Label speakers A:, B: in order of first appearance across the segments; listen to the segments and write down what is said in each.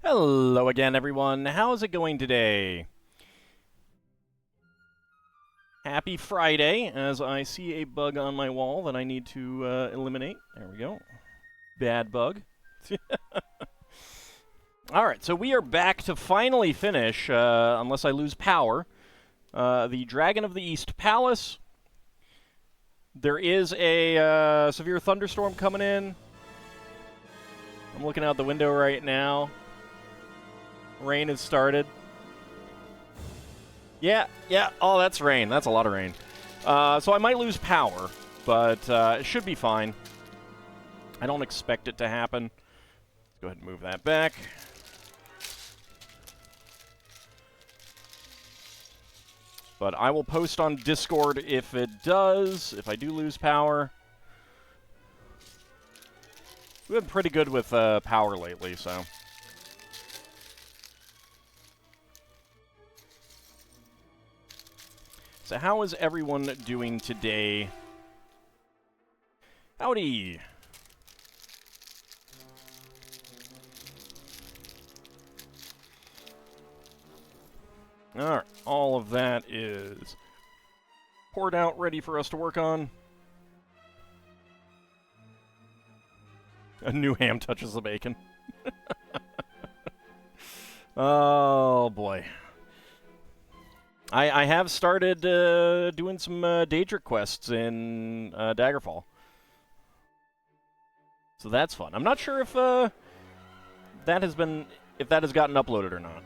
A: Hello again, everyone. How's it going today? Happy Friday, as I see a bug on my wall that I need to eliminate. There we go. Bad bug. Alright, so we are back to finally finish, unless I lose power, the Dragon of the East Palace. There is a severe thunderstorm coming in. I'm looking out the window right now. Rain has started. Yeah. Oh, that's rain. That's a lot of rain. So I might lose power, but it should be fine. I don't expect it to happen. Let's go ahead and move that back. But I will post on Discord if it does, if I do lose power. We've been pretty good with power lately, so... So how is everyone doing today? Howdy! Alright, all of that is poured out, ready for us to work on. A new ham touches the bacon. Oh, boy. I have started doing some Daedric quests in Daggerfall. So that's fun. I'm not sure if that has gotten uploaded or not.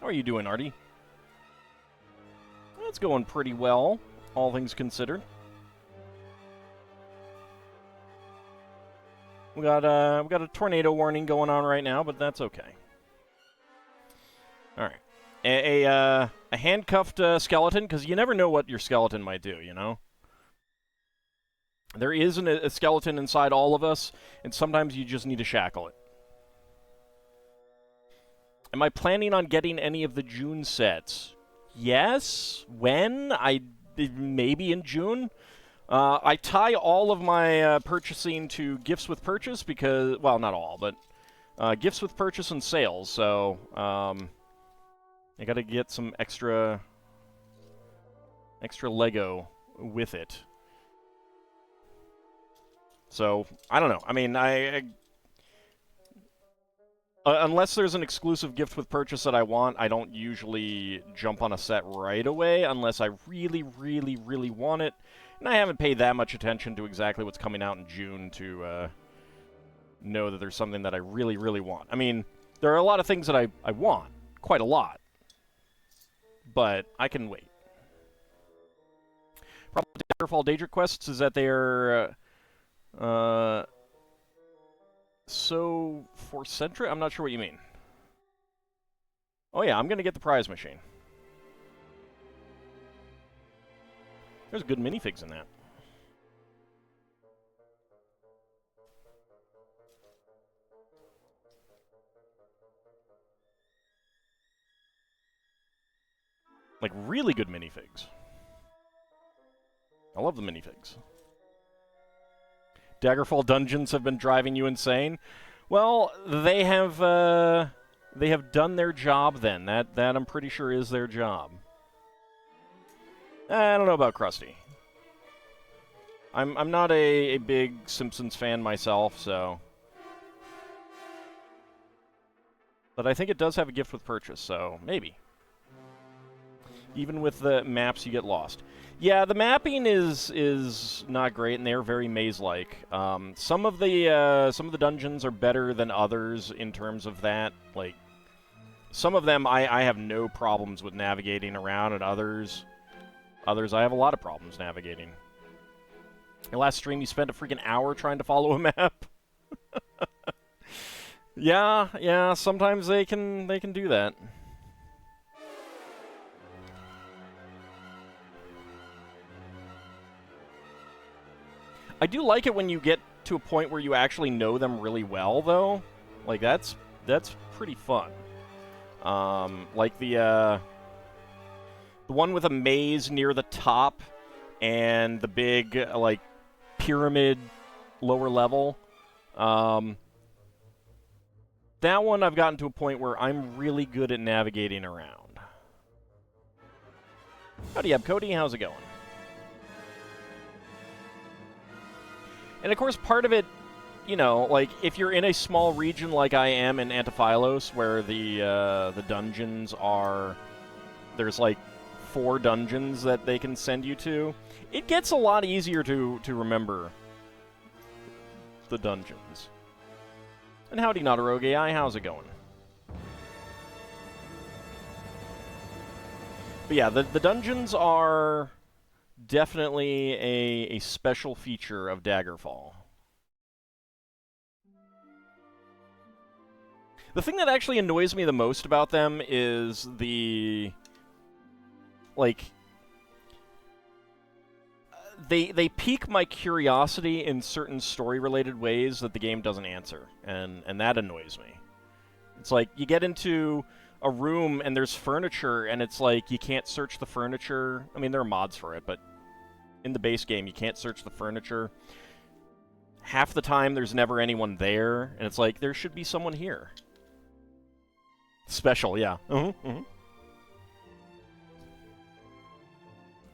A: How are you doing, Artie? It's going pretty well, all things considered. We got a tornado warning going on right now, but that's okay. All right. A handcuffed skeleton, because you never know what your skeleton might do, you know? There is a skeleton inside all of us, and sometimes you just need to shackle it. Am I planning on getting any of the June sets? Yes. When? Maybe in June? I tie all of my purchasing to gifts with purchase because... Well, not all, but gifts with purchase and sales, so... I gotta get some extra Lego with it. So, I don't know. I mean, unless there's an exclusive gift with purchase that I want, I don't usually jump on a set right away unless I really, really, really want it. And I haven't paid that much attention to exactly what's coming out in June to know that there's something that I really, really want. I mean, there are a lot of things that I want. Quite a lot. But I can wait. Problem with Daggerfall Daedric quests is that they're so force-centric. I'm not sure what you mean. Oh yeah, I'm gonna get the prize machine. There's good minifigs in that. Like, really good minifigs. I love the minifigs. Daggerfall dungeons have been driving you insane. Well, they have done their job then. That I'm pretty sure is their job. I don't know about Krusty. I'm not a big Simpsons fan myself, so... But I think it does have a gift with purchase, so maybe. Even with the maps, you get lost. Yeah, the mapping is not great, and they're very maze-like. Some of the dungeons are better than others in terms of that. Like, some of them I have no problems with navigating around, and others I have a lot of problems navigating. Your last stream, you spent a freaking hour trying to follow a map. Yeah. Sometimes they can do that. I do like it when you get to a point where you actually know them really well, though. Like, that's pretty fun. Like the one with a maze near the top and the big, like, pyramid lower level. that one I've gotten to a point where I'm really good at navigating around. Howdy, Cody. How's it going? And of course, part of it, you know, like if you're in a small region like I am in Antiphylos, where the dungeons are, there's like 4 dungeons that they can send you to. It gets a lot easier to remember the dungeons. And howdy, Nadaroge AI, how's it going? But yeah, the dungeons are definitely a special feature of Daggerfall. The thing that actually annoys me the most about them is the... like... They pique my curiosity in certain story-related ways that the game doesn't answer, and that annoys me. It's like, you get into a room and there's furniture, and it's like, you can't search the furniture. I mean, there are mods for it, but in the base game, you can't search the furniture. Half the time, there's never anyone there, and it's like, there should be someone here. Special, yeah.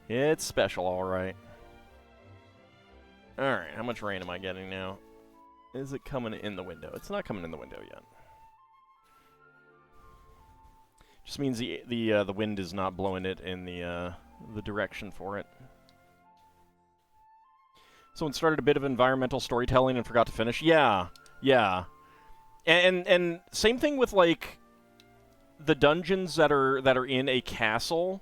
A: It's special, alright. Alright, how much rain am I getting now? Is it coming in the window? It's not coming in the window yet. Just means the wind is not blowing it in the direction for it. Someone started a bit of environmental storytelling and forgot to finish. Yeah, yeah. And same thing with like the dungeons that are in a castle.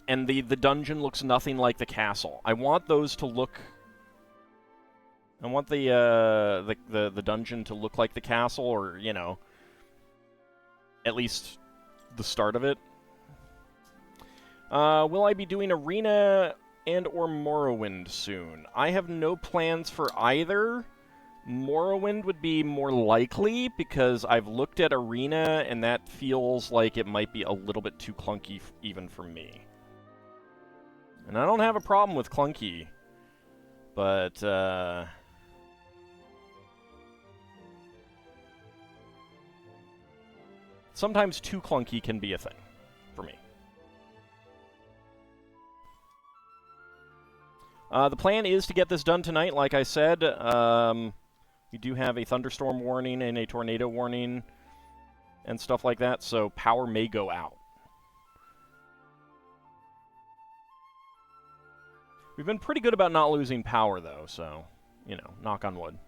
A: And the dungeon looks nothing like the castle. I want those to look... I want the dungeon to look like the castle, or, you know, at least the start of it. Will I be doing Arena and or Morrowind soon? I have no plans for either. Morrowind would be more likely, because I've looked at Arena, and that feels like it might be a little bit too clunky even for me. And I don't have a problem with clunky, but, sometimes too clunky can be a thing, for me. The plan is to get this done tonight, like I said. We do have a thunderstorm warning and a tornado warning and stuff like that, so power may go out. We've been pretty good about not losing power, though, so, you know, knock on wood.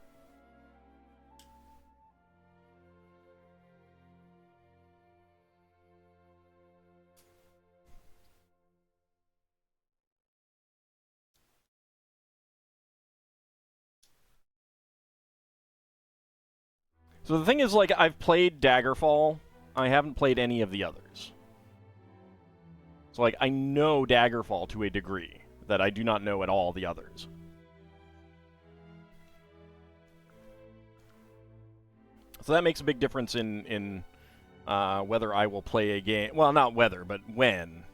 A: So the thing is, like, I've played Daggerfall. I haven't played any of the others. So, like, I know Daggerfall to a degree that I do not know at all the others. So that makes a big difference in whether I will play a game. Well, not whether, but when.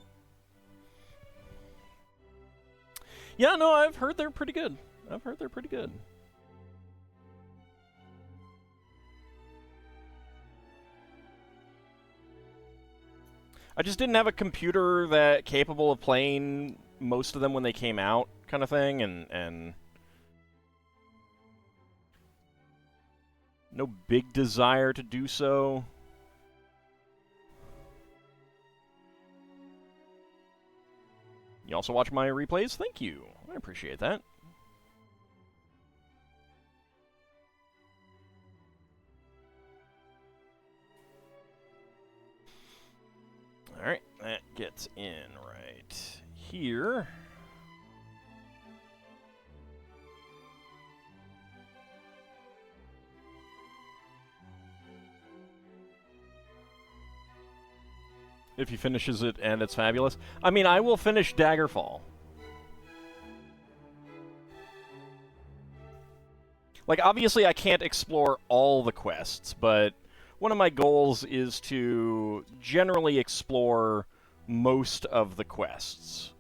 A: Yeah, no, I've heard they're pretty good. I've heard they're pretty good. I just didn't have a computer that capable of playing most of them when they came out, kind of thing, and no big desire to do so. You also watch my replays? Thank you. I appreciate that. Alright, that gets in right here. If he finishes it and it's fabulous. I mean, I will finish Daggerfall. Like, obviously I can't explore all the quests, but one of my goals is to generally explore most of the quests.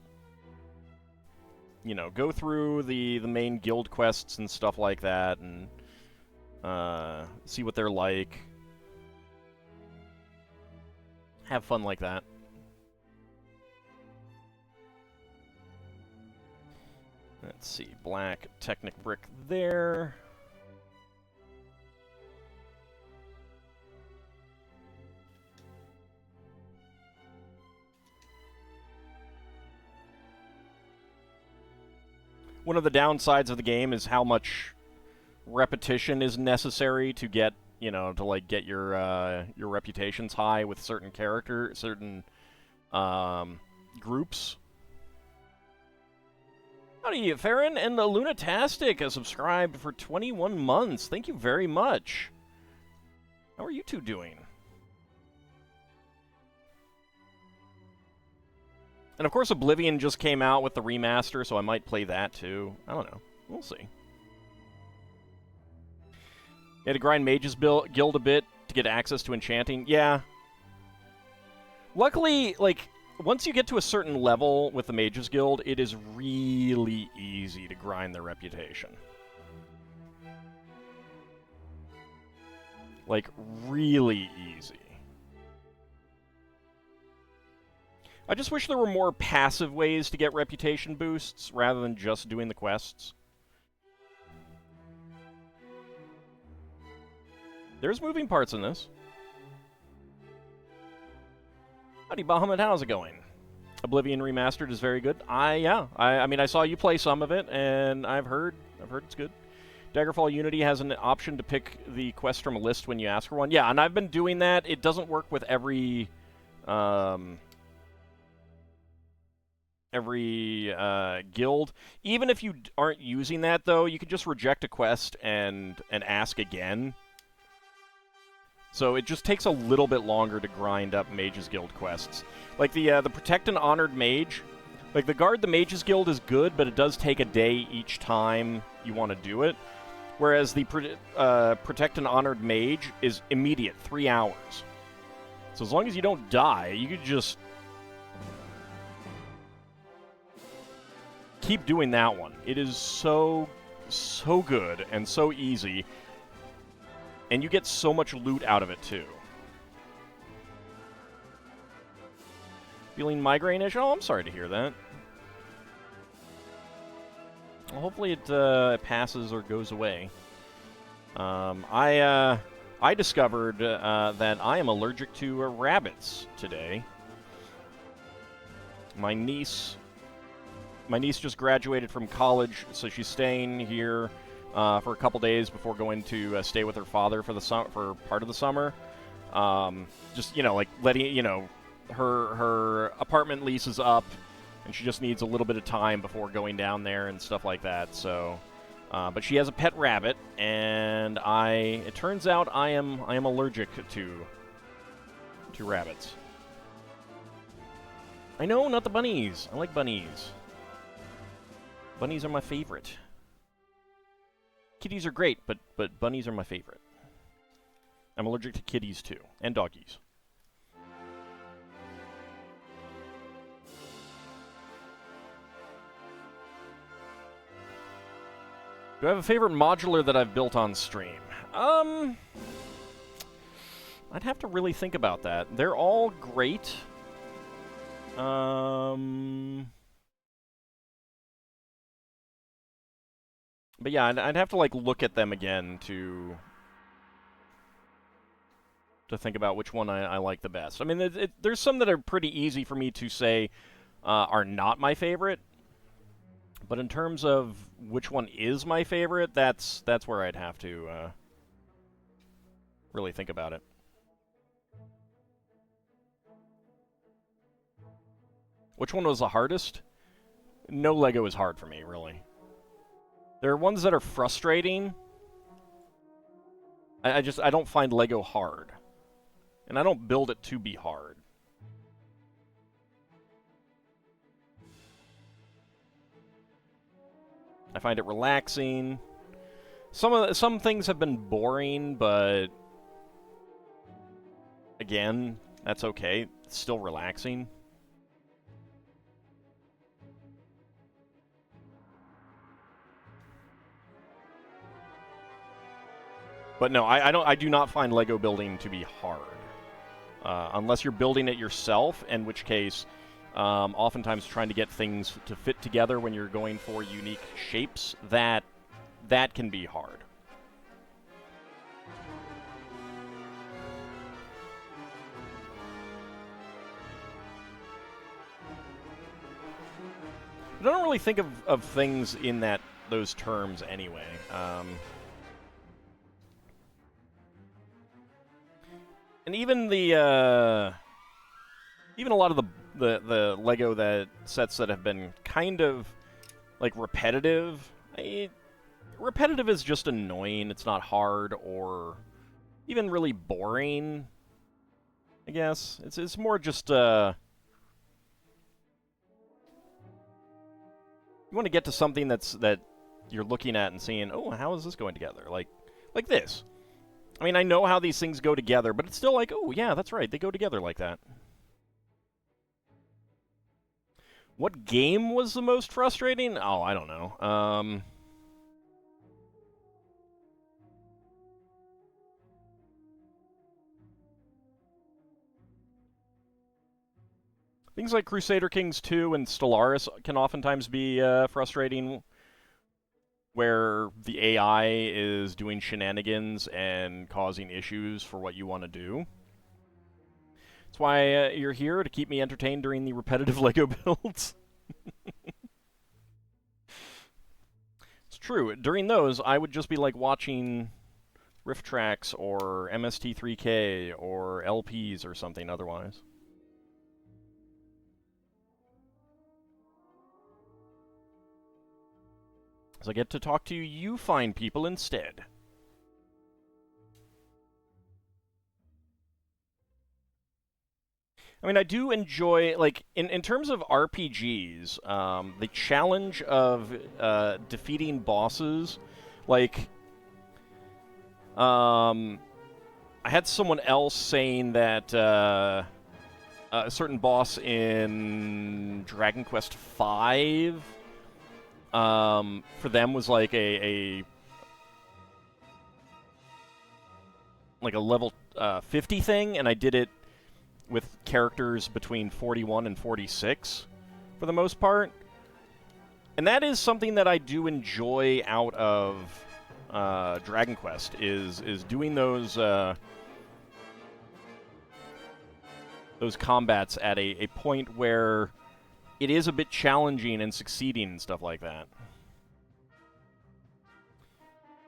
A: You know, go through the main guild quests and stuff like that, and see what they're like. Have fun like that. Let's see, black Technic brick there. One of the downsides of the game is how much repetition is necessary to get, you know, to like get your reputations high with certain groups. Howdy, Farron and the Lunatastic has subscribed for 21 months. Thank you very much. How are you two doing? And of course, Oblivion just came out with the remaster, so I might play that too. I don't know. We'll see. You had to grind Mage's Guild a bit to get access to enchanting. Yeah. Luckily, like, once you get to a certain level with the Mage's Guild, it is really easy to grind their reputation. Like, really easy. I just wish there were more passive ways to get reputation boosts rather than just doing the quests. There's moving parts in this. Howdy, Bahamut, how's it going? Oblivion Remastered is very good. I mean, I saw you play some of it, and I've heard it's good. Daggerfall Unity has an option to pick the quest from a list when you ask for one. Yeah, and I've been doing that. It doesn't work with every guild. Even if you aren't using that, though, you could just reject a quest and ask again. So it just takes a little bit longer to grind up Mage's Guild quests. Like the Protect an Honored Mage, like the Guard the Mage's Guild is good, but it does take a day each time you want to do it. Whereas the Protect an Honored Mage is immediate, 3 hours. So as long as you don't die, you could just keep doing that one. It is so good and so easy. And you get so much loot out of it, too. Feeling migraine-ish? Oh, I'm sorry to hear that. Well, hopefully it passes or goes away. I discovered that I am allergic to rabbits today. My niece just graduated from college, so she's staying here for a couple days before going to stay with her father for part of the summer. Just, you know, like letting, you know, her apartment lease is up, and she just needs a little bit of time before going down there and stuff like that. So, but she has a pet rabbit, and it turns out I am allergic to rabbits. I know, not the bunnies. I like bunnies. Bunnies are my favorite. Kitties are great, but bunnies are my favorite. I'm allergic to kitties, too. And doggies. Do I have a favorite modular that I've built on stream? I'd have to really think about that. They're all great. But yeah, I'd have to like look at them again to think about which one I like the best. I mean, there's some that are pretty easy for me to say are not my favorite. But in terms of which one is my favorite, that's where I'd have to really think about it. Which one was the hardest? No Lego is hard for me, really. There are ones that are frustrating. I don't find Lego hard. And I don't build it to be hard. I find it relaxing. Some things have been boring, but again, that's okay. It's still relaxing. But no, I do not find Lego building to be hard. Unless you're building it yourself, in which case, oftentimes trying to get things to fit together when you're going for unique shapes, that can be hard. I don't really think of things in those terms anyway. And even even a lot of the Lego sets that have been kind of like repetitive. Repetitive is just annoying. It's not hard or even really boring. I guess it's more just you want to get to something that you're looking at and seeing, oh, how is this going together? Like this. I mean, I know how these things go together, but it's still like, oh, yeah, that's right. They go together like that. What game was the most frustrating? Oh, I don't know. Things like Crusader Kings 2 and Stellaris can oftentimes be frustrating, where the AI is doing shenanigans and causing issues for what you want to do. That's why you're here, to keep me entertained during the repetitive Lego builds. It's true. During those, I would just be like watching Rift Tracks or MST3K or LPs or something otherwise. So I get to talk to you fine people instead. I mean, I do enjoy, like, in terms of RPGs, the challenge of defeating bosses, like, I had someone else saying that a certain boss in Dragon Quest V, for them was like a level 50 thing, and I did it with characters between 41 and 46 for the most part. And that is something that I do enjoy out of Dragon Quest, is doing those combats at a point where it is a bit challenging and succeeding and stuff like that.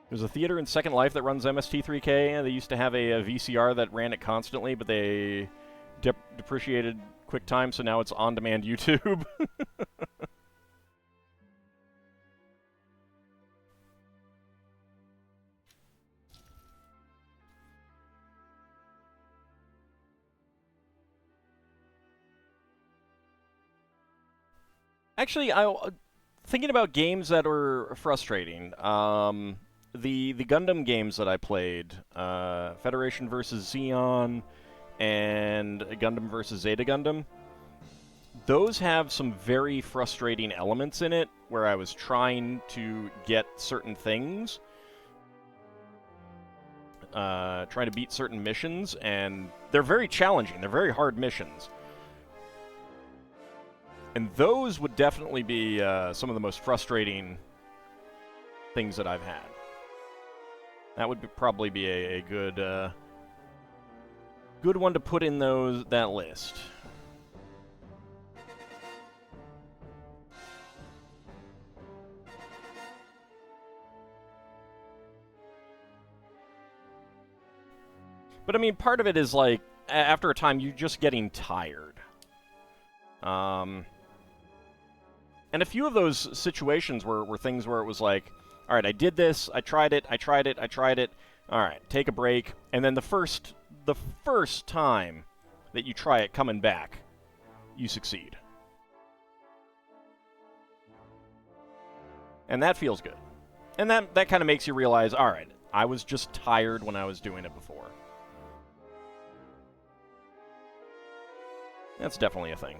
A: There's a theater in Second Life that runs MST3K. They used to have a VCR that ran it constantly, but they depreciated QuickTime, so now it's on-demand YouTube. Actually, thinking about games that are frustrating. The Gundam games that I played, Federation vs. Xeon, and Gundam vs. Zeta Gundam, those have some very frustrating elements in it, where I was trying to get certain things, trying to beat certain missions, and they're very challenging. They're very hard missions. And those would definitely be some of the most frustrating things that I've had. That would probably be a good good one to put in that list. But I mean, part of it is like, after a time, you're just getting tired. And a few of those situations were things where it was like, all right, I did this, I tried it, all right, take a break, and then the first time that you try it coming back, you succeed. And that feels good. And that kind of makes you realize, all right, I was just tired when I was doing it before. That's definitely a thing.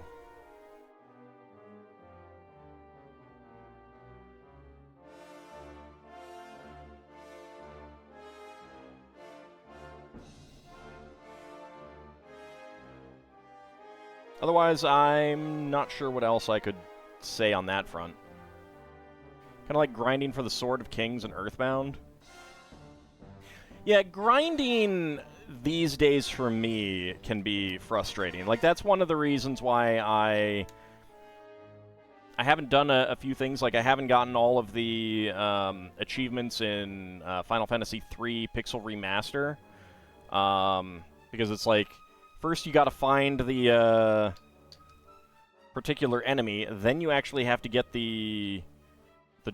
A: Otherwise, I'm not sure what else I could say on that front. Kind of like grinding for the Sword of Kings and Earthbound. Yeah, grinding these days for me can be frustrating. Like, that's one of the reasons why I haven't done a few things. Like, I haven't gotten all of the achievements in Final Fantasy III Pixel Remaster. Because it's like, first you gotta find the particular enemy, then you actually have to get the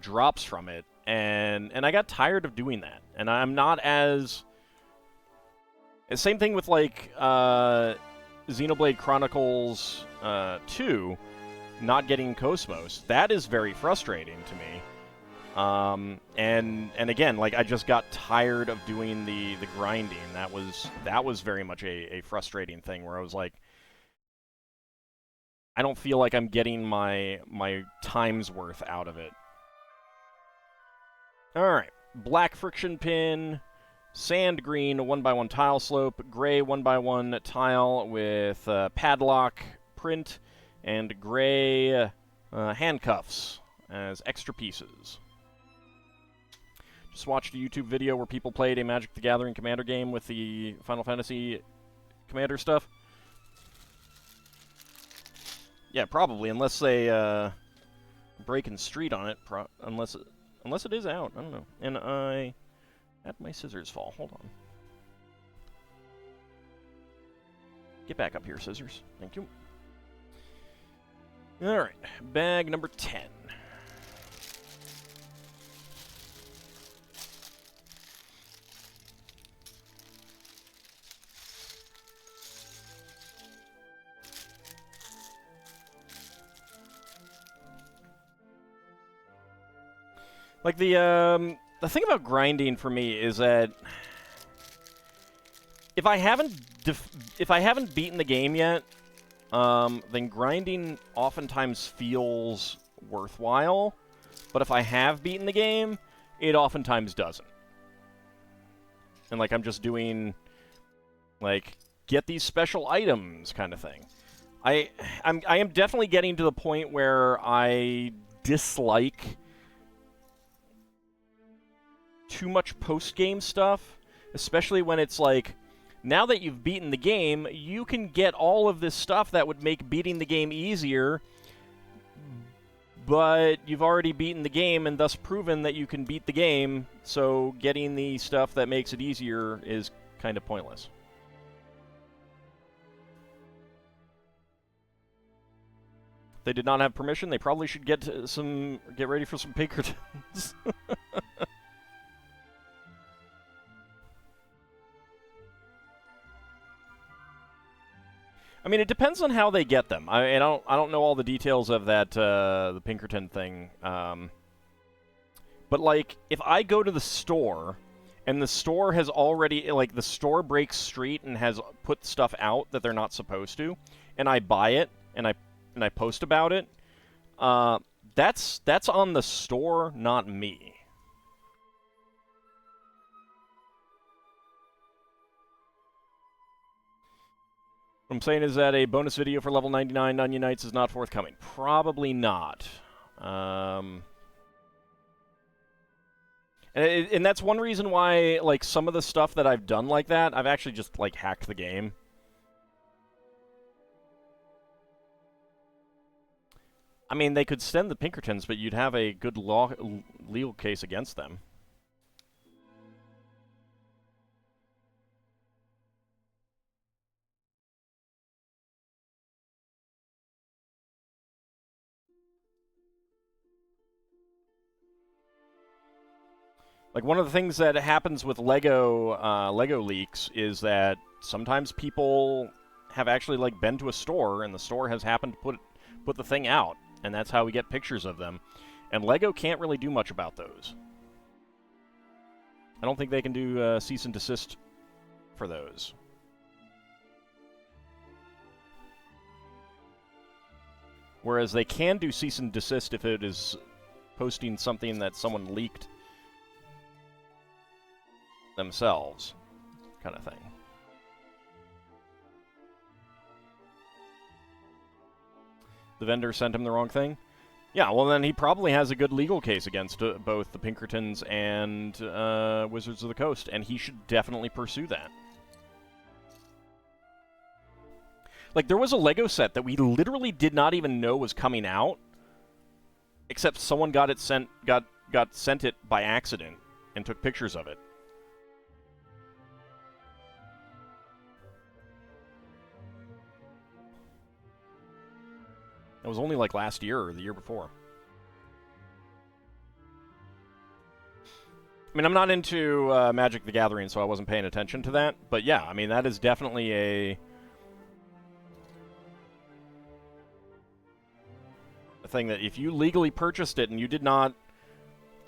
A: drops from it. And I got tired of doing that. And I'm not as... Same thing with, like, Xenoblade Chronicles 2, not getting Cosmos. That is very frustrating to me. And again, like, I just got tired of doing the grinding. That was very much a frustrating thing, where I was like, I don't feel like I'm getting my time's worth out of it. Alright, black friction pin, sand green 1x1 tile slope, gray 1x1 tile with padlock print, and gray handcuffs as extra pieces. Just watched a YouTube video where people played a Magic the Gathering Commander game with the Final Fantasy Commander stuff. Yeah, probably, unless they breaking street on it, unless it is out. I don't know. And I had my scissors fall. Hold on. Get back up here, scissors. Thank you. Alright, bag number 10. Like, the thing about grinding for me is that if I haven't beaten the game yet, then grinding oftentimes feels worthwhile. But if I have beaten the game, it oftentimes doesn't. And, like, I'm just doing, like, get these special items kind of thing. I am definitely getting to the point where I dislike too much post-game stuff, especially when it's like, now that you've beaten the game, you can get all of this stuff that would make beating the game easier, but you've already beaten the game and thus proven that you can beat the game, so getting the stuff that makes it easier is kind of pointless. If they did not have permission, they probably should get ready for some Pinkertons. I mean, it depends on how they get them. I don't know all the details of that the Pinkerton thing. But like, if I go to the store and the store has already, like, the store breaks street and has put stuff out that they're not supposed to, and I buy it and I post about it, that's on the store, not me. What I'm saying is that a bonus video for level 99 Onion Knights is not forthcoming. Probably not. And that's one reason why, like, some of the stuff that I've done like that, I've actually just, like, hacked the game. I mean, they could send the Pinkertons, but you'd have a good legal case against them. Like, one of the things that happens with Lego leaks is that sometimes people have actually, like, been to a store, and the store has happened to put the thing out, and that's how we get pictures of them. And Lego can't really do much about those. I don't think they can do cease and desist for those. Whereas they can do cease and desist if it is posting something that someone leaked themselves, kind of thing. The vendor sent him the wrong thing? Yeah, well then he probably has a good legal case against both the Pinkertons and Wizards of the Coast, and he should definitely pursue that. Like, there was a Lego set that we literally did not even know was coming out, except someone got sent it by accident and took pictures of it. It was only like last year or the year before. I mean, I'm not into Magic the Gathering, so I wasn't paying attention to that. But yeah, I mean, that is definitely a thing that if you legally purchased it and you did not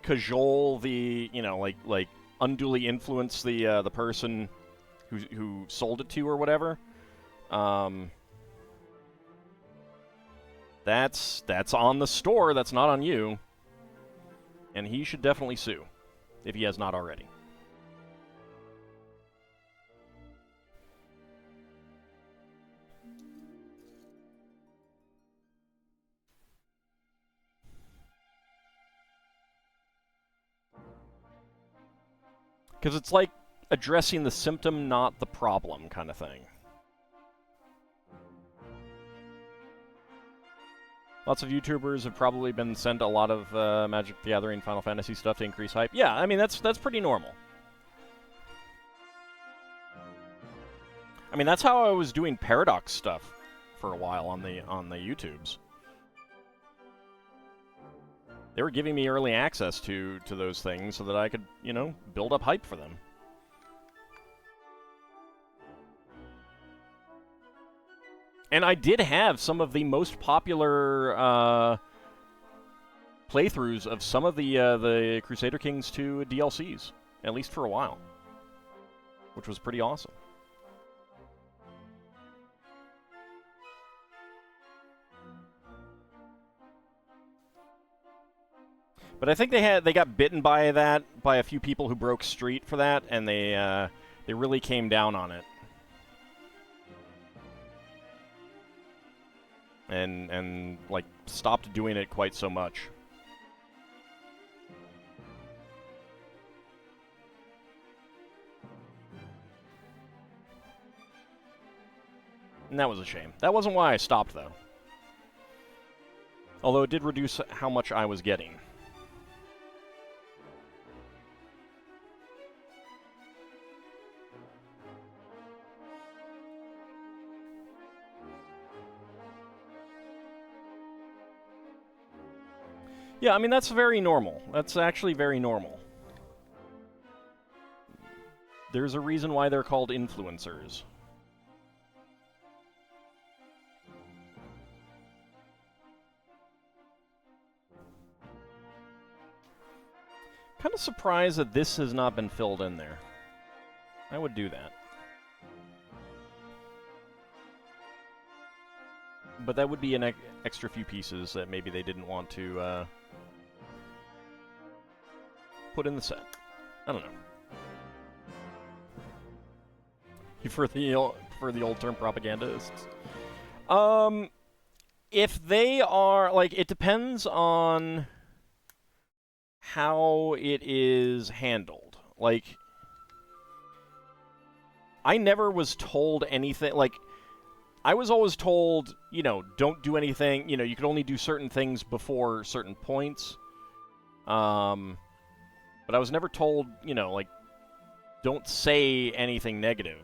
A: cajole the, you know, like unduly influence the person who sold it to you or whatever, that's on the store. That's not on you, and he should definitely sue if he has not already. Because it's like addressing the symptom, not the problem kind of thing. Lots of YouTubers have probably been sent a lot of Magic the Gathering, Final Fantasy stuff to increase hype. Yeah, I mean, that's pretty normal. I mean, that's how I was doing Paradox stuff for a while on the YouTubes. They were giving me early access to those things so that I could, you know, build up hype for them. And I did have some of the most popular playthroughs of some of the Crusader Kings 2 DLCs, at least for a while, which was pretty awesome. But I think they got bitten by a few people who broke street for that, and they really came down on it. And like stopped doing it quite so much. And that was a shame. That wasn't why I stopped, though. Although it did reduce how much I was getting. Yeah, I mean, that's very normal. That's actually very normal. There's a reason why they're called influencers. Kind of surprised that this has not been filled in there. I would do that. But that would be an extra few pieces that maybe they didn't want to put in the set. I don't know. For the old term propagandists. If they are, like, it depends on how it is handled. Like, I never was told anything, like, I was always told, you know, don't do anything, you know, you could only do certain things before certain points. But I was never told, you know, like, don't say anything negative.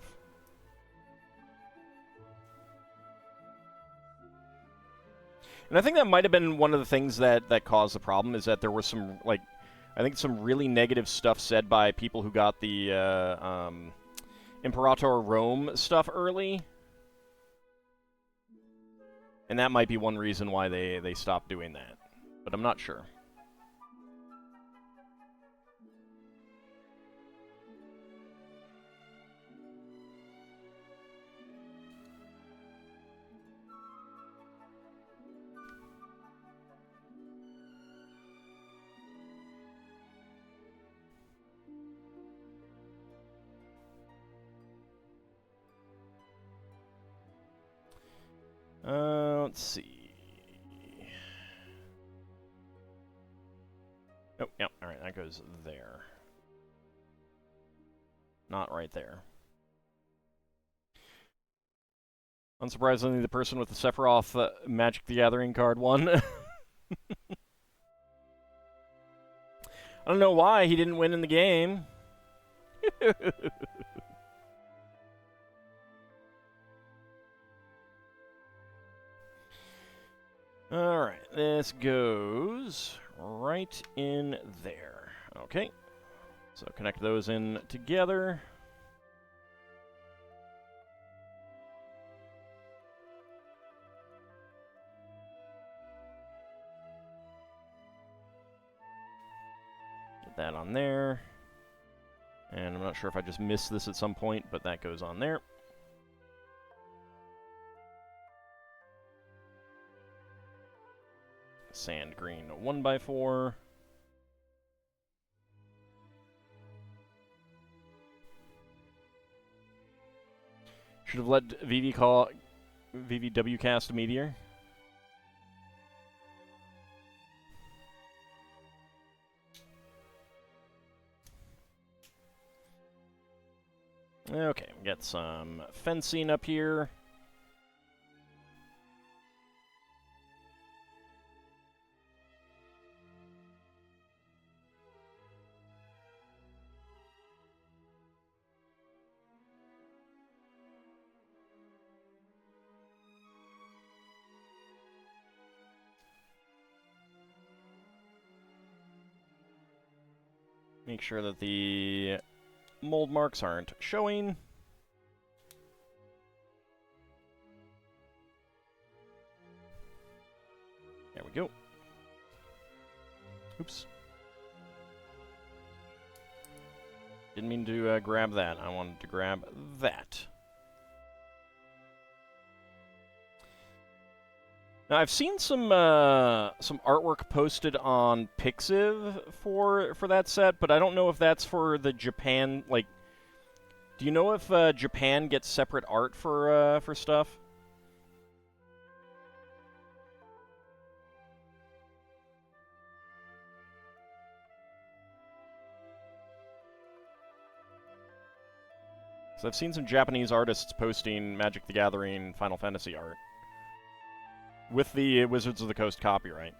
A: And I think that might have been one of the things that caused the problem, is that there was some, like, I think some really negative stuff said by people who got the Imperator Rome stuff early. And that might be one reason why they stopped doing that. But I'm not sure. Let's see. Oh, yep, alright, that goes there. Not right there. Unsurprisingly, the person with the Sephiroth Magic the Gathering card won. I don't know why he didn't win in the game. Alright, this goes right in there. Okay, so connect those in together. Get that on there. And I'm not sure if I just missed this at some point, but that goes on there. Sand green 1x4. Should have let VVW cast a meteor. Okay, get some fencing up here. Make sure that the mold marks aren't showing. There we go. Oops. Didn't mean to grab that. I wanted to grab that. Now, I've seen some artwork posted on Pixiv for that set, but I don't know if that's for the Japan. Like, do you know if Japan gets separate art for stuff? So I've seen some Japanese artists posting Magic the Gathering Final Fantasy art with the Wizards of the Coast copyright.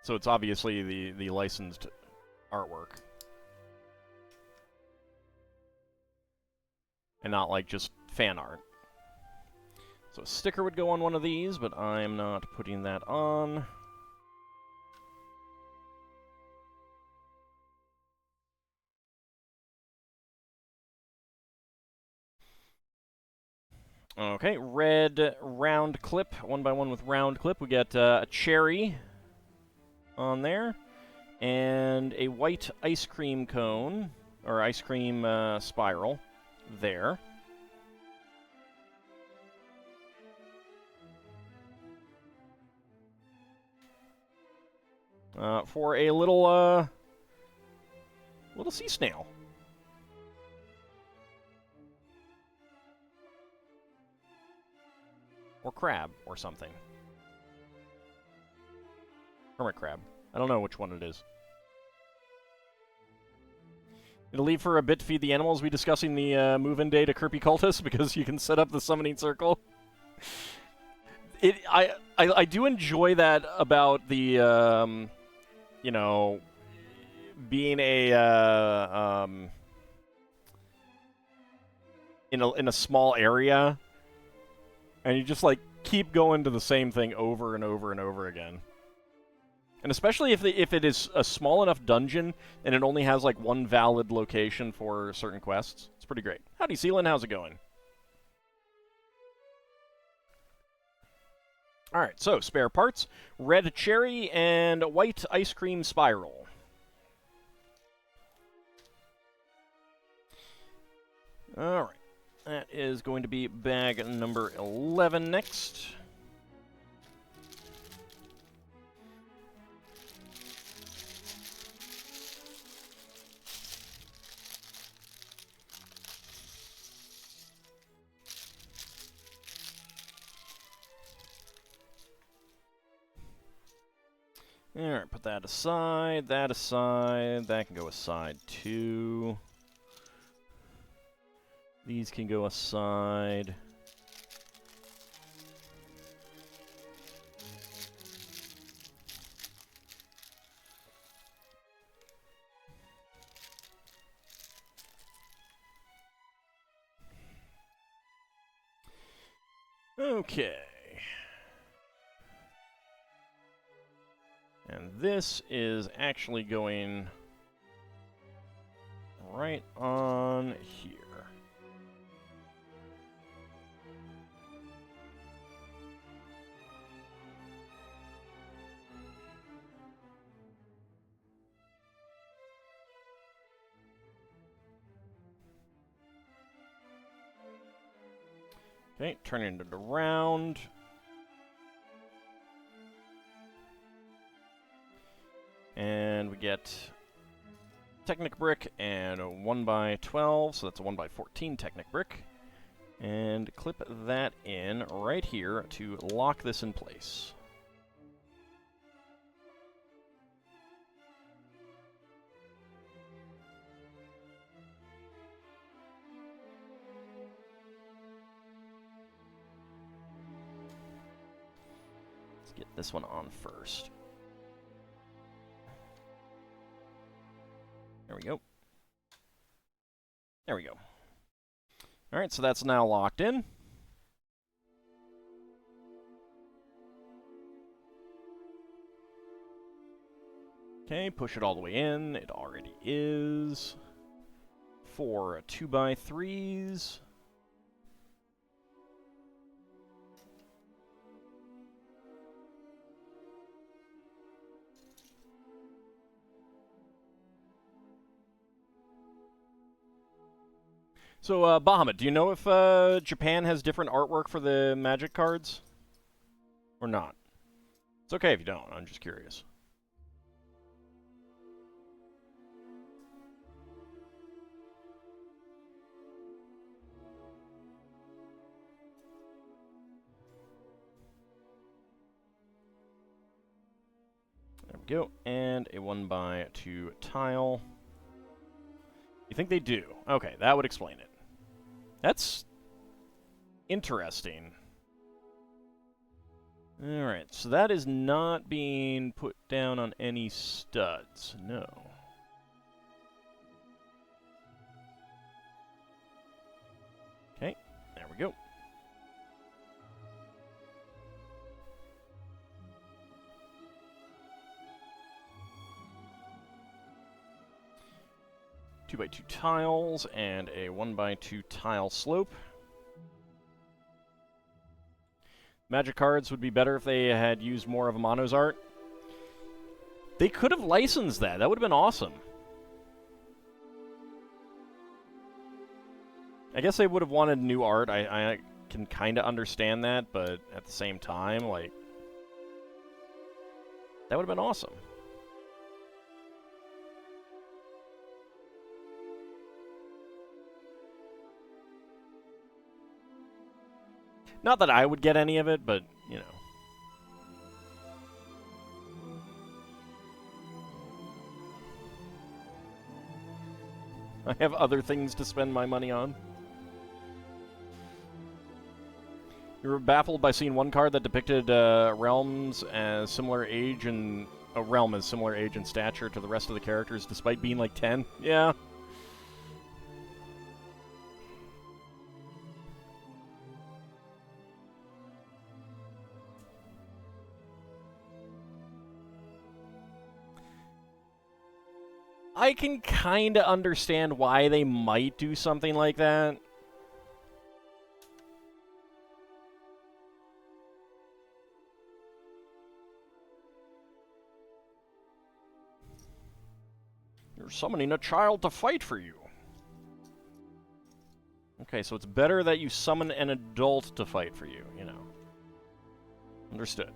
A: So it's obviously the licensed artwork. And not like just fan art. So a sticker would go on one of these, but I'm not putting that on. Okay, red round clip, 1x1 with round clip. We got a cherry on there, and a white ice cream cone, or ice cream spiral there. For a little sea snail. Or crab, or something. Hermit crab. I don't know which one it is. It'll leave for a bit to feed the animals. We discussing the move-in day to Kirby Cultist because you can set up the summoning circle. I do enjoy that about the you know, being a in a small area. And you just, like, keep going to the same thing over and over and over again. And especially if it is a small enough dungeon and it only has, like, one valid location for certain quests. It's pretty great. Howdy, Seelan. How's it going? Alright, so spare parts. Red cherry and white ice cream spiral. Alright. That is going to be bag number 11 next. Alright, put that aside, that can go aside too. These can go aside. Okay. And this is actually going right on here. Okay, turning it around. And we get Technic Brick and a 1x12, so that's a 1x14 Technic Brick. And clip that in right here to lock this in place. Let's get this one on first. There we go. There we go. Alright, so that's now locked in. Okay, push it all the way in. It already is. 4 2x3s. So, Bahamut, do you know if Japan has different artwork for the Magic cards? Or not? It's okay if you don't, I'm just curious. There we go, and a 1x2 tile. You think they do? Okay, that would explain it. That's interesting. Alright, so that is not being put down on any studs. No. Okay, there we go. Two by two tiles and a 1x2 tile slope. Magic cards would be better if they had used more of Amano's art. They could have licensed that. That would have been awesome. I guess they would have wanted new art. I can kind of understand that, but at the same time, like, that would have been awesome. Not that I would get any of it, but, you know. I have other things to spend my money on. You were baffled by seeing one card that depicted realms as similar age and a realm as similar age and stature to the rest of the characters, despite being like 10. Yeah. I can kind of understand why they might do something like that. You're summoning a child to fight for you. Okay, so it's better that you summon an adult to fight for you, you know. Understood.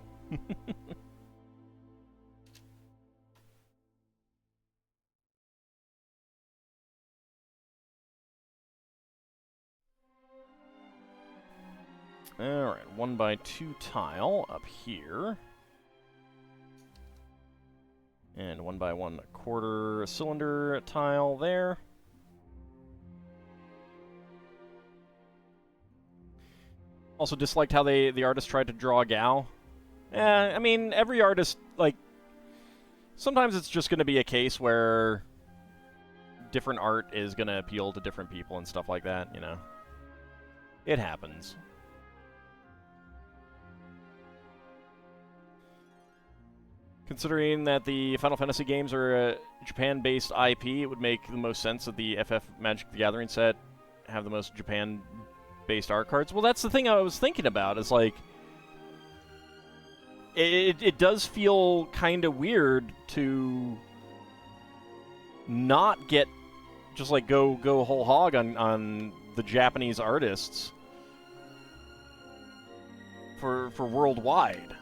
A: Alright, 1x2 tile up here. And 1x1/4 cylinder tile there. Also disliked how the artist tried to draw a gal. I mean, every artist, like, sometimes it's just going to be a case where different art is going to appeal to different people and stuff like that, you know. It happens. Considering that the Final Fantasy games are a Japan-based IP, it would make the most sense that the FF Magic the Gathering set have the most Japan-based art cards. Well, that's the thing I was thinking about, is like, it does feel kind of weird to not get, just like go whole hog on the Japanese artists for worldwide.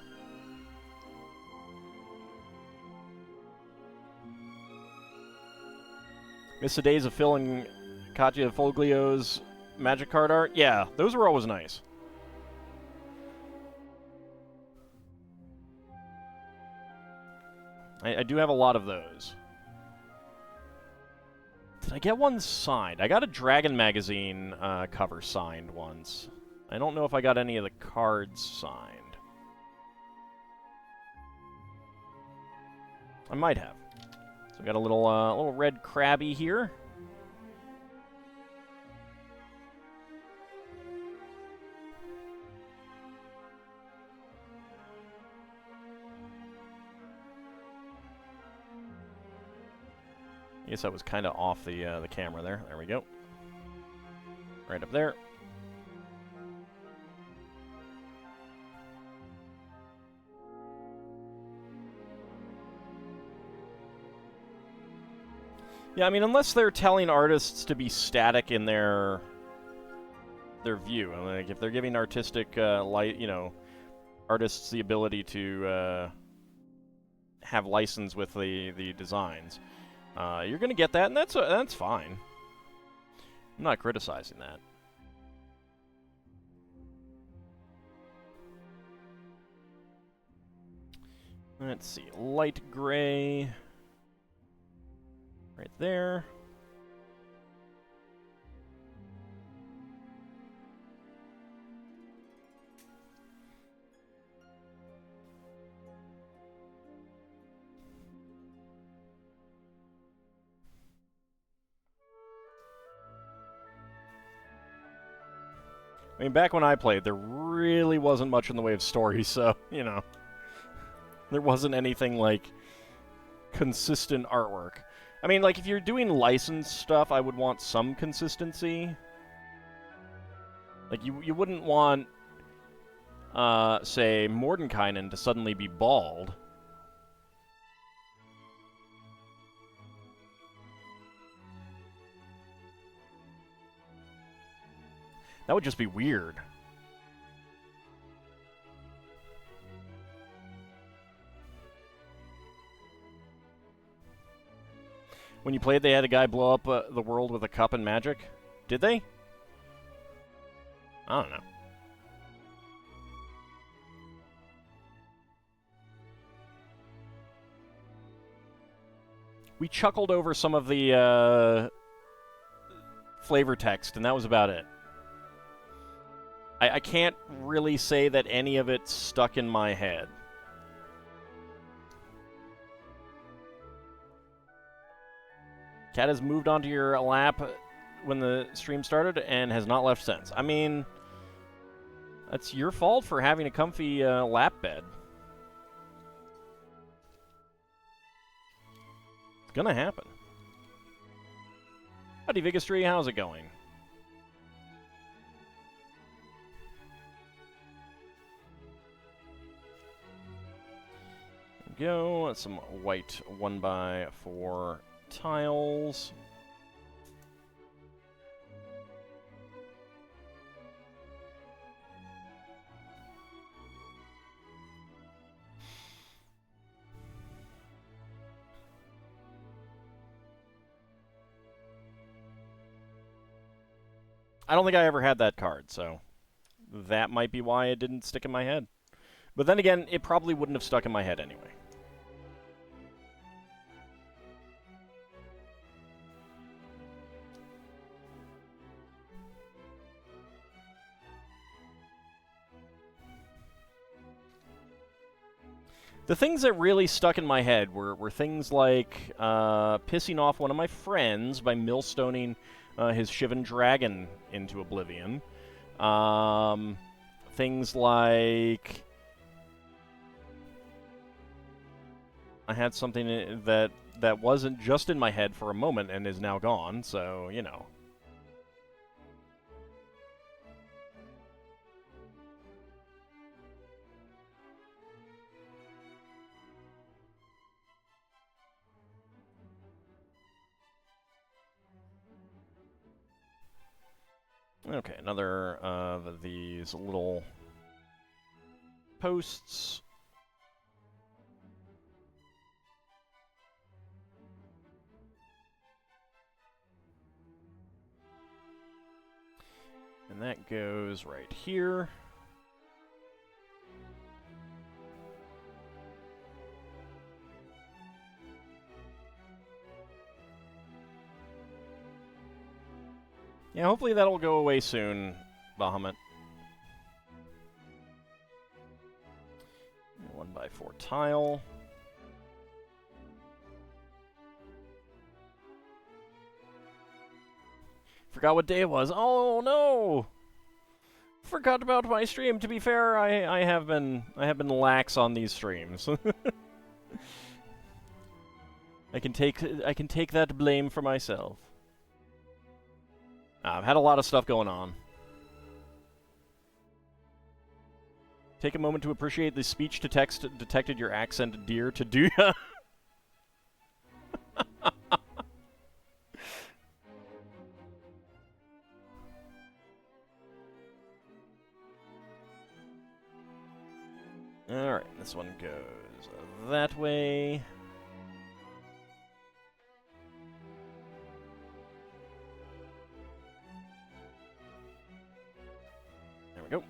A: Miss the days of Phil and Katya Foglio's Magic card art? Yeah, those were always nice. I do have a lot of those. Did I get one signed? I got a Dragon Magazine cover signed once. I don't know if I got any of the cards signed. I might have. So we got a little red Krabby here. I guess I was kind of off the camera there. There we go. Right up there. Yeah, I mean, unless they're telling artists to be static in their view, and like if they're giving artistic artists the ability to have license with the designs, you're gonna get that, and that's fine. I'm not criticizing that. Let's see, light gray. Right there. I mean, back when I played, there really wasn't much in the way of story, so, you know. There wasn't anything like consistent artwork. I mean, like, if you're doing licensed stuff, I would want some consistency. Like, you wouldn't want, say, Mordenkainen to suddenly be bald. That would just be weird. When you played, they had a guy blow up the world with a cup and magic? Did they? I don't know. We chuckled over some of the flavor text, and that was about it. I can't really say that any of it stuck in my head. Cat has moved onto your lap when the stream started and has not left since. I mean, that's your fault for having a comfy lap bed. It's gonna happen. Howdy, Vigastry, how's it going? There we go. Some white 1x4 tiles. I don't think I ever had that card, so that might be why it didn't stick in my head. But then again, it probably wouldn't have stuck in my head anyway. The things that really stuck in my head were things like pissing off one of my friends by millstoning his Shivan dragon into oblivion. Things like... I had something that wasn't just in my head for a moment and is now gone, so, you know. Okay, another of these little posts. And that goes right here. Yeah, hopefully that'll go away soon, Bahamut. 1x4 tile. Forgot what day it was. Oh no! Forgot about my stream. To be fair, I have been lax on these streams. I can take that blame for myself. I've had a lot of stuff going on. Take a moment to appreciate the speech to text detected your accent, dear, to do ya. Alright, this one goes that way. There we go.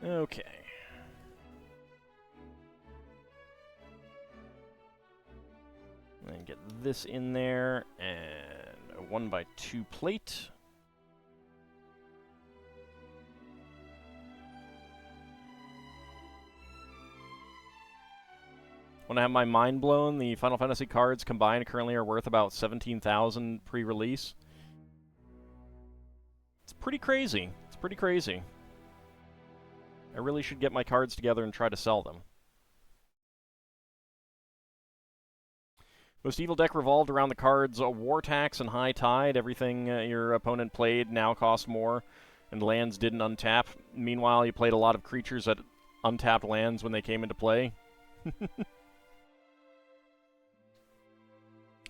A: Okay. And get this in there, and a 1x2 plate. When I have my mind blown, the Final Fantasy cards combined currently are worth about 17,000 pre-release. It's pretty crazy. It's pretty crazy. I really should get my cards together and try to sell them. Most Evil deck revolved around the cards War Tax and High Tide. Everything your opponent played now cost more, and lands didn't untap. Meanwhile, you played a lot of creatures that untapped lands when they came into play.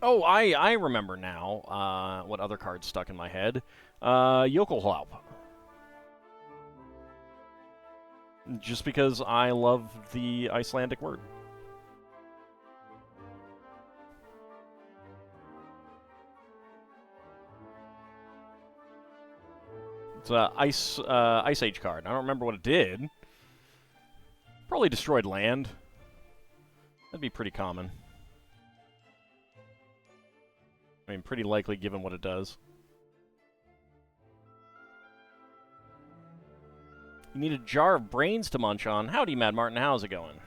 A: Oh, I remember now what other cards stuck in my head. Yokelhlaup. Just because I love the Icelandic word. It's an Ice Age card. I don't remember what it did. Probably destroyed land. That'd be pretty common. I mean, pretty likely given what it does. You need a jar of brains to munch on. Howdy, Mad Martin. How's it going?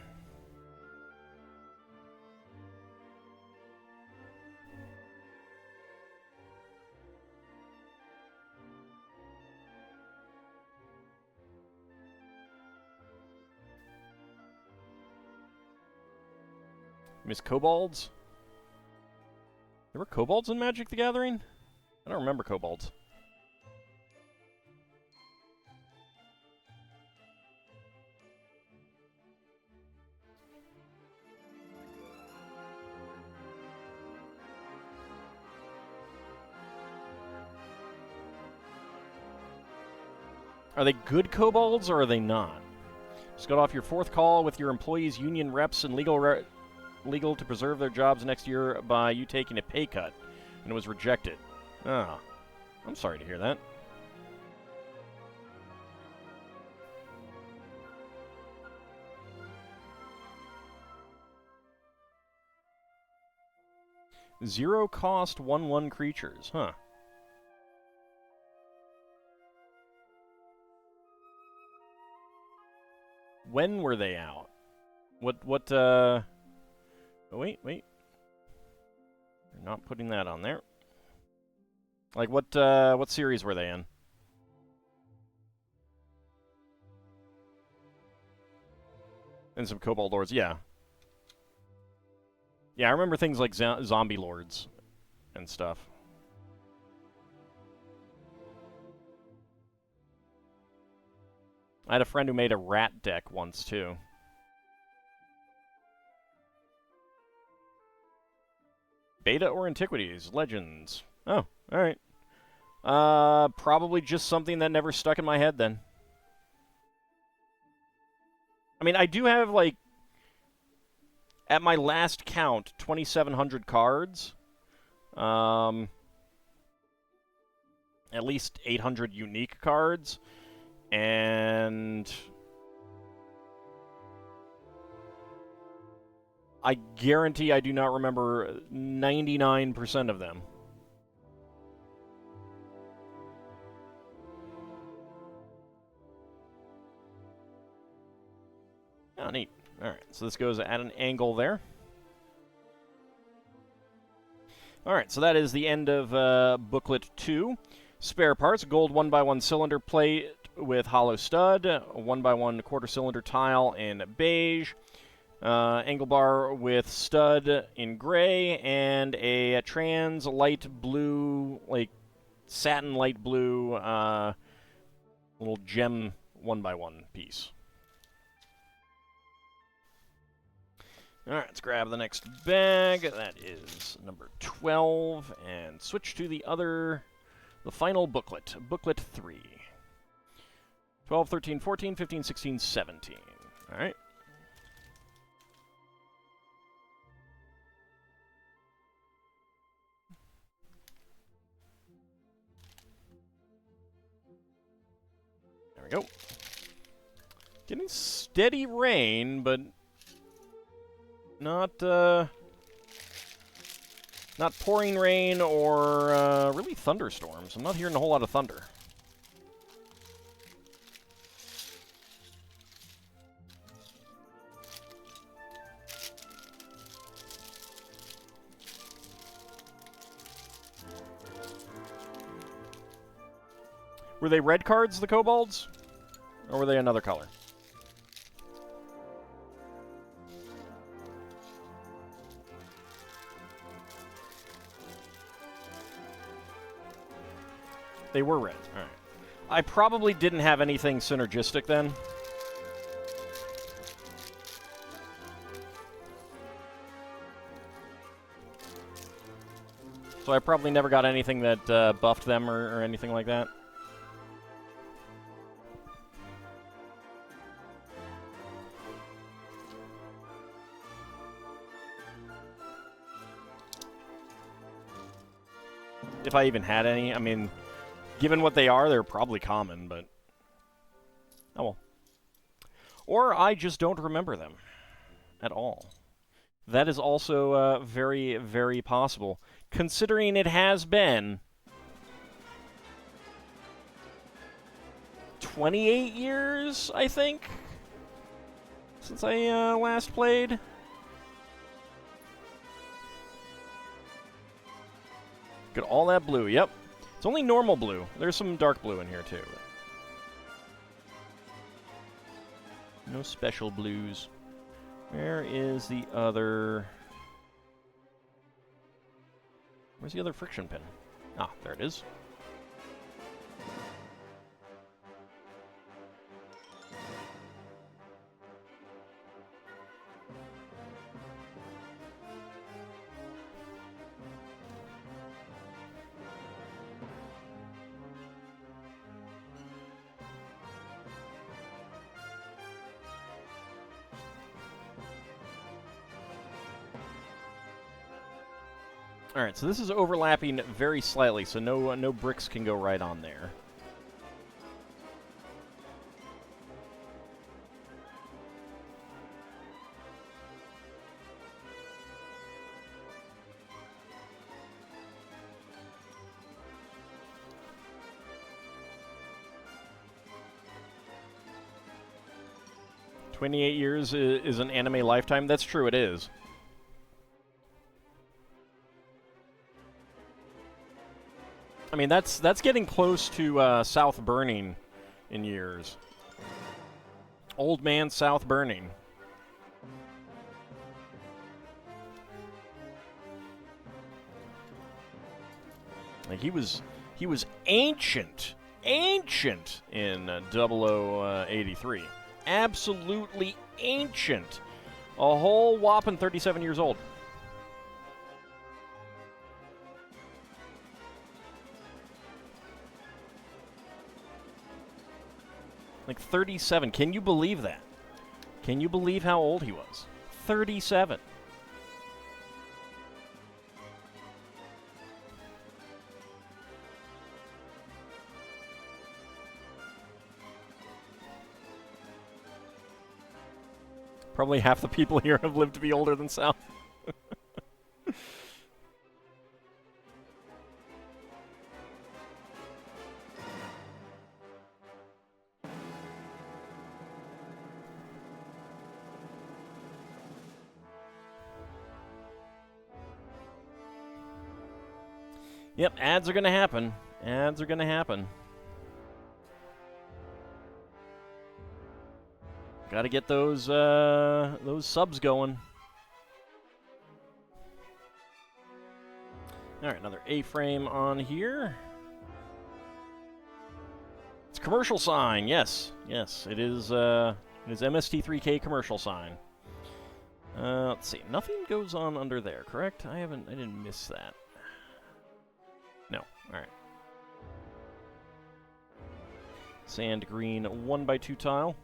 A: Miss Kobolds? There were kobolds in Magic the Gathering? I don't remember kobolds. Are they good kobolds, or are they not? Just got off your fourth call with your employees' union reps and legal to preserve their jobs next year by you taking a pay cut, and it was rejected. Ah, I'm sorry to hear that. Zero cost 1/1 creatures, huh? When were they out? What, oh, wait. They're not putting that on there. Like, what series were they in? And some Kobold Lords, yeah. Yeah, I remember things like Zombie Lords and stuff. I had a friend who made a rat deck once, too. Beta or Antiquities? Legends. Oh, alright. Probably just something that never stuck in my head, then. I mean, I do have, like, at my last count, 2,700 cards. At least 800 unique cards. And I guarantee I do not remember 99% of them. Oh, neat. Alright, so this goes at an angle there. Alright, so that is the end of Booklet 2. Spare parts, gold 1x1 cylinder plate with hollow stud, 1x1 quarter cylinder tile in beige, angle bar with stud in gray, and a trans light blue, like satin light blue, little gem 1x1 piece. Alright, let's grab the next bag. That is number 12, and switch to the final booklet, Booklet 3. 12, 13, 14, 15, 16, 17. Alright. There we go. Getting steady rain, but not pouring rain or really thunderstorms. I'm not hearing a whole lot of thunder. Were they red cards, the kobolds? Or were they another color? They were red. All right. I probably didn't have anything synergistic then. So I probably never got anything that buffed them or anything like that. If I even had any. I mean, given what they are, they're probably common, but oh well. Or I just don't remember them at all. That is also very, very possible, considering it has been 28 years, I think, since I last played. Got all that blue, yep. It's only normal blue. There's some dark blue in here, too. No special blues. Where is the other... Where's the other friction pin? Ah, there it is. Alright, so this is overlapping very slightly, so no bricks can go right on there. 28 years is an anime lifetime. That's true, it is. I mean, that's getting close to South Burning in years. Old man South Burning. Like he was ancient in 0083. Absolutely ancient. A whole whopping 37 years old. Like 37. Can you believe that? Can you believe how old he was? 37. Probably half the people here have lived to be older than South. Yep, ads are going to happen. Ads are going to happen. Got to get those subs going. All right, another A-frame on here. It's commercial sign. Yes, yes, it is. It is MST3K commercial sign. Let's see. Nothing goes on under there, correct? I didn't miss that. No. All right. Sand green 1x2 tile.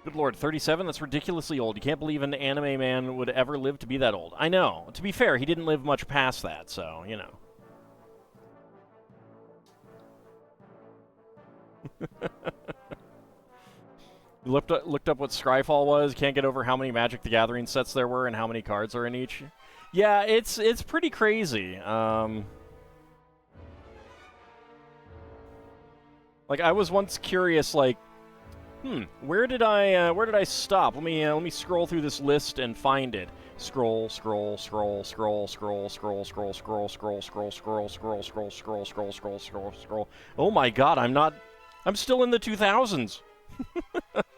A: Good lord, 37? That's ridiculously old. You can't believe an anime man would ever live to be that old. I know. To be fair, he didn't live much past that, so, you know. Looked up what Scryfall was. Can't get over how many Magic the Gathering sets there were and how many cards are in each. Yeah, it's pretty crazy. Like, I was once curious, like, where did I stop? Let me scroll through this list and find it. Scroll. Oh my god, I'm still in the 2000s.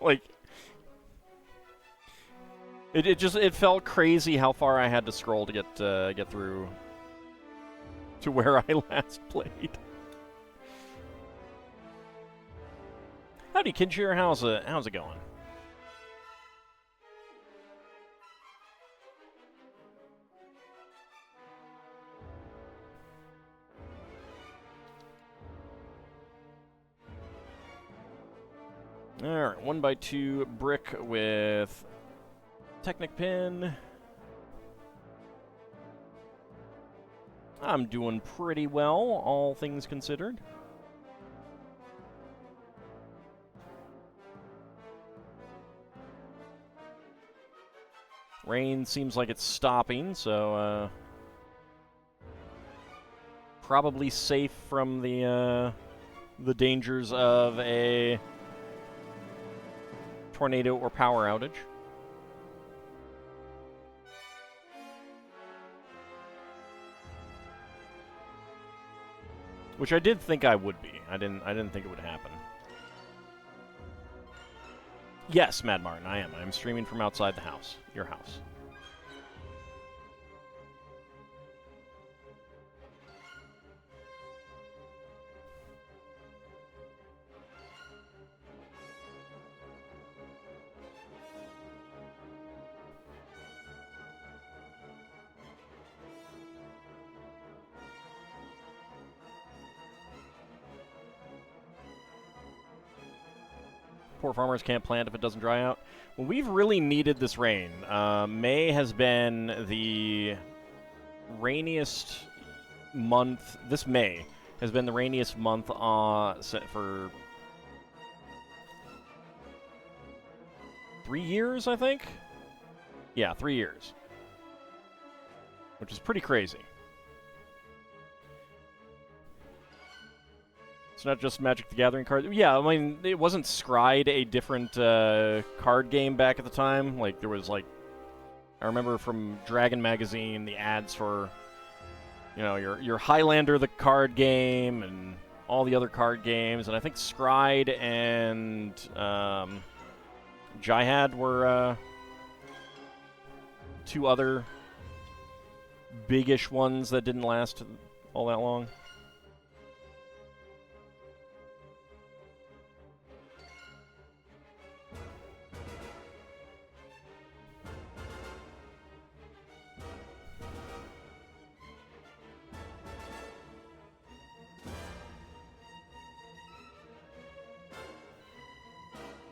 A: Like, it felt crazy how far I had to scroll to get through to where I last played. Howdy, Kinshire. How's it going? All right, 1x2 brick with Technic pin. I'm doing pretty well, all things considered. Rain seems like it's stopping, so probably safe from the dangers of a tornado or power outage. Which I did think I would be. I didn't think it would happen. Yes, Mad Martin, I am. I'm streaming from outside the house. Your house. Poor farmers can't plant if it doesn't dry out. Well, we've really needed this rain. May has been the rainiest month. This May has been the rainiest month for 3 years, I think? Yeah, 3 years. Which is pretty crazy. It's not just Magic the Gathering cards. Yeah, I mean, it wasn't Scryed a different card game back at the time? Like, there was, like, I remember from Dragon Magazine, the ads for, you know, your Highlander the card game and all the other card games. And I think Scryed and Jihad were two other big-ish ones that didn't last all that long.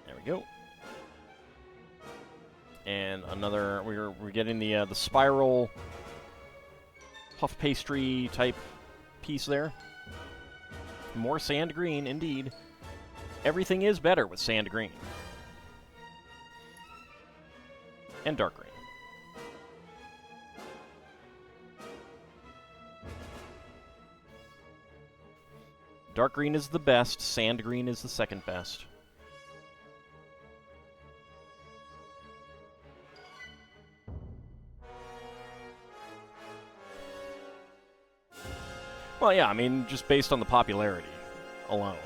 A: There we go. And another, we're getting the spiral puff pastry type piece there. More sand green, indeed. Everything is better with sand green. And dark green. Dark green is the best, sand green is the second best. Well, yeah, I mean, just based on the popularity alone.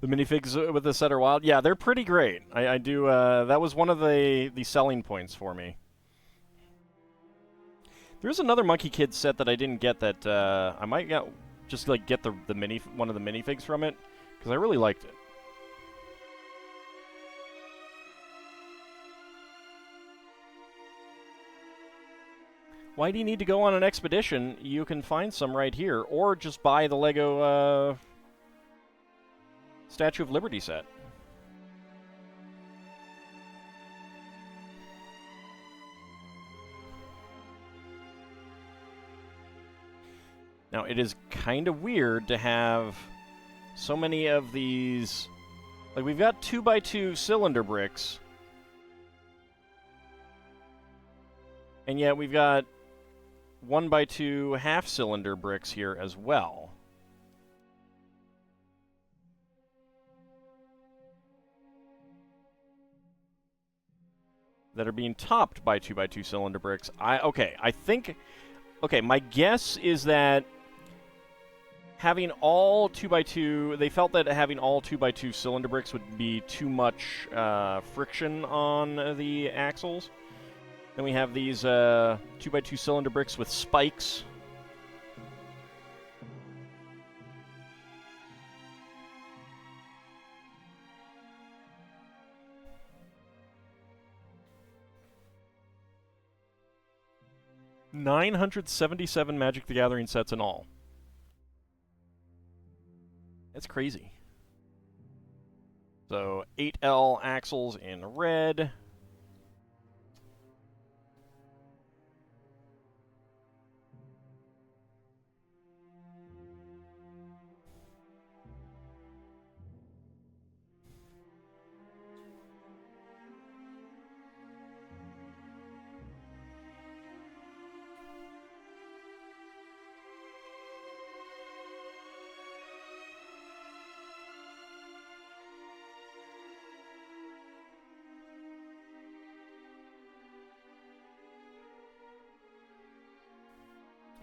A: The minifigs with the set are wild. Yeah, they're pretty great. I do. That was one of the selling points for me. There's another Monkie Kid set that I didn't get that I might just like get the one of the minifigs from it because I really liked it. Why do you need to go on an expedition? You can find some right here, or just buy the Lego Statue of Liberty set. Now, it is kind of weird to have so many of these. Like, we've got 2x2 cylinder bricks, and yet we've got 1x2 half-cylinder bricks here as well. That are being topped by 2x2 cylinder bricks. Okay, my guess is that having all 2x2, they felt that having all 2x2 cylinder bricks would be too much friction on the axles. Then we have these 2x2 cylinder bricks with spikes. $977 Magic the Gathering sets in all. That's crazy. So 8L axles in red.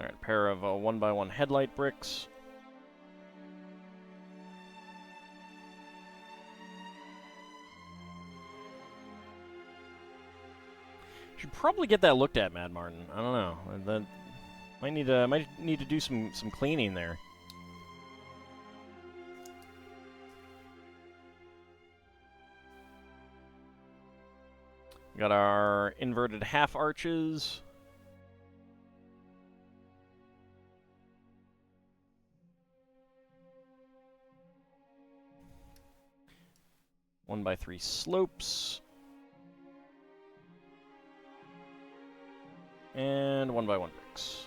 A: Alright, a pair of 1x1 headlight bricks. Should probably get that looked at, Mad Martin. I don't know. That might need to do some cleaning there. Got our inverted half arches. One by 3 slopes. And 1x1 bricks.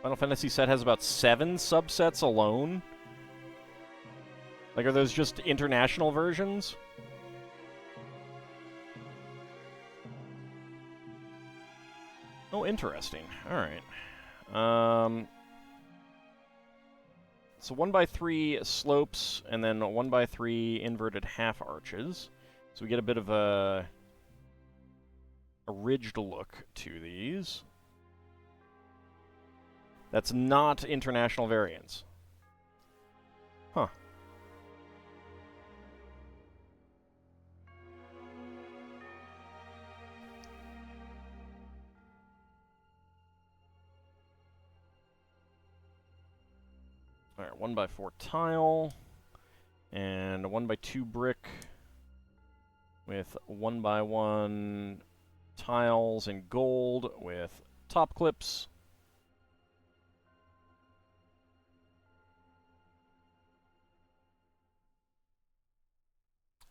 A: Final Fantasy set has about 7 subsets alone. Like, are those just international versions? Oh, interesting. All right. So 1x3 slopes, and then 1x3 inverted half arches. So we get a bit of a ridged look to these. That's not international variants. Huh. All right, 1x4 tile, and a 1x2 brick with 1x1 tiles in gold with top clips.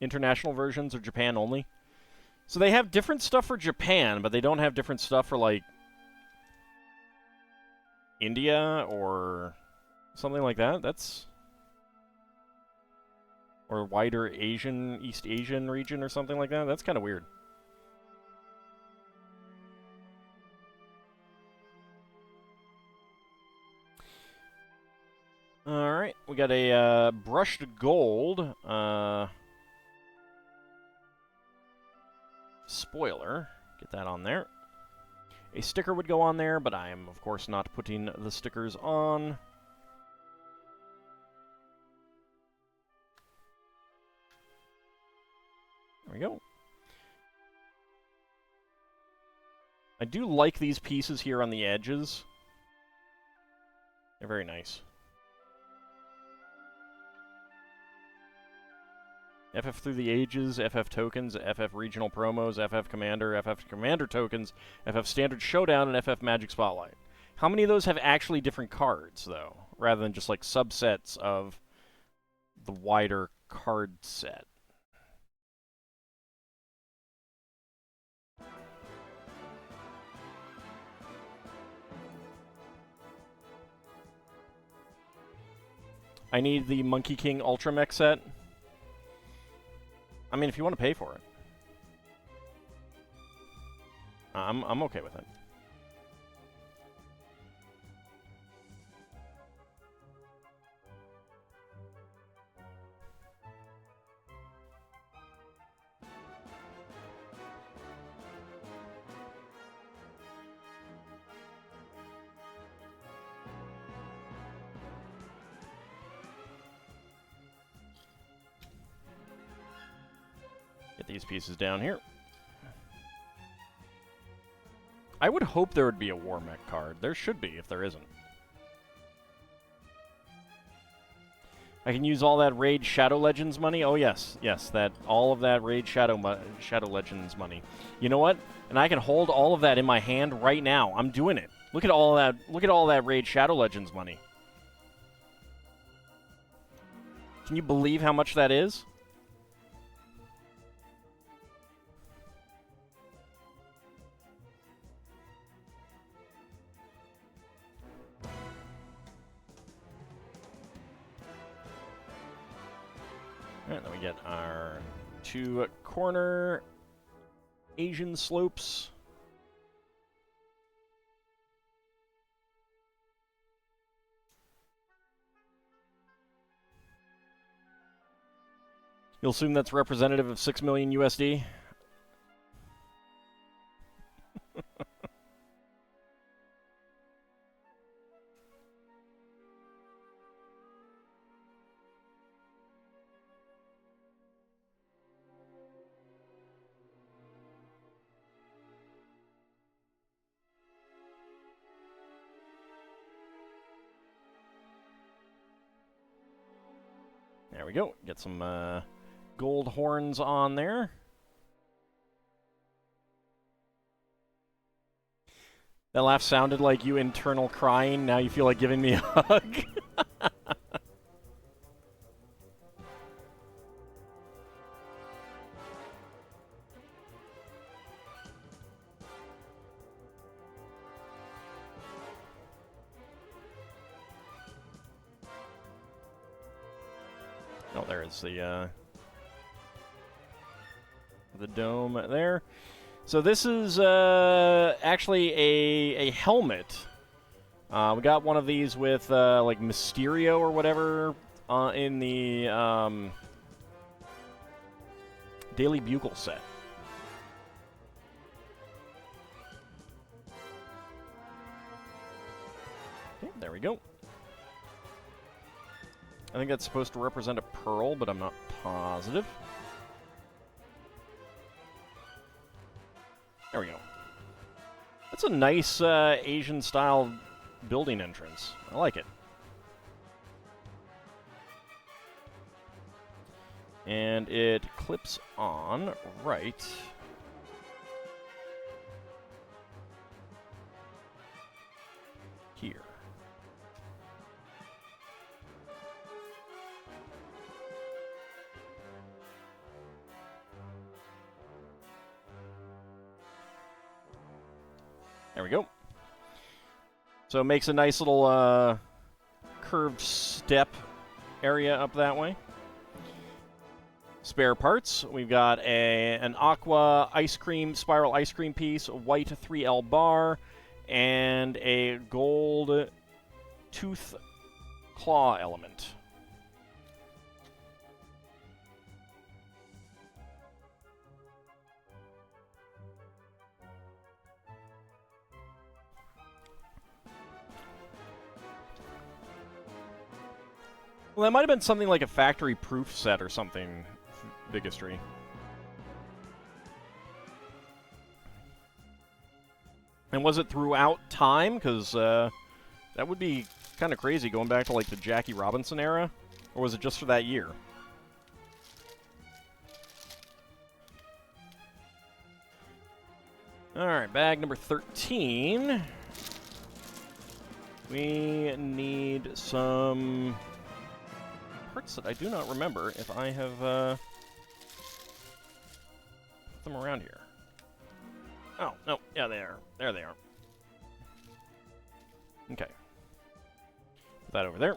A: International versions are Japan only. So they have different stuff for Japan, but they don't have different stuff for, like, India or something like that. That's... Or wider Asian, East Asian region or something like that. That's kind of weird. Alright, we got a brushed gold spoiler. Get that on there. A sticker would go on there, but I am, of course, not putting the stickers on. There we go. I do like these pieces here on the edges. They're very nice. FF Through the Ages, FF Tokens, FF Regional Promos, FF Commander Tokens, FF Standard Showdown, and FF Magic Spotlight. How many of those have actually different cards, though, rather than just, like, subsets of the wider card set? I need the Monkey King Ultra Mech set. I mean, if you want to pay for it. I'm okay with it. Get these pieces down here. I would hope there would be a War Mech card. There should be, if there isn't. I can use all that Raid Shadow Legends money? Oh, yes. Yes, all of that Raid Shadow Legends money. You know what? And I can hold all of that in my hand right now. I'm doing it. Look at all that. Look at all that Raid Shadow Legends money. Can you believe how much that is? Alright, then we get our 2 corner Asian slopes. You'll assume that's representative of 6 million USD? There we go. Get some gold horns on there. That laugh sounded like you internal crying. Now you feel like giving me a hug. Oh, there is the dome there. So this is actually a helmet. We got one of these with like Mysterio or whatever in the Daily Bugle set. Okay, there we go. I think that's supposed to represent a pearl, but I'm not positive. There we go. That's a nice Asian-style building entrance. I like it. And it clips on right here. There we go. So it makes a nice little curved step area up that way. Spare parts. We've got an aqua ice cream, spiral ice cream piece, a white 3L bar, and a gold tooth claw element. Well, that might have been something like a factory proof set or something, Biggestry. And was it throughout time? Because that would be kind of crazy going back to like the Jackie Robinson era. Or was it just for that year? Alright, bag number 13. We need some parts that I do not remember if I have put them around here. Oh, no. Yeah, they are. There they are. Okay. Put that over there.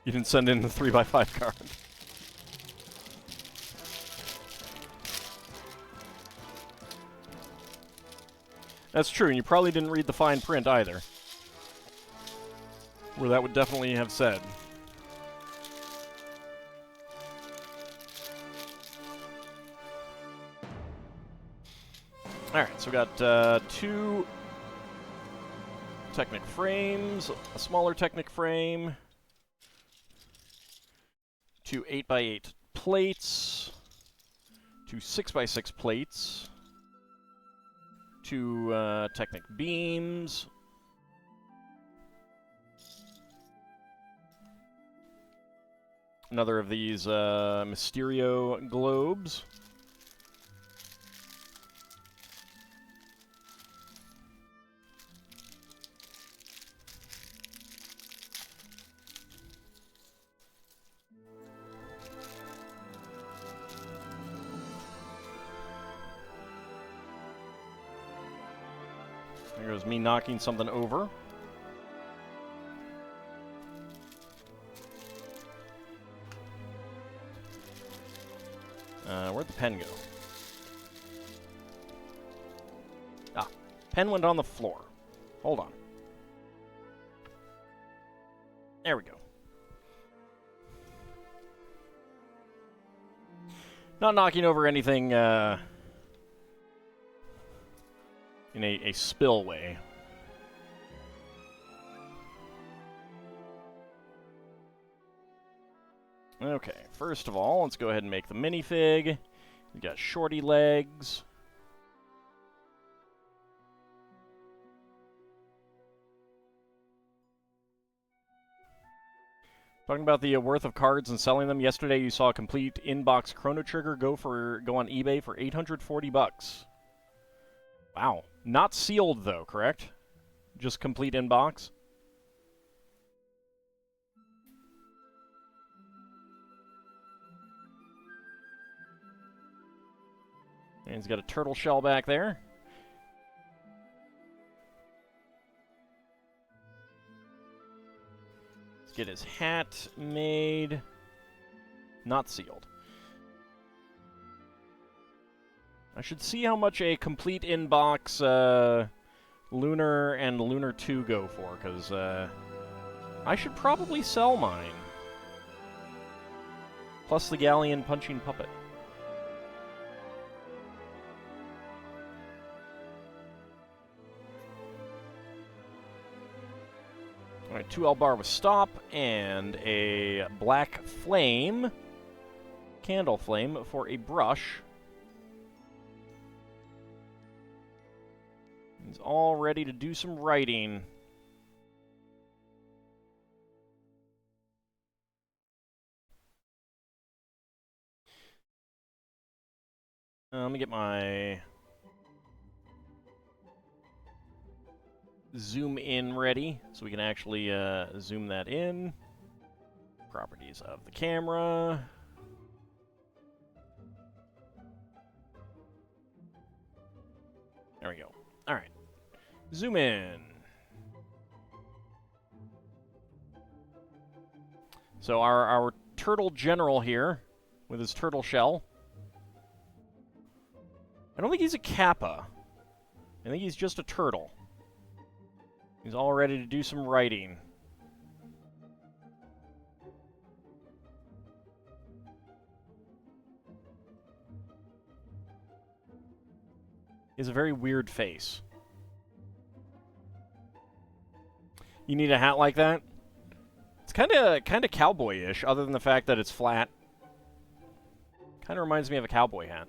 A: You didn't send in the 3x5 card. That's true, and you probably didn't read the fine print either. Where that would definitely have said. Alright, so we got 2 Technic frames, a smaller Technic frame, 2 8x8 plates, 2 6x6 plates, 2 Technic beams, another of these Mysterio globes, there goes me knocking something over. Where'd the pen go? Ah, pen went on the floor. Hold on. There we go. Not knocking over anything in a spillway. Okay, first of all, let's go ahead and make the minifig. We got shorty legs. Talking about the worth of cards and selling them. Yesterday, you saw a complete inbox Chrono Trigger go on eBay for $840. Wow, not sealed though, correct? Just complete inbox. And he's got a turtle shell back there. get his hat made. Not sealed. I should see how much a complete inbox Lunar and Lunar 2 go for, because I should probably sell mine. Plus the Galleon punching puppet. Alright, 2 L-bar with stop, and a black flame, candle flame, for a brush. He's all ready to do some writing. Let me get my zoom in ready so we can actually zoom that in. Properties of the camera. There we go. All right. Zoom in. So our turtle general here with his turtle shell. I don't think he's a kappa. I think he's just a turtle. He's all ready to do some writing. He has a very weird face. You need a hat like that? It's kind of cowboy-ish, other than the fact that it's flat. Kind of reminds me of a cowboy hat.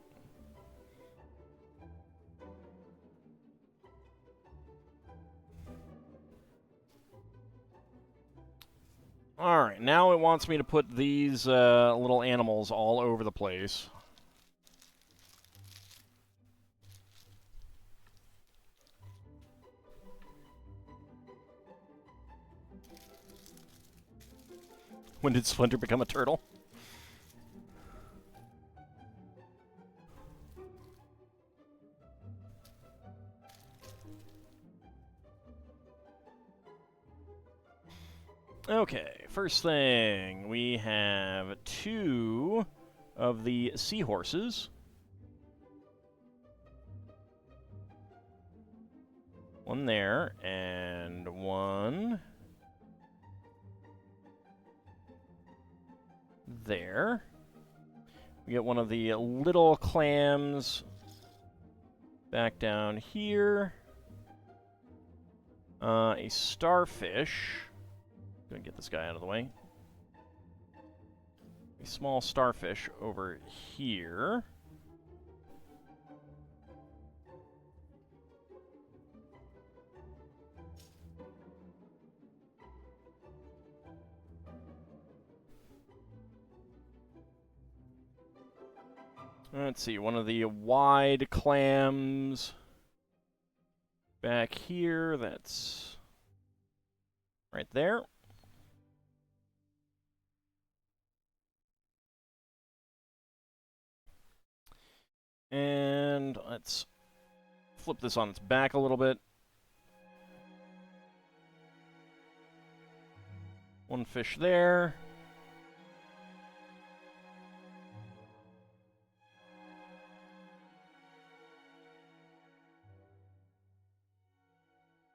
A: Alright, now it wants me to put these little animals all over the place. When did Splinter become a turtle? Okay, first thing, we have 2 of the seahorses. One there, and one there. We get one of the little clams back down here. A starfish. Gonna get this guy out of the way. A small starfish over here. Let's see, one of the wide clams back here. That's right there. And let's flip this on its back a little bit. One fish there.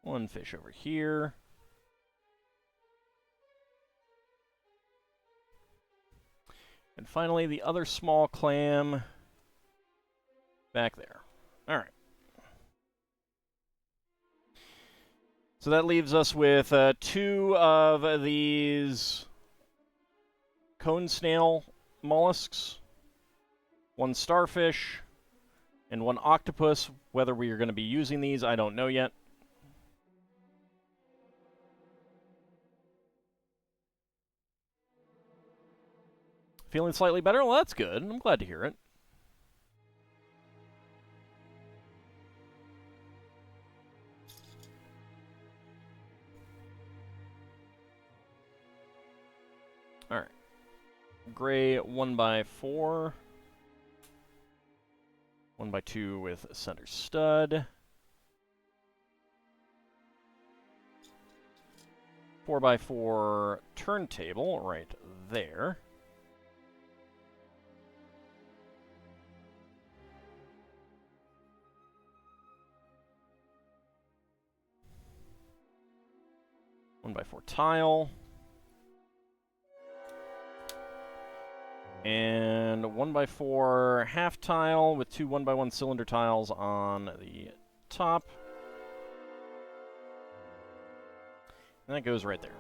A: One fish over here. And finally, the other small clam back there. All right. So that leaves us with 2 of these cone snail mollusks, 1 starfish, and 1 octopus. Whether we are going to be using these, I don't know yet. Feeling slightly better? Well, that's good. I'm glad to hear it. All right. Gray 1x4. 1x2 with center stud. 4x4 turntable right there. One by 4 tile. And 1x4 half tile with 2 1x1 cylinder tiles on the top. And that goes right there.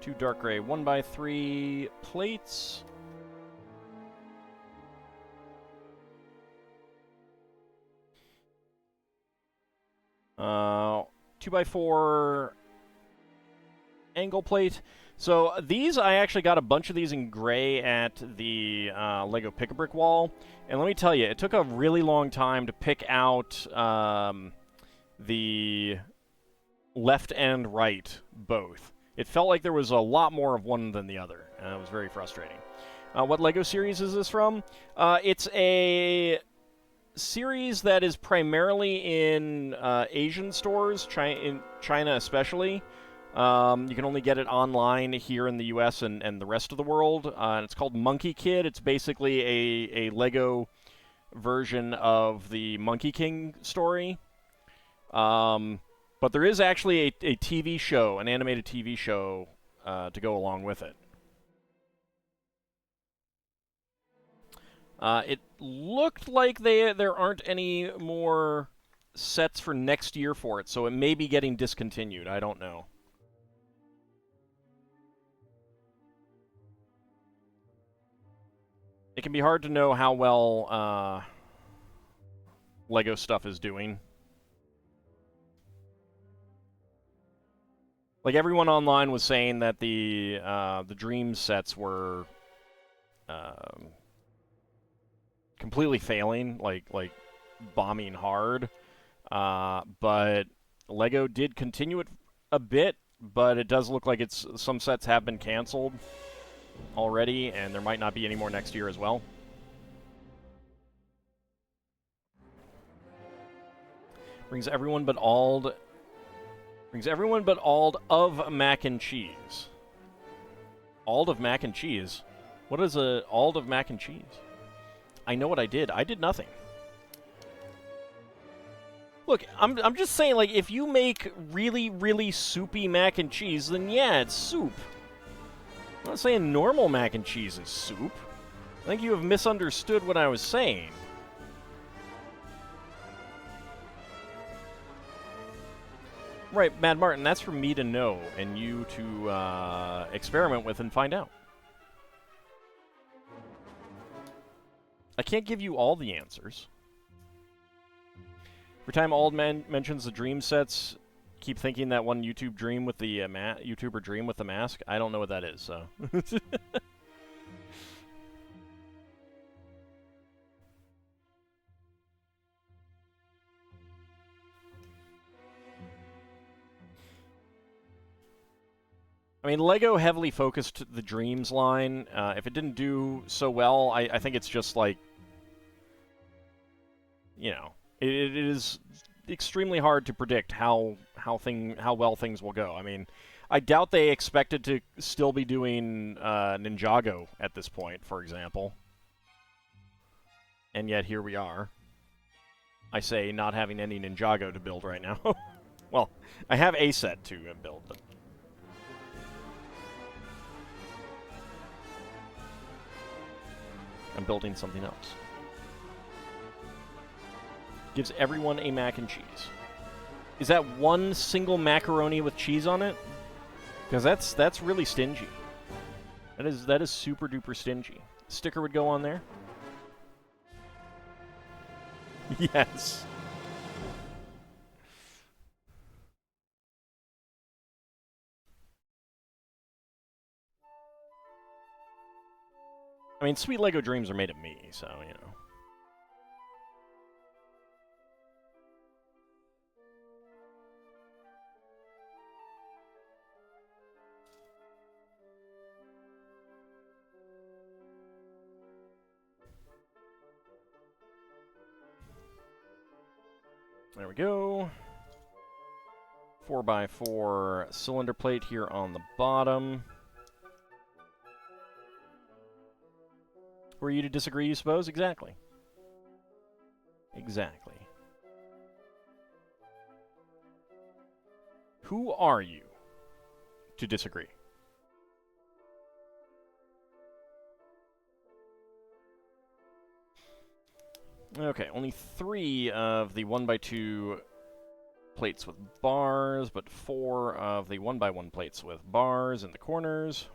A: Two dark gray 1x3 plates. Uh, 2x4 angle plate. So these, I actually got a bunch of these in gray at the Lego Pick-a-Brick wall. And let me tell you, it took a really long time to pick out the left and right both. It felt like there was a lot more of one than the other, and it was very frustrating. What Lego series is this from? It's a series that is primarily in Asian stores, in China especially. You can only get it online here in the US and the rest of the world. And it's called Monkie Kid. It's basically a Lego version of the Monkey King story. But there is actually a TV show, an animated TV show, to go along with it. It looked like there aren't any more sets for next year for it, so it may be getting discontinued. I don't know. It can be hard to know how well Lego stuff is doing. Like, everyone online was saying that the Dream sets were completely failing, like bombing hard. But Lego did continue it a bit, but it does look like some sets have been canceled already, and there might not be any more next year as well. Brings everyone but Ald of mac and cheese. Ald of mac and cheese? What is a Ald of mac and cheese? I know what I did. I did nothing. Look, I'm just saying, like, if you make really, really soupy mac and cheese, then yeah, it's soup. I'm not saying normal mac and cheese is soup. I think you have misunderstood what I was saying. Right, Mad Martin, that's for me to know and you to experiment with and find out. I can't give you all the answers. Every time Ald mentions the dream sets, keep thinking that one YouTuber dream with the mask. I don't know what that is, so. I mean, Lego heavily focused the Dreams line. If it didn't do so well, I think it's just like, you know, it is extremely hard to predict how well things will go. I mean, I doubt they expected to still be doing Ninjago at this point, for example. And yet here we are. I say not having any Ninjago to build right now. Well, I have a set to build, but I'm building something else. Gives everyone a mac and cheese. Is that one single macaroni with cheese on it? Because that's really stingy. That is super duper stingy. Sticker would go on there. Yes. I mean, sweet Lego dreams are made of me, so, you know. There we go. 4x4 cylinder plate here on the bottom. Were you to disagree, you suppose? Exactly. Exactly. Who are you to disagree? Okay, only 3 of the 1x2 plates with bars, but 4 of the 1x1 plates with bars in the corners.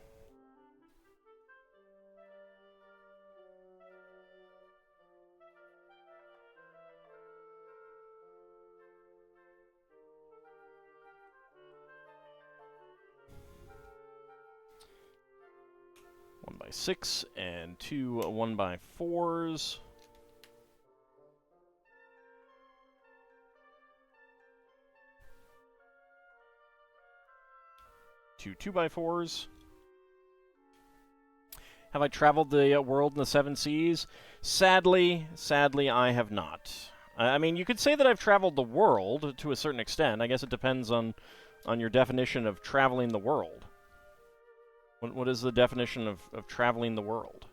A: One by 6 and 2 1x4s. 2 2x4s. Have I traveled the world in the 7 seas? Sadly, I have not. I mean, you could say that I've traveled the world to a certain extent. I guess it depends on your definition of traveling the world. What is the definition of traveling the world?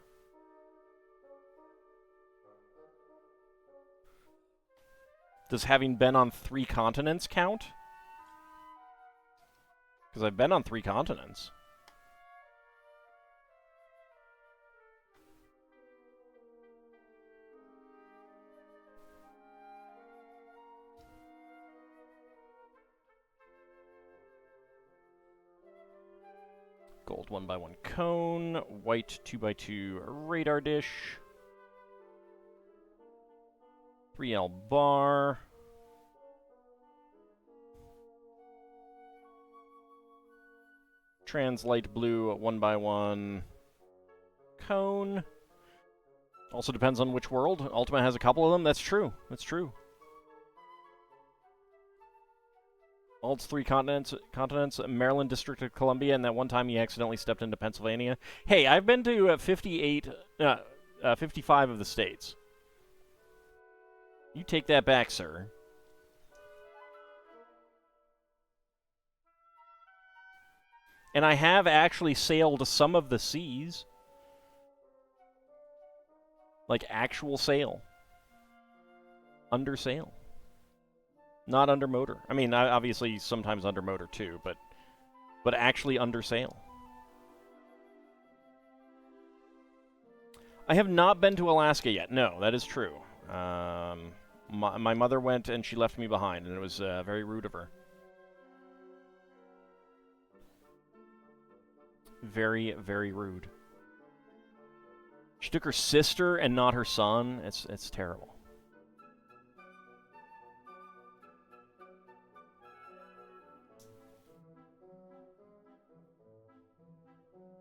A: Does having been on 3 continents count? Because I've been on 3 continents. Gold 1x1 cone, white 2x2 radar dish, 3L bar, translite blue 1x1 cone. Also depends on which world. Ultima has a couple of them. That's true. That's true. Alt's 3 continents, Maryland, District of Columbia, and that one time he accidentally stepped into Pennsylvania. Hey, I've been to 55 of the states. You take that back, sir. And I have actually sailed some of the seas. Like actual sail. Under sail. Not under motor. I mean, obviously sometimes under motor too, but actually under sail. I have not been to Alaska yet. No, that is true. My mother went and she left me behind, and it was very rude of her. Very, very rude. She took her sister and not her son. It's terrible.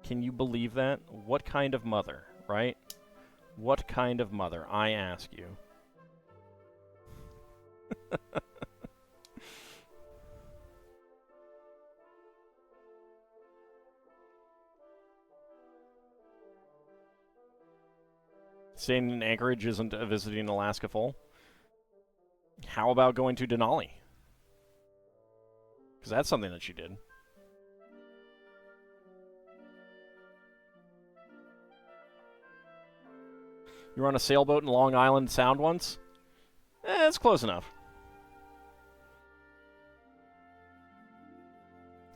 A: Can you believe that? What kind of mother, right? What kind of mother, I ask you? Staying in Anchorage isn't visiting Alaska full? How about going to Denali? Because that's something that she did. You were on a sailboat in Long Island Sound once? It's close enough.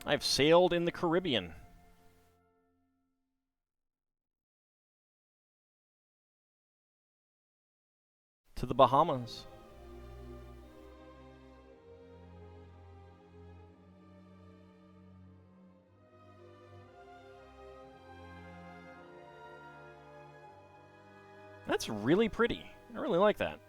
A: I've sailed in the Caribbean. To the Bahamas. That's really pretty. I really like that.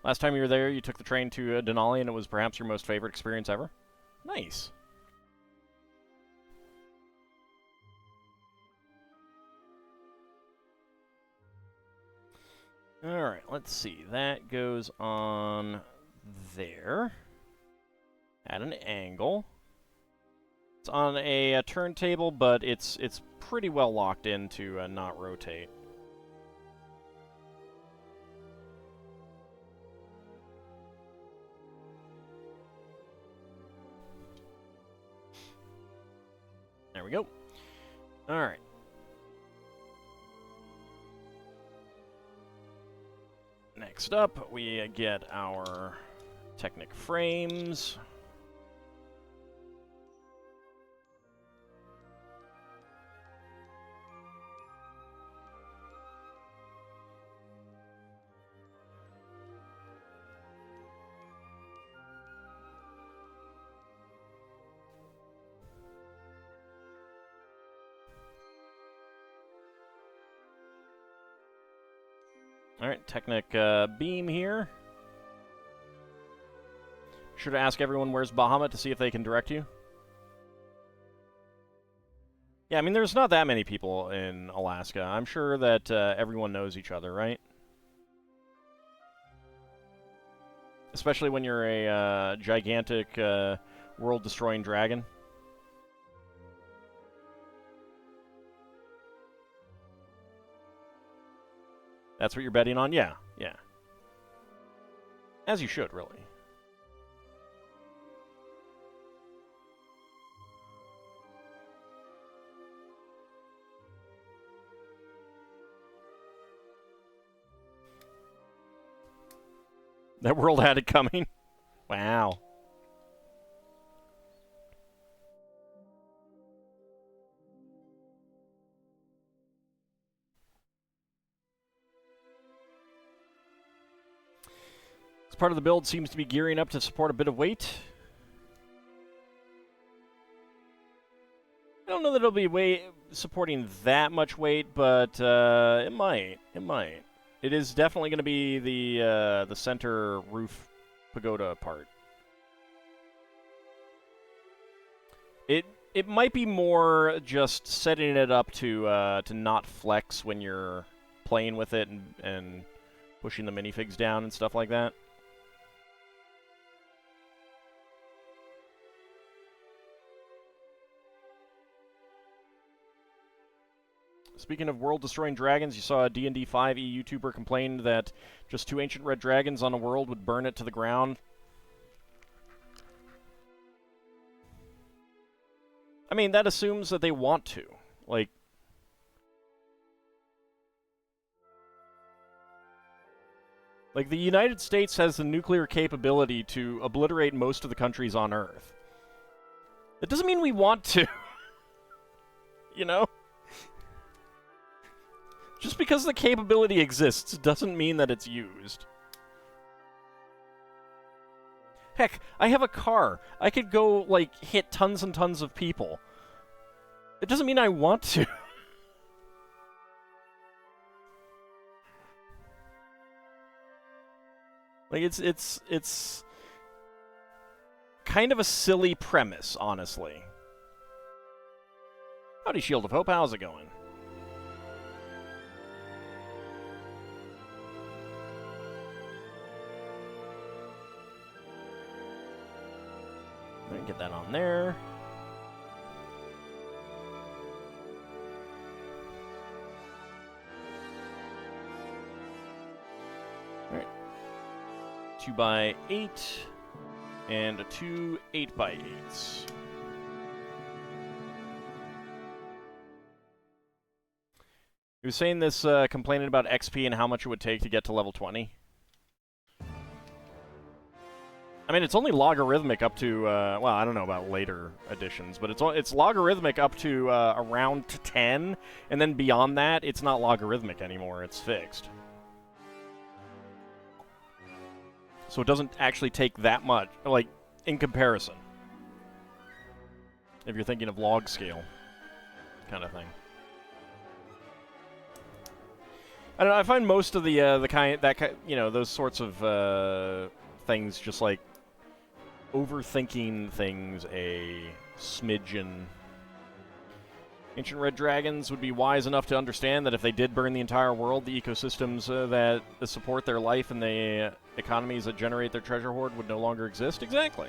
A: Last time you were there, you took the train to Denali, and it was perhaps your most favorite experience ever? Nice. Alright, let's see. That goes on there. At an angle. It's on a turntable, but it's pretty well locked in to not rotate. There we go. Alright. Next up, we get our Technic frames. Alright, Technic beam here. Be sure to ask everyone where's Bahamut to see if they can direct you. Yeah, I mean, there's not that many people in Alaska. I'm sure that everyone knows each other, right? Especially when you're a gigantic world-destroying dragon. That's what you're betting on? Yeah, yeah. As you should, really. That world had it coming. Wow. This part of the build seems to be gearing up to support a bit of weight. I don't know that it'll be supporting that much weight, but it might. It might. It is definitely going to be the center roof pagoda part. It might be more just setting it up to not flex when you're playing with it and pushing the minifigs down and stuff like that. Speaking of world-destroying dragons, you saw a D&D 5e YouTuber complained that just 2 ancient red dragons on a world would burn it to the ground. I mean, that assumes that they want to. Like, the United States has the nuclear capability to obliterate most of the countries on Earth. It doesn't mean we want to. You know? Just because the capability exists doesn't mean that it's used. Heck, I have a car. I could go, like, hit tons and tons of people. It doesn't mean I want to. Like, it's kind of a silly premise, honestly. Howdy, Shield of Hope. How's it going? Get that on there. All right. 2x8 and 2 8x8s. He was saying this, complaining about XP and how much it would take to get to level 20. I mean, it's only logarithmic up to, well, I don't know about later editions, but it's logarithmic up to around 10, and then beyond that, it's not logarithmic anymore, it's fixed. So it doesn't actually take that much, like, in comparison. If you're thinking of log scale kind of thing. I don't know, I find most of those sorts of things just like overthinking things a smidgen. Ancient red dragons would be wise enough to understand that if they did burn the entire world, the ecosystems that support their life and the economies that generate their treasure hoard would no longer exist. Exactly.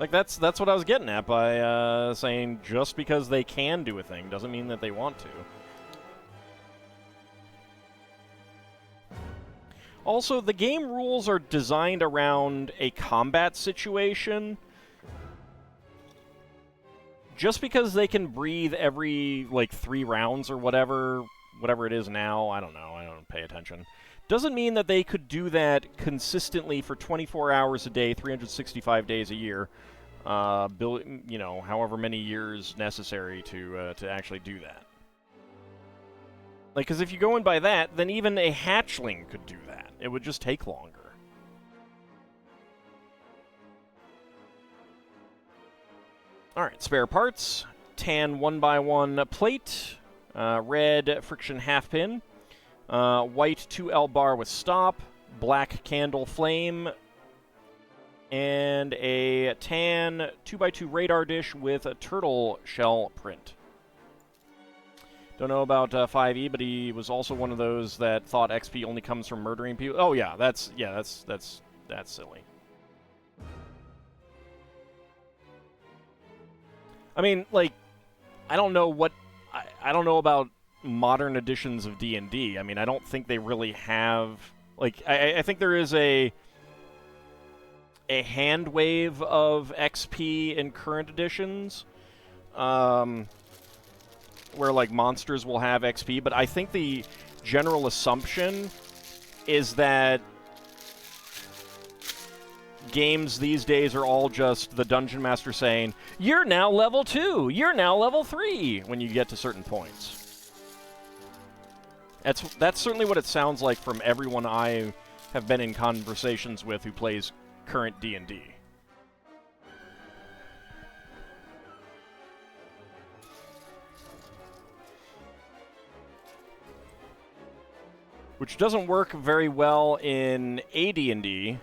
A: Like, that's what I was getting at by saying just because they can do a thing doesn't mean that they want to. Also, the game rules are designed around a combat situation. Just because they can breathe every, like, 3 rounds or whatever it is now, I don't know, I don't pay attention, doesn't mean that they could do that consistently for 24 hours a day, 365 days a year, you know, however many years necessary to actually do that. Like, because if you go in by that, then even a hatchling could do that. It would just take longer. Alright, spare parts. Tan 1x1 plate. Red friction half pin. White 2L bar with stop. Black candle flame. And a tan 2x2 radar dish with a turtle shell print. Don't know about 5e, but he was also one of those that thought XP only comes from murdering people. Oh yeah, that's silly. I mean, like, I don't know about modern editions of D&D. I mean, I don't think they really have, like, I think there is a hand wave of XP in current editions, where, like, monsters will have XP, but I think the general assumption is that games these days are all just the Dungeon Master saying, "You're now level 2, you're now level 3," when you get to certain points. That's certainly what it sounds like from everyone I have been in conversations with who plays current D&D. Which doesn't work very well in AD&D.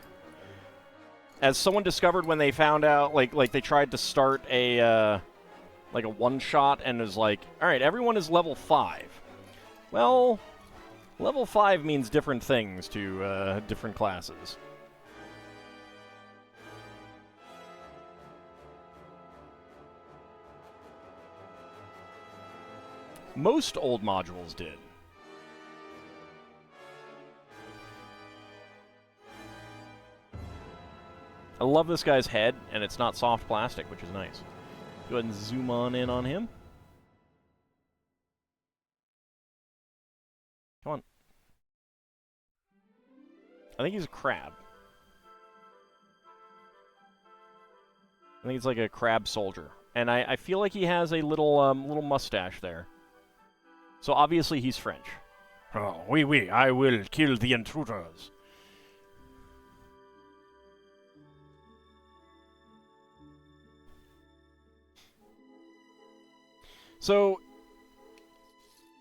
A: As someone discovered when they found out, like they tried to start a one-shot and was like, all right, everyone is level 5. Well, level 5 means different things to different classes. Most old modules did. I love this guy's head, and it's not soft plastic, which is nice. Go ahead and zoom on in on him. Come on. I think he's a crab. I think it's like a crab soldier. And I feel like he has a little mustache there. So obviously he's French. Oh, oui, I will kill the intruders. So,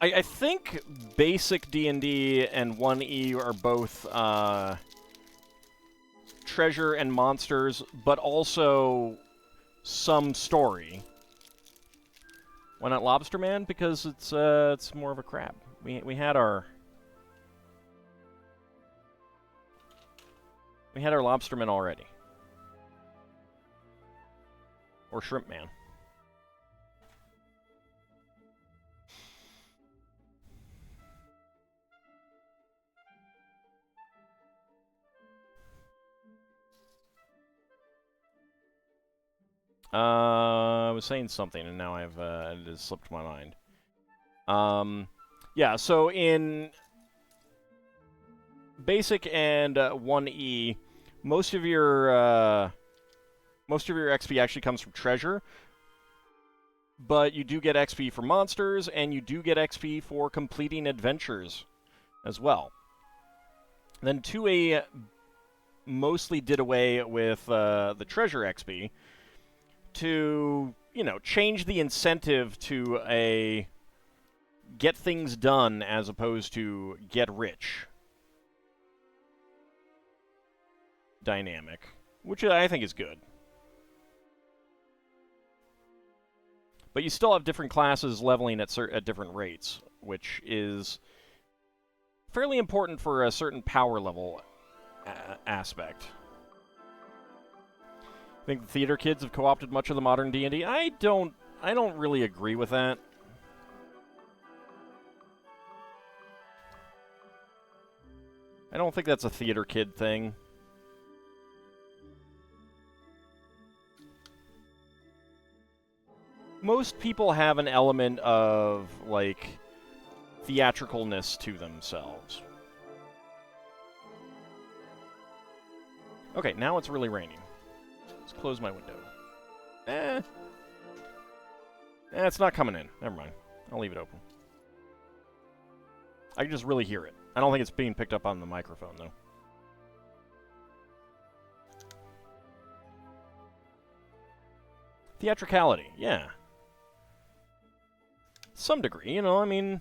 A: I think basic D&D and 1E are both treasure and monsters, but also some story. Why not Lobster Man? Because it's more of a crab. We had our Lobsterman already, or Shrimp Man. I was saying something, and now it has slipped my mind. Yeah, so in Basic and 1E, most of your XP actually comes from treasure, but you do get XP for monsters, and you do get XP for completing adventures as well. Then 2A mostly did away with the treasure XP to, you know, change the incentive to a get things done as opposed to get rich dynamic, which I think is good. But you still have different classes leveling at different rates, which is fairly important for a certain power level aspect. I think the theater kids have co-opted much of the modern D&D. I don't really agree with that. I don't think that's a theater kid thing. Most people have an element of, like, theatricalness to themselves. Okay, now it's really raining. Let's close my window. It's not coming in. Never mind. I'll leave it open. I can just really hear it. I don't think it's being picked up on the microphone, though. Theatricality, yeah. Some degree, you know, I mean...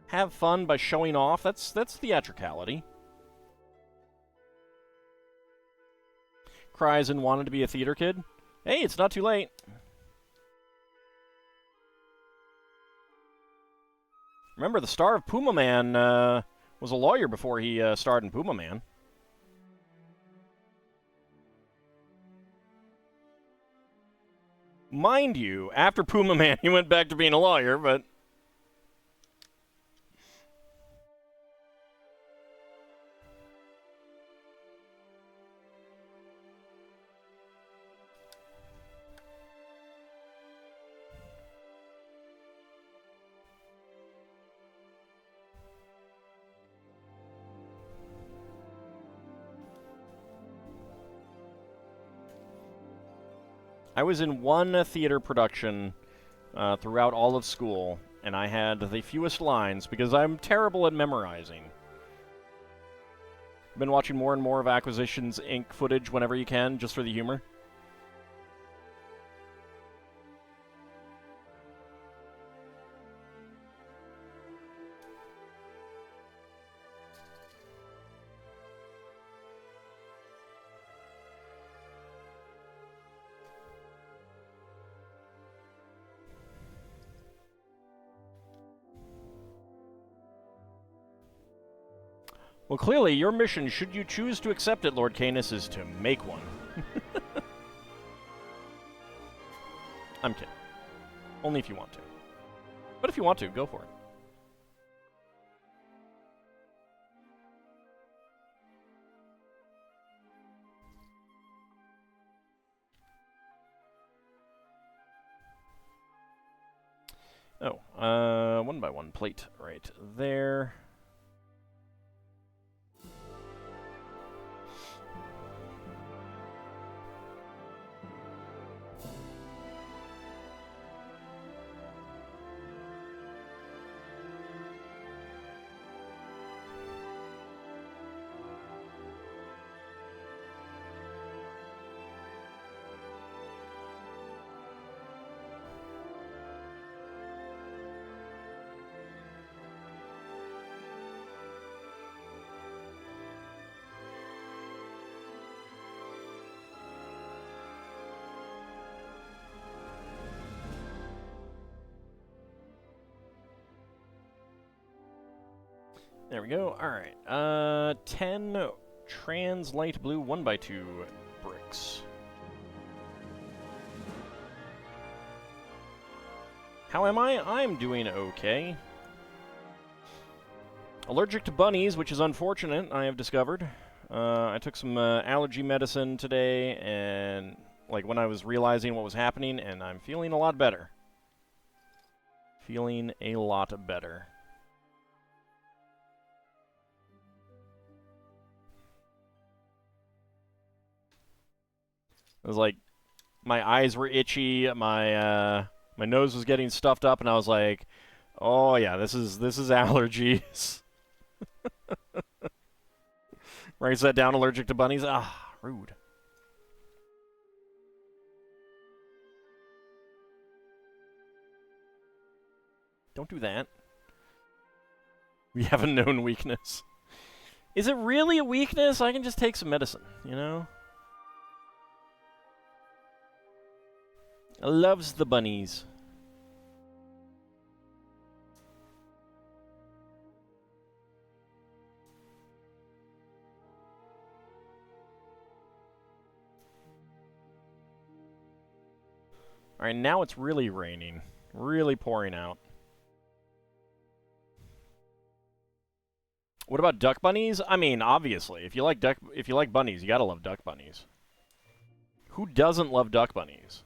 A: Have fun by showing off, that's theatricality. Cries and wanted to be a theater kid. Hey, it's not too late. Remember, the star of Puma Man was a lawyer before he starred in Puma Man. Mind you, after Puma Man, he went back to being a lawyer, but... I was in one theater production throughout all of school, and I had the fewest lines because I'm terrible at memorizing. I've been watching more and more of Acquisitions Inc. footage whenever you can, just for the humor. Well, clearly, your mission, should you choose to accept it, Lord Canis, is to make one. I'm kidding. Only if you want to. But if you want to, go for it. Oh, one by one plate right there. There we go. Alright. 10 trans light blue 1x2 bricks. How am I? I'm doing okay. Allergic to bunnies, which is unfortunate, I have discovered. I took some allergy medicine today, and like when I was realizing what was happening, and I'm feeling a lot better. Feeling a lot better. It was like, my eyes were itchy, my nose was getting stuffed up, and I was like, oh yeah, this is allergies. Writes that down, allergic to bunnies? Ah, rude. Don't do that. We have a known weakness. Is it really a weakness? I can just take some medicine, you know? Loves the bunnies. Alright, now it's really raining. Really pouring out. What about duck bunnies? I mean, obviously, if you like bunnies, you gotta love duck bunnies. Who doesn't love duck bunnies?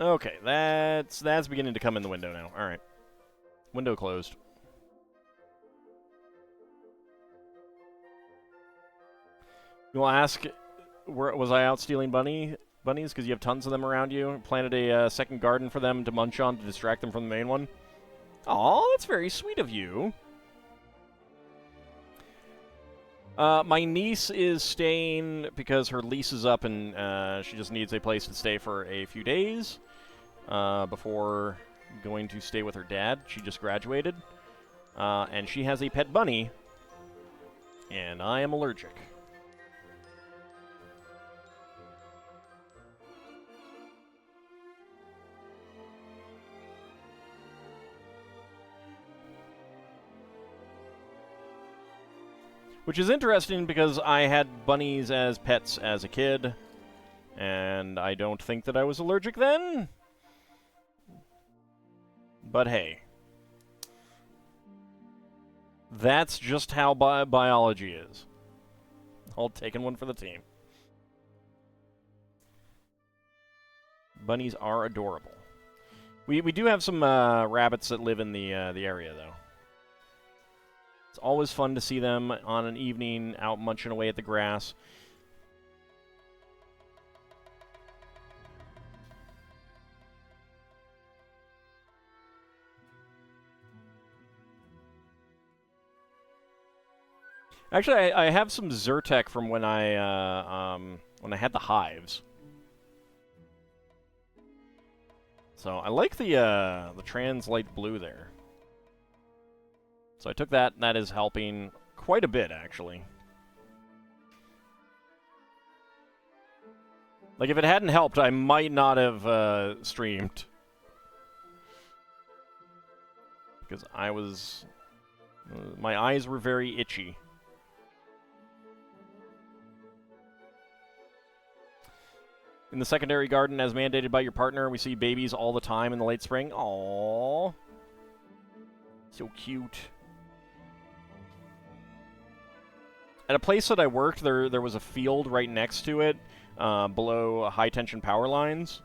A: Okay, that's beginning to come in the window now. All right. Window closed. You will ask, was I out stealing bunnies? Because you have tons of them around you. Planted a second garden for them to munch on to distract them from the main one. Aw, that's very sweet of you. My niece is staying because her lease is up and she just needs a place to stay for a few days before going to stay with her dad. She just graduated. And she has a pet bunny, and I am allergic. Which is interesting because I had bunnies as pets as a kid, and I don't think that I was allergic then. But hey. That's just how biology is. I'll take one for the team. Bunnies are adorable. We do have some rabbits that live in the area, though. It's always fun to see them on an evening out munching away at the grass. Actually, I have some Zyrtec from when I had the hives. So I like the trans light blue there. So I took that, and that is helping quite a bit, actually. Like, if it hadn't helped, I might not have streamed. Because I was... my eyes were very itchy. In the secondary garden, as mandated by your partner, we see babies all the time in the late spring. Aww. So cute. At a place that I worked, there was a field right next to it, below high-tension power lines.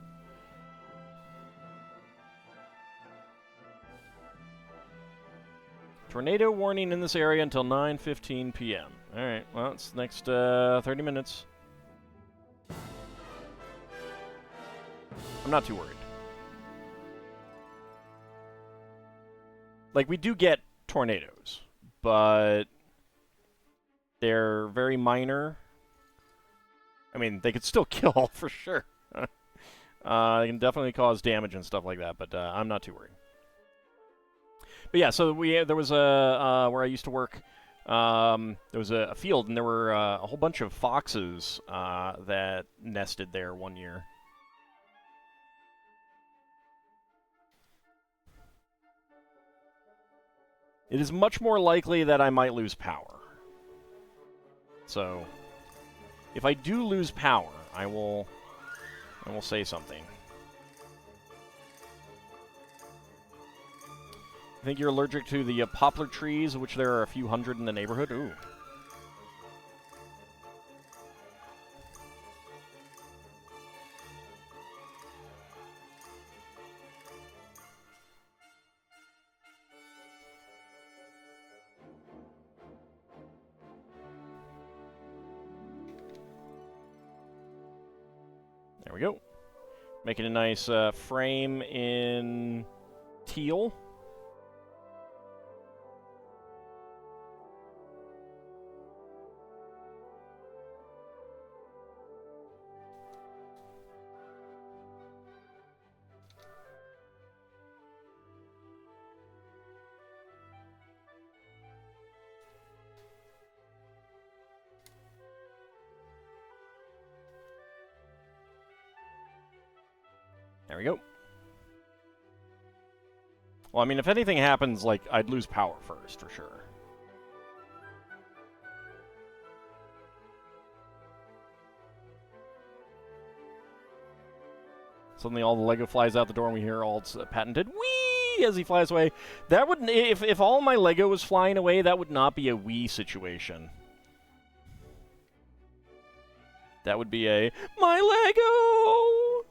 A: Tornado warning in this area until 9:15 p.m. All right, well, it's the next 30 minutes. I'm not too worried. Like, we do get tornadoes, but they're very minor. I mean, they could still kill, for sure. They can definitely cause damage and stuff like that, but I'm not too worried. But yeah, so there was where I used to work, there was a field, and there were a whole bunch of foxes that nested there one year. It is much more likely that I might lose power. So, if I do lose power, I will say something. I think you're allergic to the poplar trees, which there are a few hundred in the neighborhood. Ooh. There we go. Making a nice frame in teal. There we go. Well, I mean, if anything happens, like, I'd lose power first, for sure. Suddenly all the Lego flies out the door and we hear Alt's patented whee as he flies away. That would, if all my Lego was flying away, that would not be a wee situation. That would be a, my Lego!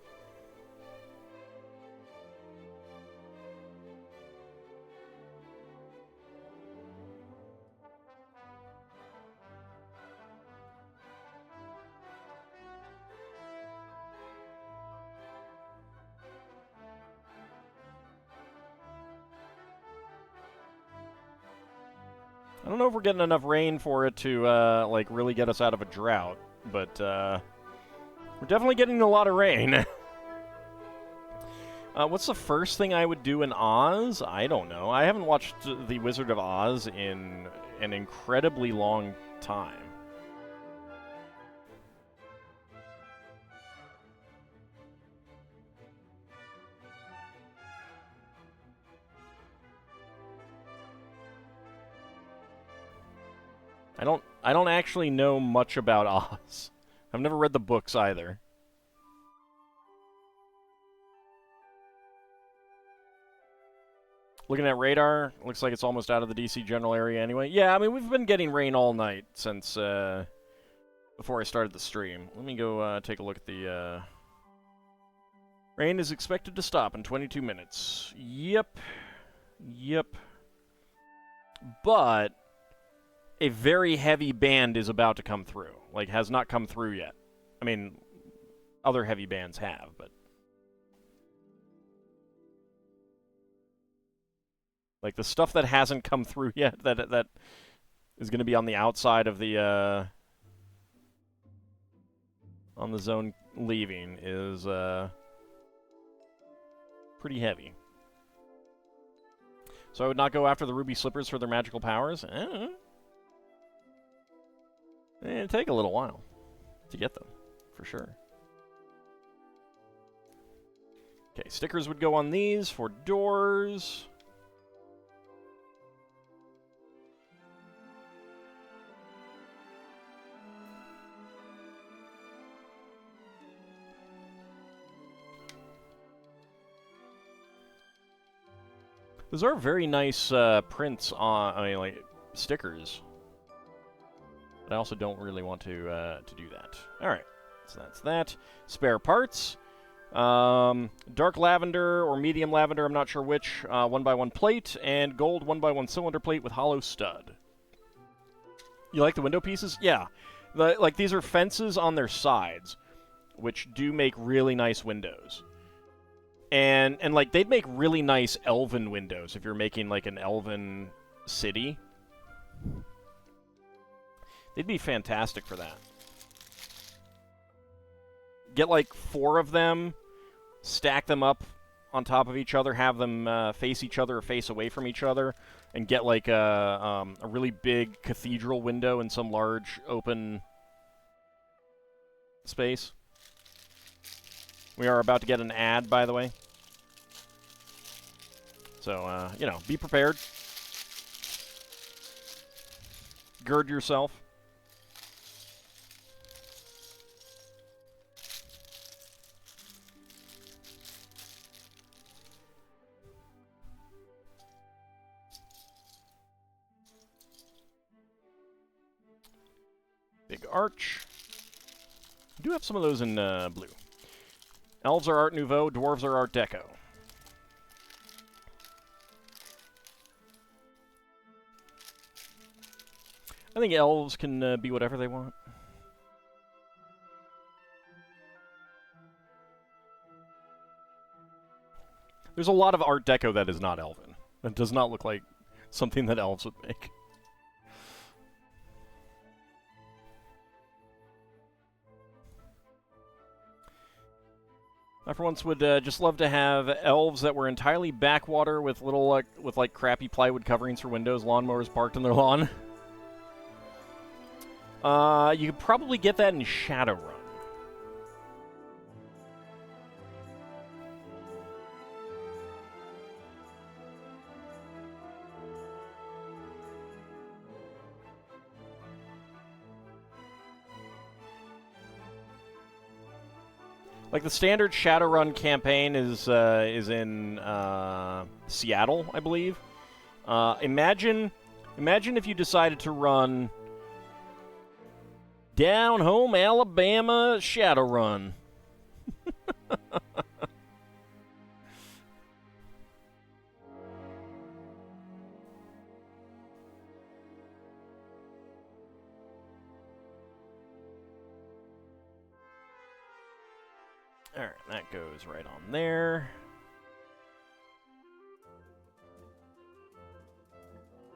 A: I don't know if we're getting enough rain for it to, like, really get us out of a drought, but, we're definitely getting a lot of rain. What's the first thing I would do in Oz? I don't know. I haven't watched The Wizard of Oz in an incredibly long time. I don't actually know much about Oz. I've never read the books either. Looking at radar, looks like it's almost out of the DC general area anyway. Yeah, I mean, we've been getting rain all night since before I started the stream. Let me go take a look at the... Rain is expected to stop in 22 minutes. Yep. Yep. But a very heavy band is about to come through. Like, has not come through yet. I mean, other heavy bands have, but... Like, the stuff that hasn't come through yet, that is going to be on the outside of the, on the zone leaving, is, pretty heavy. So I would not go after the ruby slippers for their magical powers? It'd take a little while to get them, for sure. Okay, stickers would go on these for doors. Those are very nice prints on, I mean, like, stickers. But I also don't really want to do that. Alright, so that's that. Spare parts. Dark lavender or medium lavender, I'm not sure which. 1x1 plate, and gold 1x1 cylinder plate with hollow stud. You like the window pieces? Yeah. Like, these are fences on their sides, which do make really nice windows. And like, they'd make really nice elven windows if you're making, like, an elven city. They'd be fantastic for that. Get, like, 4 of them, stack them up on top of each other, have them face each other or face away from each other, and get, like, a really big cathedral window in some large open space. We are about to get an ad, by the way. So, you know, be prepared. Gird yourself. Big arch. I do have some of those in blue. Elves are Art Nouveau, dwarves are Art Deco. I think elves can be whatever they want. There's a lot of Art Deco that is not elven. It does not look like something that elves would make. I for once would just love to have elves that were entirely backwater with little with crappy plywood coverings for windows, lawnmowers parked in their lawn. You could probably get that in Shadowrun. Like the standard Shadowrun campaign is in Seattle, I believe. Imagine if you decided to run Down Home Alabama Shadowrun. Alright, that goes right on there.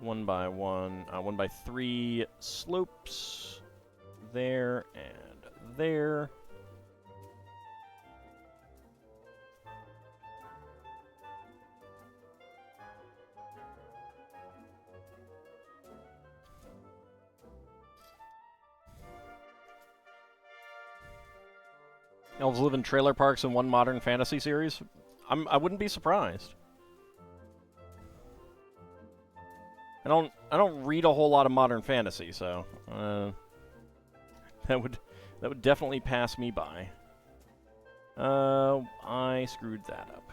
A: One by 3 slopes. There and there. Elves live in trailer parks in one modern fantasy series? I wouldn't be surprised. I don't read a whole lot of modern fantasy, so that would definitely pass me by. I screwed that up.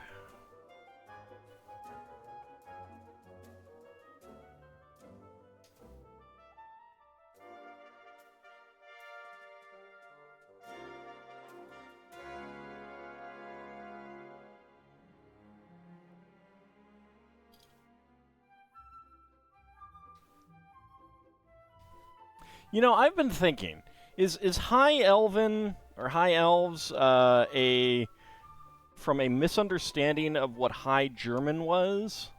A: You know, I've been thinking, is High Elven or High Elves from a misunderstanding of what High German was?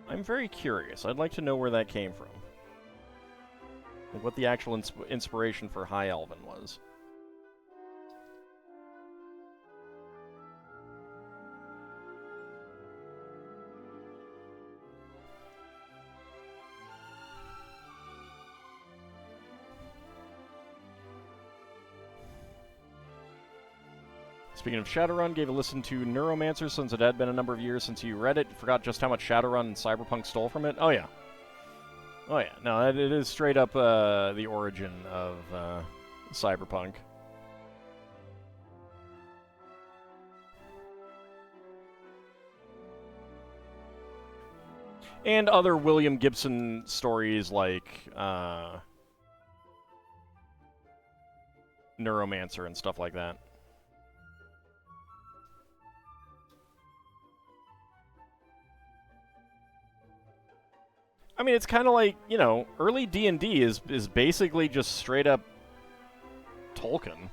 A: I'm very curious. I'd like to know where that came from. Like what the actual inspiration for High Elven was. Speaking of Shadowrun, gave a listen to Neuromancer since it had been a number of years since you read it. Forgot just how much Shadowrun and Cyberpunk stole from it. Oh yeah. Oh yeah. No, it is straight up the origin of Cyberpunk. And other William Gibson stories like Neuromancer and stuff like that. I mean, it's kind of like, you know, early D&D is basically just straight up Tolkien.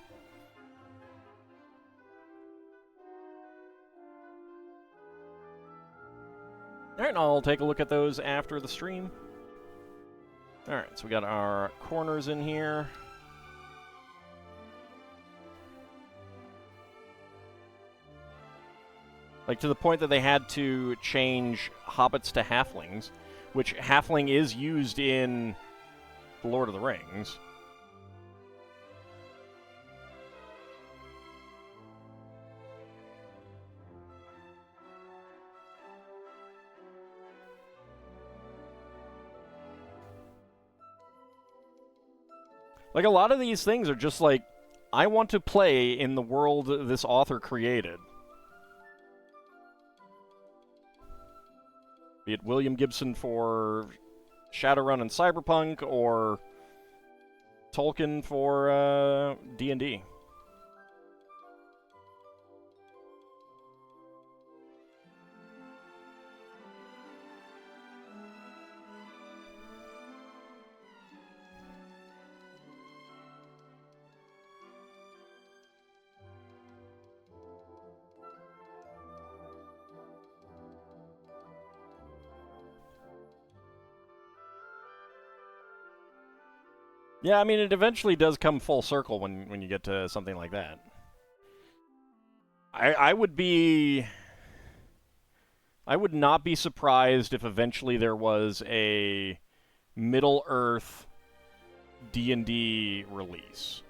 A: Alright, I'll take a look at those after the stream. Alright, so we got our corners in here. Like, to the point that they had to change hobbits to halflings, which halfling is used in The Lord of the Rings. Like, a lot of these things are just like, I want to play in the world this author created. Be it William Gibson for Shadowrun and Cyberpunk, or Tolkien for D&D. Yeah, I mean, it eventually does come full circle when you get to something like that. I would not be surprised if eventually there was a Middle-earth D&D release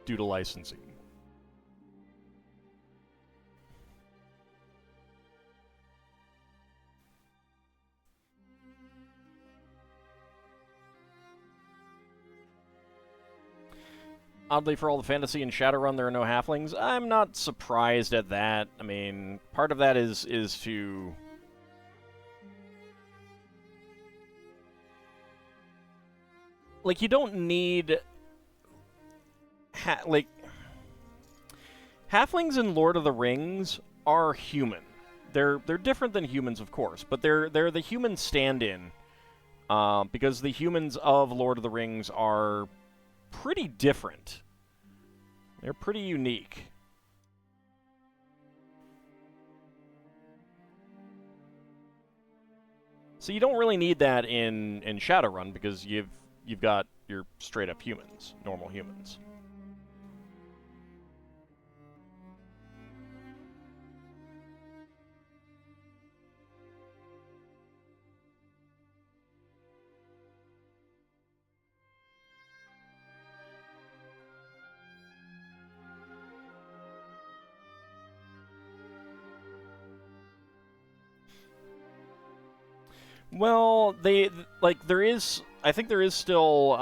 A: due to licensing. Oddly, for all the fantasy in Shadowrun, there are no halflings. I'm not surprised at that. I mean, part of that is to... Like, you don't need... like... Halflings in Lord of the Rings are human. They're different than humans, of course, but they're the human stand-in. Because the humans of Lord of the Rings are pretty different. They're pretty unique. So you don't really need that in Shadowrun because you've got your straight up humans, normal humans. Well, there is, I think there is still,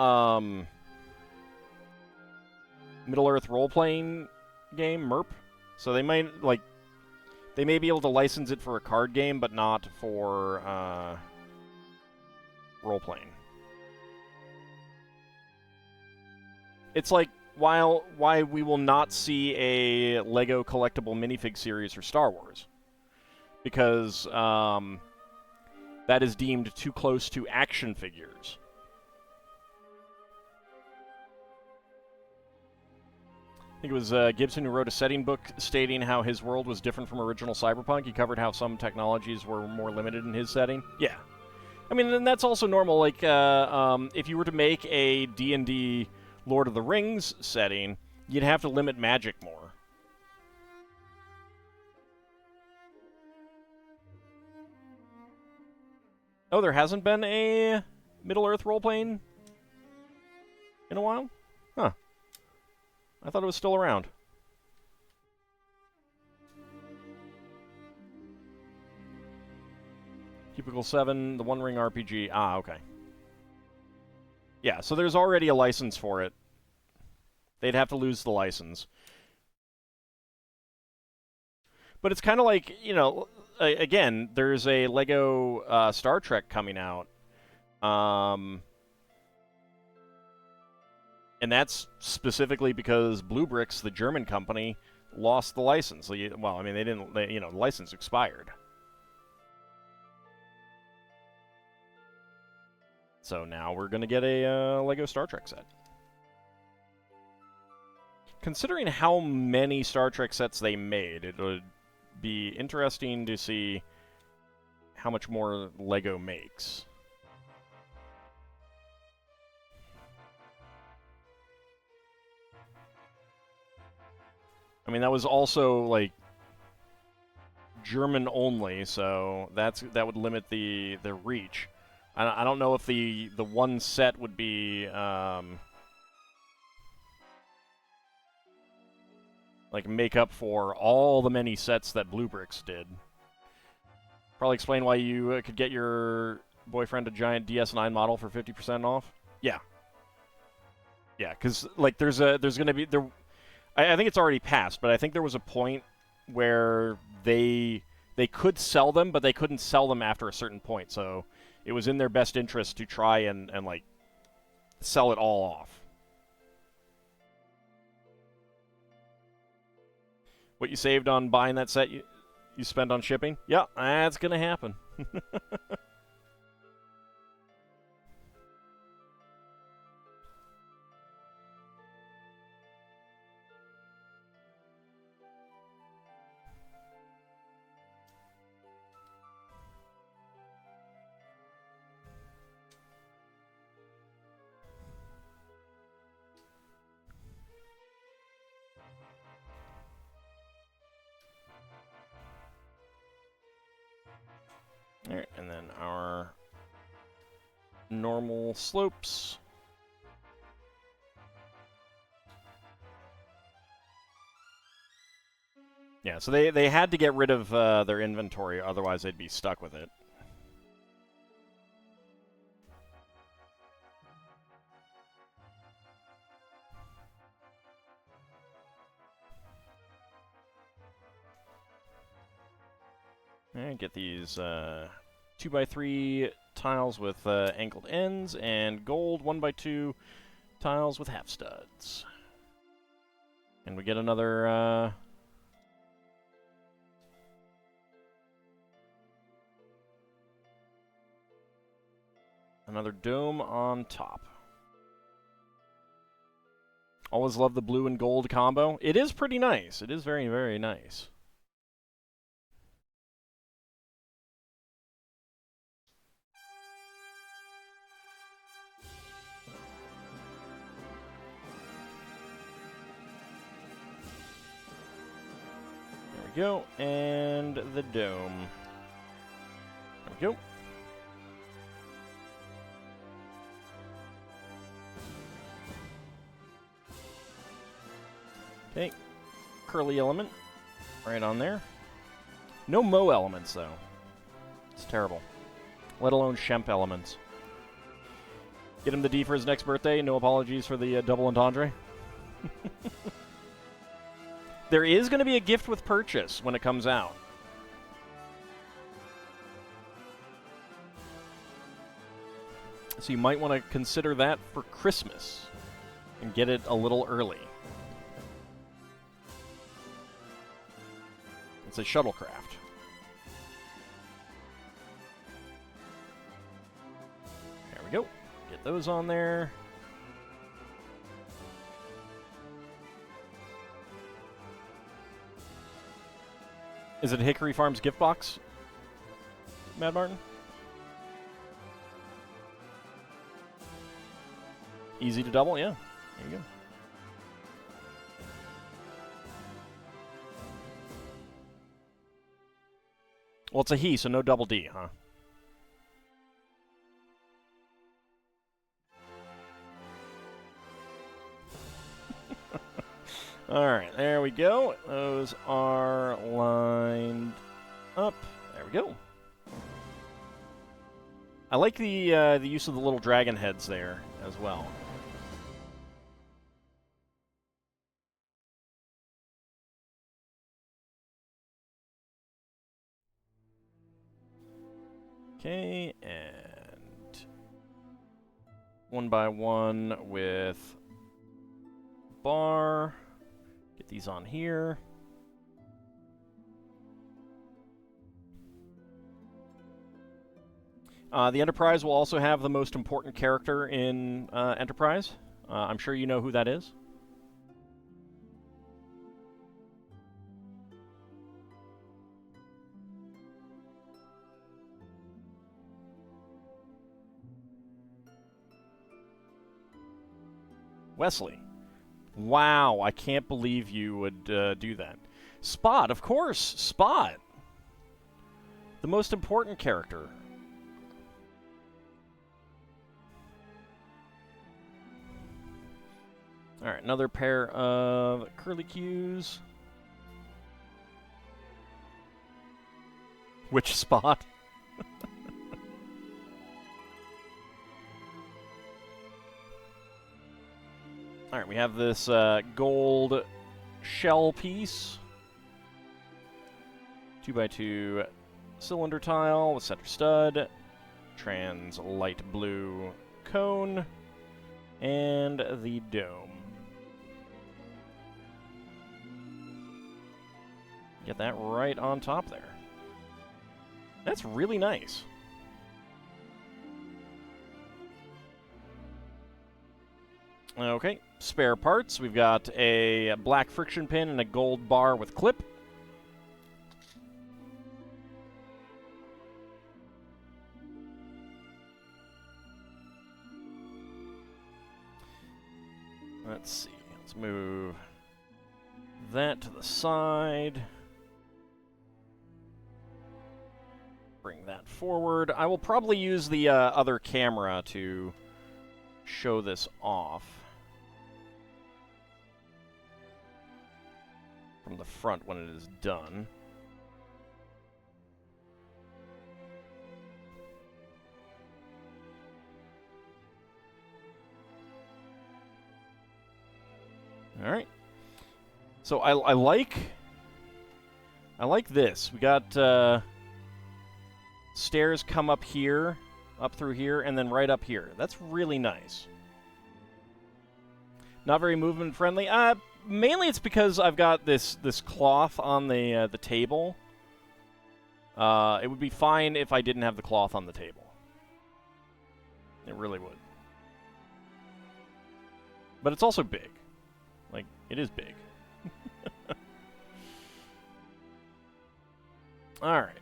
A: Middle-earth role-playing game, MERP. So they might, they may be able to license it for a card game, but not for, role-playing. It's like, why we will not see a Lego collectible minifig series for Star Wars. Because, that is deemed too close to action figures. I think it was Gibson who wrote a setting book stating how his world was different from original Cyberpunk. He covered how some technologies were more limited in his setting. Yeah. I mean, and that's also normal. Like, if you were to make a D&D Lord of the Rings setting, you'd have to limit magic more. Oh, there hasn't been a Middle-earth role-playing in a while? Huh. I thought it was still around. Cubicle 7, the One Ring RPG. Ah, okay. Yeah, so there's already a license for it. They'd have to lose the license. But it's kind of like, you know, again, there's a Lego Star Trek coming out. And that's specifically because Blue Bricks, the German company, lost the license. Well, I mean, the license expired. So now we're going to get a Lego Star Trek set. Considering how many Star Trek sets they made, it would be interesting to see how much more Lego makes. I mean, that was also, like, German only, so that would limit the reach. I don't know if the one set would be, like, make up for all the many sets that Blue Bricks did. Probably explain why you could get your boyfriend a giant DS9 model for 50% off. Yeah. Yeah, because, like, there's going to be... I think it's already passed, but I think there was a point where they could sell them, but they couldn't sell them after a certain point, so it was in their best interest to try and like, sell it all off. What you saved on buying that set, you spend on shipping? Yeah, that's going to happen. Alright, and then our normal slopes. Yeah, so they had to get rid of their inventory, otherwise they'd be stuck with it. And get these 2x3 tiles with angled ends, and gold 1x2 tiles with half studs. And we get another another dome on top. Always love the blue and gold combo. It is pretty nice. It is very, very nice. There we go. And the dome. There we go. Okay, curly element, right on there. No Mo elements, though. It's terrible. Let alone Shemp elements. Get him the D for his next birthday. No apologies for the double entendre. There is going to be a gift with purchase when it comes out. So you might want to consider that for Christmas and get it a little early. It's a shuttlecraft. There we go. Get those on there. Is it Hickory Farms gift box, Mad Martin? Easy to double, yeah. There you go. Well, it's a he, so no double D, huh? Alright, there we go. Those are lined up. There we go. I like the use of the little dragon heads there as well. Okay, and 1x1 with bar. Get these on here. The Enterprise will also have the most important character in Enterprise. I'm sure you know who that is. Wesley. Wow, I can't believe you would do that. Spot, of course, Spot. The most important character. Alright, another pair of curlicues. Which Spot? Alright, we have this gold shell piece. 2x2 cylinder tile with center stud. Trans light blue cone. And the dome. Get that right on top there. That's really nice. Okay, spare parts. We've got a black friction pin and a gold bar with clip. Let's see. Let's move that to the side. Bring that forward. I will probably use the other camera to show this off from the front when it is done. All right. So I like this. We got stairs come up here, up through here, and then right up here. That's really nice. Not very movement friendly. Mainly it's because I've got this cloth on the table. It would be fine if I didn't have the cloth on the table. It really would. But it's also big. Like, it is big. Alright.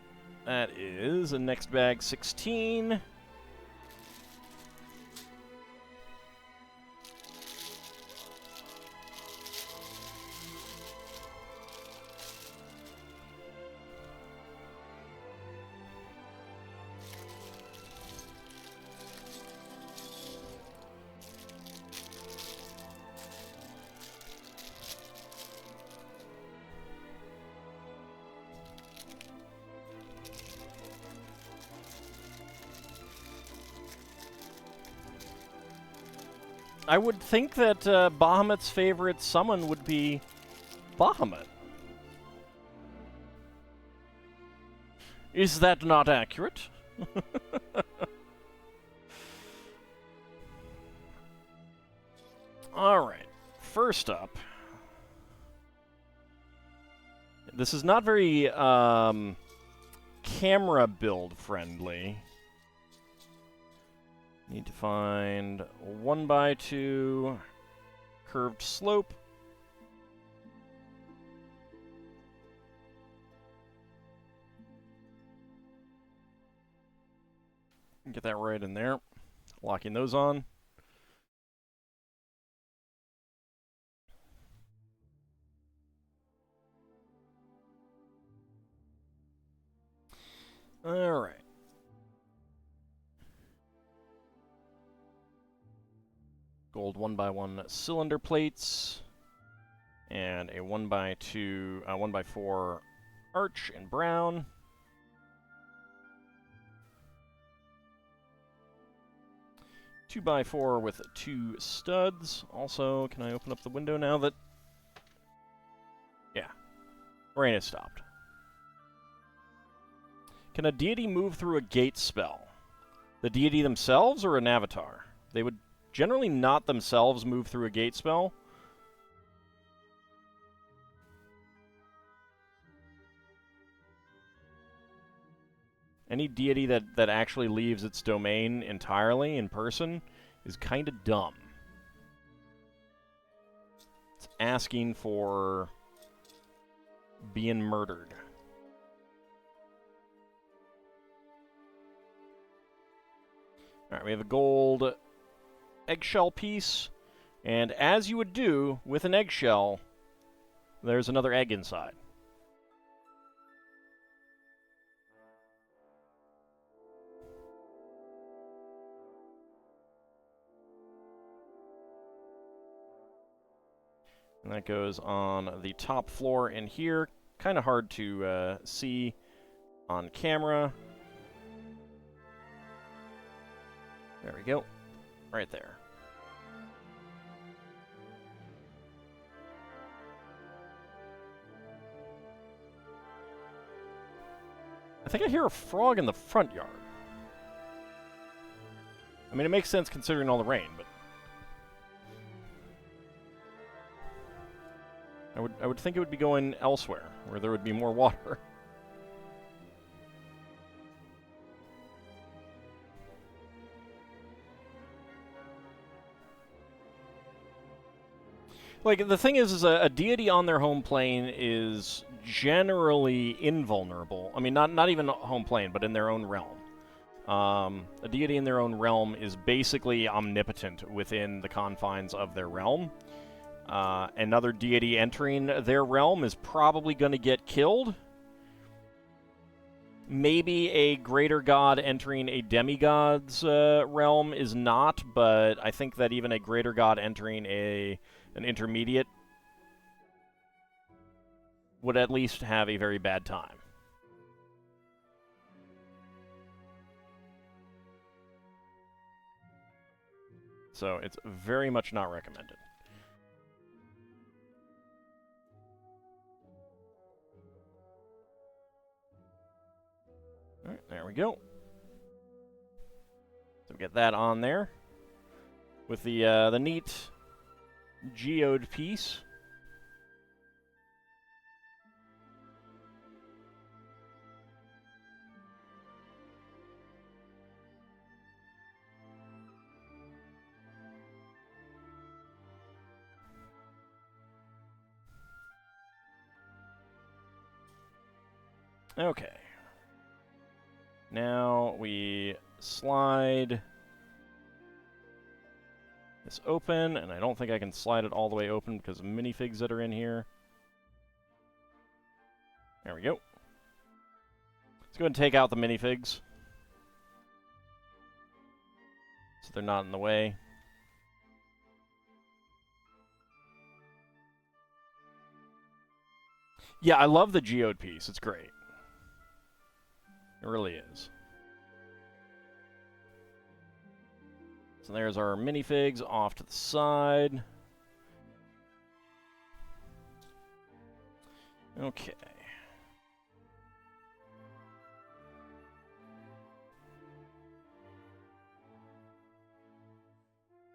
A: That is a next bag 16. I would think that Bahamut's favorite summon would be Bahamut. Is that not accurate? Alright, first up. This is not very camera build friendly. Need to find a 1x2 curved slope. Get that right in there. Locking those on. All right. Gold 1x1 cylinder plates, and a 1x4 arch in brown. Two by 4 with 2 studs. Also, can I open up the window now that... Yeah. Rain has stopped. Can a deity move through a gate spell? The deity themselves or an avatar? They would generally not themselves move through a gate spell. Any deity that actually leaves its domain entirely in person is kind of dumb. It's asking for being murdered. Alright, we have a gold eggshell piece, and as you would do with an eggshell, there's another egg inside. And that goes on the top floor in here. Kind of hard to see on camera. There we go. Right there. I think I hear a frog in the front yard. I mean, it makes sense considering all the rain, but... I would think it would be going elsewhere, where there would be more water. Like, the thing is a deity on their home plane is generally invulnerable. I mean, not even home plane, but in their own realm. A deity in their own realm is basically omnipotent within the confines of their realm. Another deity entering their realm is probably going to get killed. Maybe a greater god entering a demigod's realm is not, but I think that even a greater god entering an intermediate would at least have a very bad time. So it's very much not recommended. Alright, there we go. So we get that on there. With the neat geode piece. Okay. Now we slide this open, and I don't think I can slide it all the way open because of minifigs that are in here. There we go. Let's go ahead and take out the minifigs, so they're not in the way. Yeah, I love the geode piece. It's great. It really is. So there's our minifigs off to the side. Okay.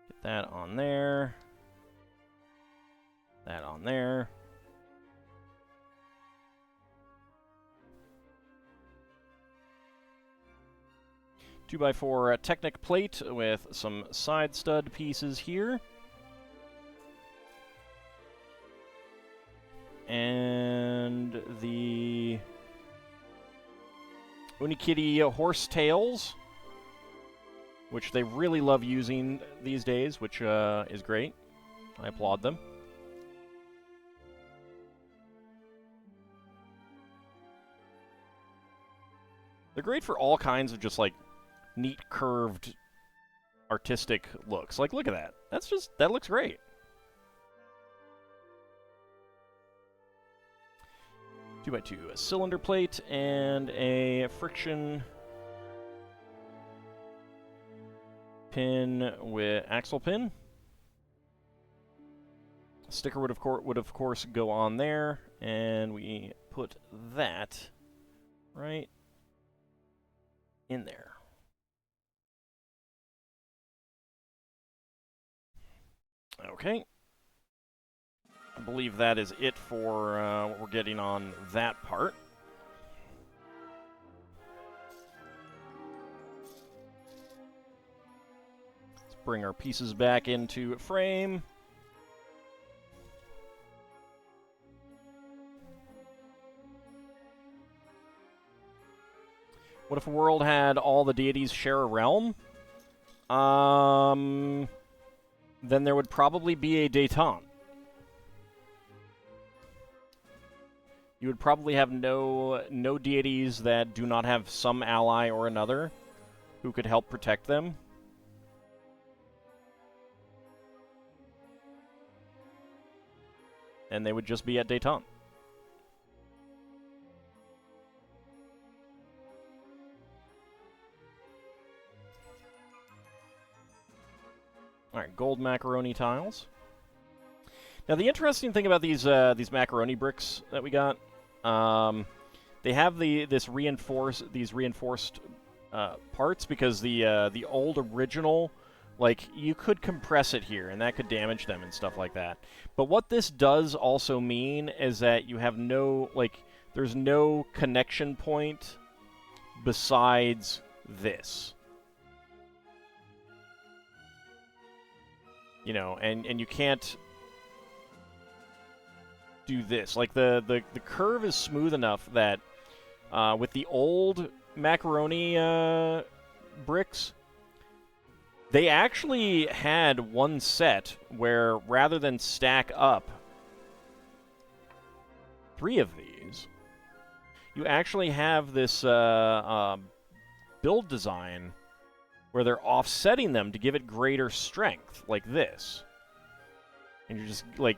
A: Get that on there. That on there. Two by four Technic plate with some side stud pieces here. And the Unikitty horse tails, which they really love using these days, which is great. I applaud them. They're great for all kinds of just like neat curved artistic looks. Like, look at that. That looks great. Two by two, a cylinder plate and a friction pin with axle pin. Sticker would of course go on there, and we put that right in there. Okay. I believe that is it for what we're getting on that part. Let's bring our pieces back into frame. What if a world had all the deities share a realm? Then there would probably be a détente. You would probably have no deities that do not have some ally or another who could help protect them. And they would just be at détente. Alright, gold macaroni tiles. Now, the interesting thing about these macaroni bricks that we got, they have these reinforced parts because the old original, like, you could compress it here and that could damage them and stuff like that. But what this does also mean is that you have there's no connection point besides this. You know, and you can't do this. Like, the curve is smooth enough that with the old macaroni bricks, they actually had one set where rather than stack up 3 of these, you actually have this build design where they're offsetting them to give it greater strength, like this. And you're just, like,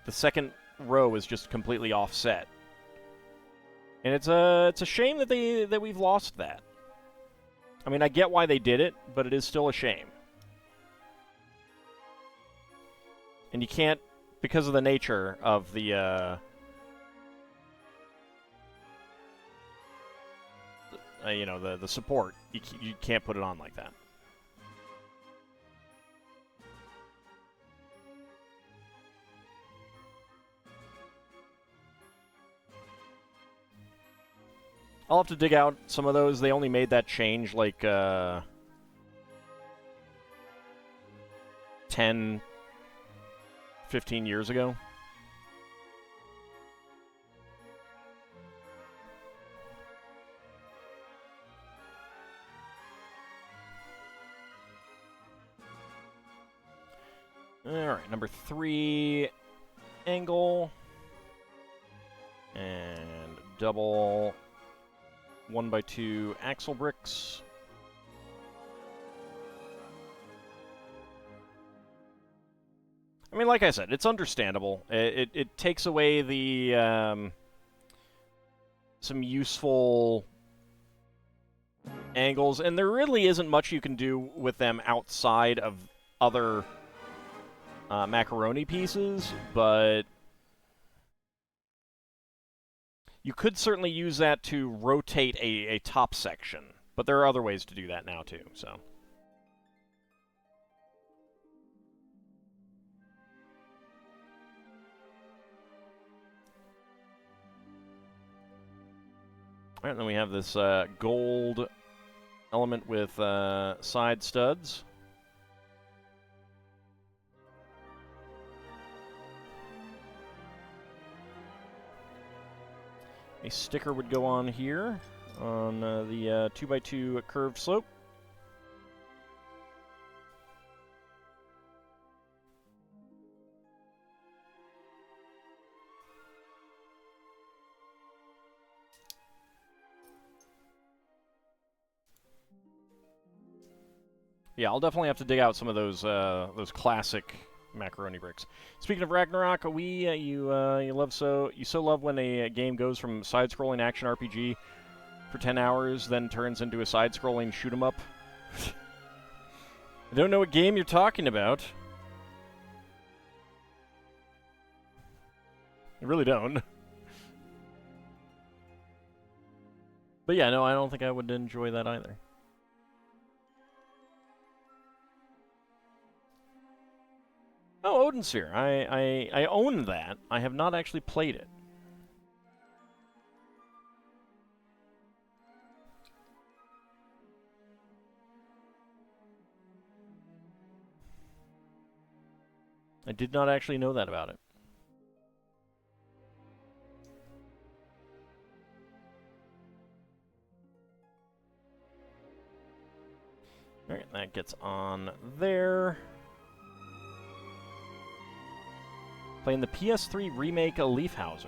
A: the second row is just completely offset. And it's a shame that we've lost that. I mean, I get why they did it, but it is still a shame. And you can't, because of the nature of the you know, the support. You can't put it on like that. I'll have to dig out some of those. They only made that change like 10, 15 years ago. All right, number 3 angle and double 1x2 axle bricks. I mean, like I said, it's understandable. It takes away the some useful angles, and there really isn't much you can do with them outside of other macaroni pieces, but you could certainly use that to rotate a top section. But there are other ways to do that now, too, so. All right, and then we have this gold element with side studs. A sticker would go on here on the 2x2 curved slope. Yeah, I'll definitely have to dig out some of those classic macaroni bricks. Speaking of Ragnarok, you so love when a game goes from side-scrolling action RPG for 10 hours, then turns into a side-scrolling shoot 'em up. I don't know what game you're talking about. I really don't. But yeah, no, I don't think I would enjoy that either. Oh, Odin Sphere. I own that. I have not actually played it. I did not actually know that about it. Alright, that gets on there. Playing the PS3 remake of Leafhauser.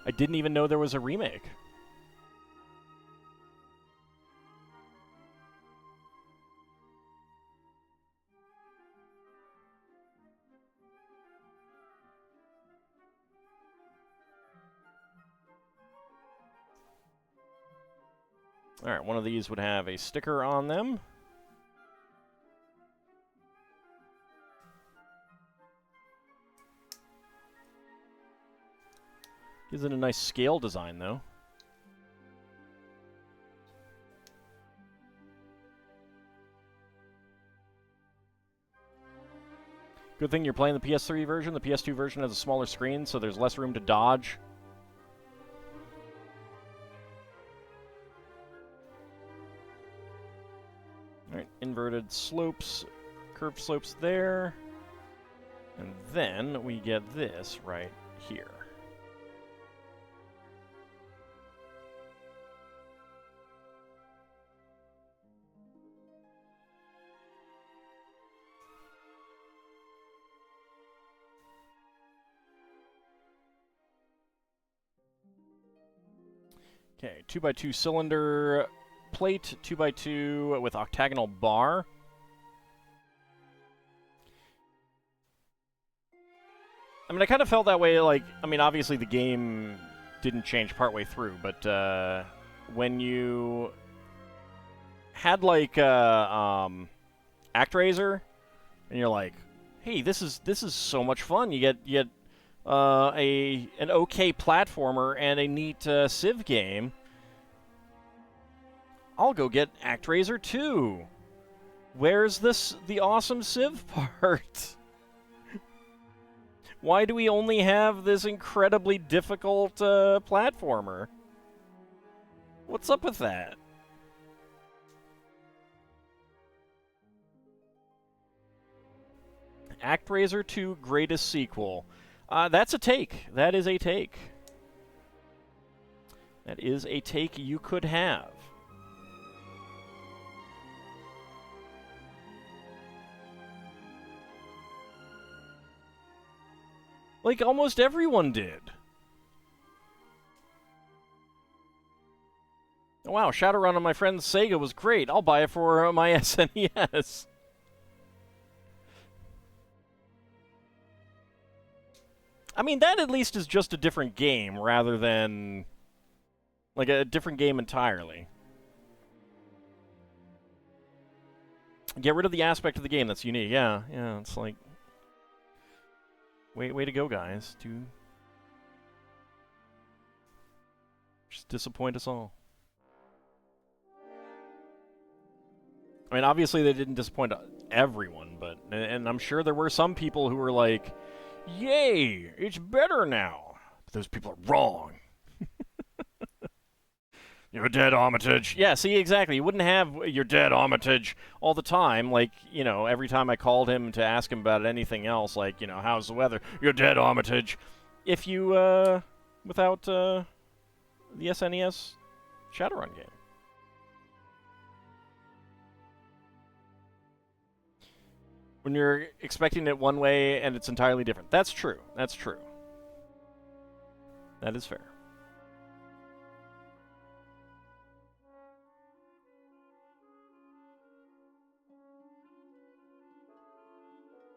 A: I didn't even know there was a remake. Alright, one of these would have a sticker on them. Gives it a nice scale design, though. Good thing you're playing the PS3 version. The PS2 version has a smaller screen, so there's less room to dodge. Alright, inverted slopes, curved slopes there. And then we get this right here. Okay, 2x2 cylinder plate, 2x2 with octagonal bar. I mean, I kind of felt that way, like, I mean, obviously the game didn't change partway through, but when you had, like, ActRaiser, and you're like, hey, this is so much fun. You get an okay platformer and a neat Civ game. I'll go get ActRaiser 2. Where's the awesome Civ part? Why do we only have this incredibly difficult platformer? What's up with that? ActRaiser 2 greatest sequel. That's a take. That is a take. That is a take you could have. Like, almost everyone did. Wow, Shadowrun on my friend's Sega was great. I'll buy it for my SNES. I mean, that at least is just a different game rather than... like, a different game entirely. Get rid of the aspect of the game that's unique. Yeah, it's like... Way to go, guys. Just disappoint us all. I mean, obviously they didn't disappoint everyone, but... And I'm sure there were some people who were like, yay, it's better now. But those people are wrong. You're dead, Armitage. Yeah, see, exactly. You wouldn't have you're dead, Armitage all the time. Like, you know, every time I called him to ask him about anything else, like, you know, how's the weather? You're dead, Armitage. If you, without, the SNES Shadowrun game. When you're expecting it one way and it's entirely different. That's true. That's true. That is fair.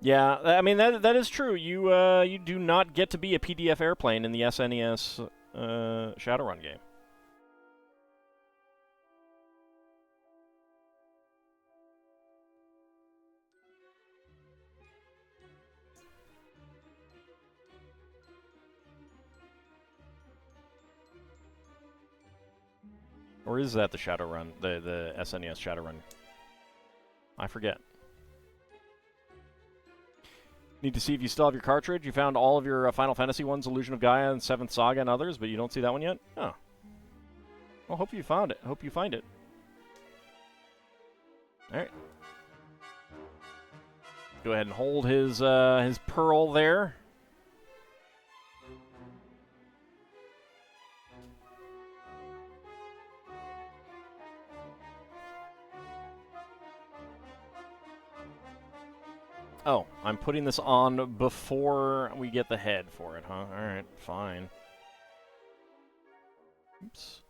A: Yeah, I mean, that is true. You do not get to be a PDF airplane in the SNES Shadowrun game. Or is that the Shadowrun, the SNES Shadowrun? I forget. Need to see if you still have your cartridge. You found all of your Final Fantasy ones, Illusion of Gaia and 7th Saga and others, but you don't see that one yet? Oh. Well, hope you found it. Hope you find it. Alright. Go ahead and hold his pearl there. Oh, I'm putting this on before we get the head for it, huh? Alright, fine. Oops.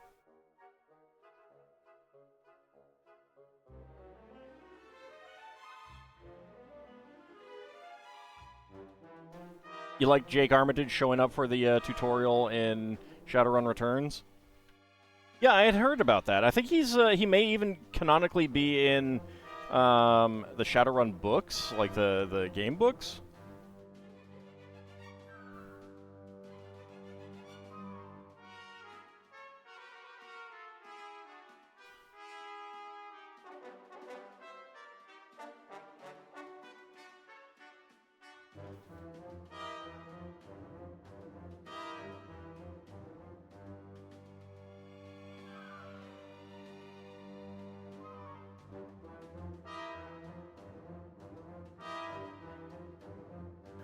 A: You like Jake Armitage showing up for the tutorial in Shadowrun Returns? Yeah, I had heard about that. I think he may even canonically be in the Shadowrun books, like the game books.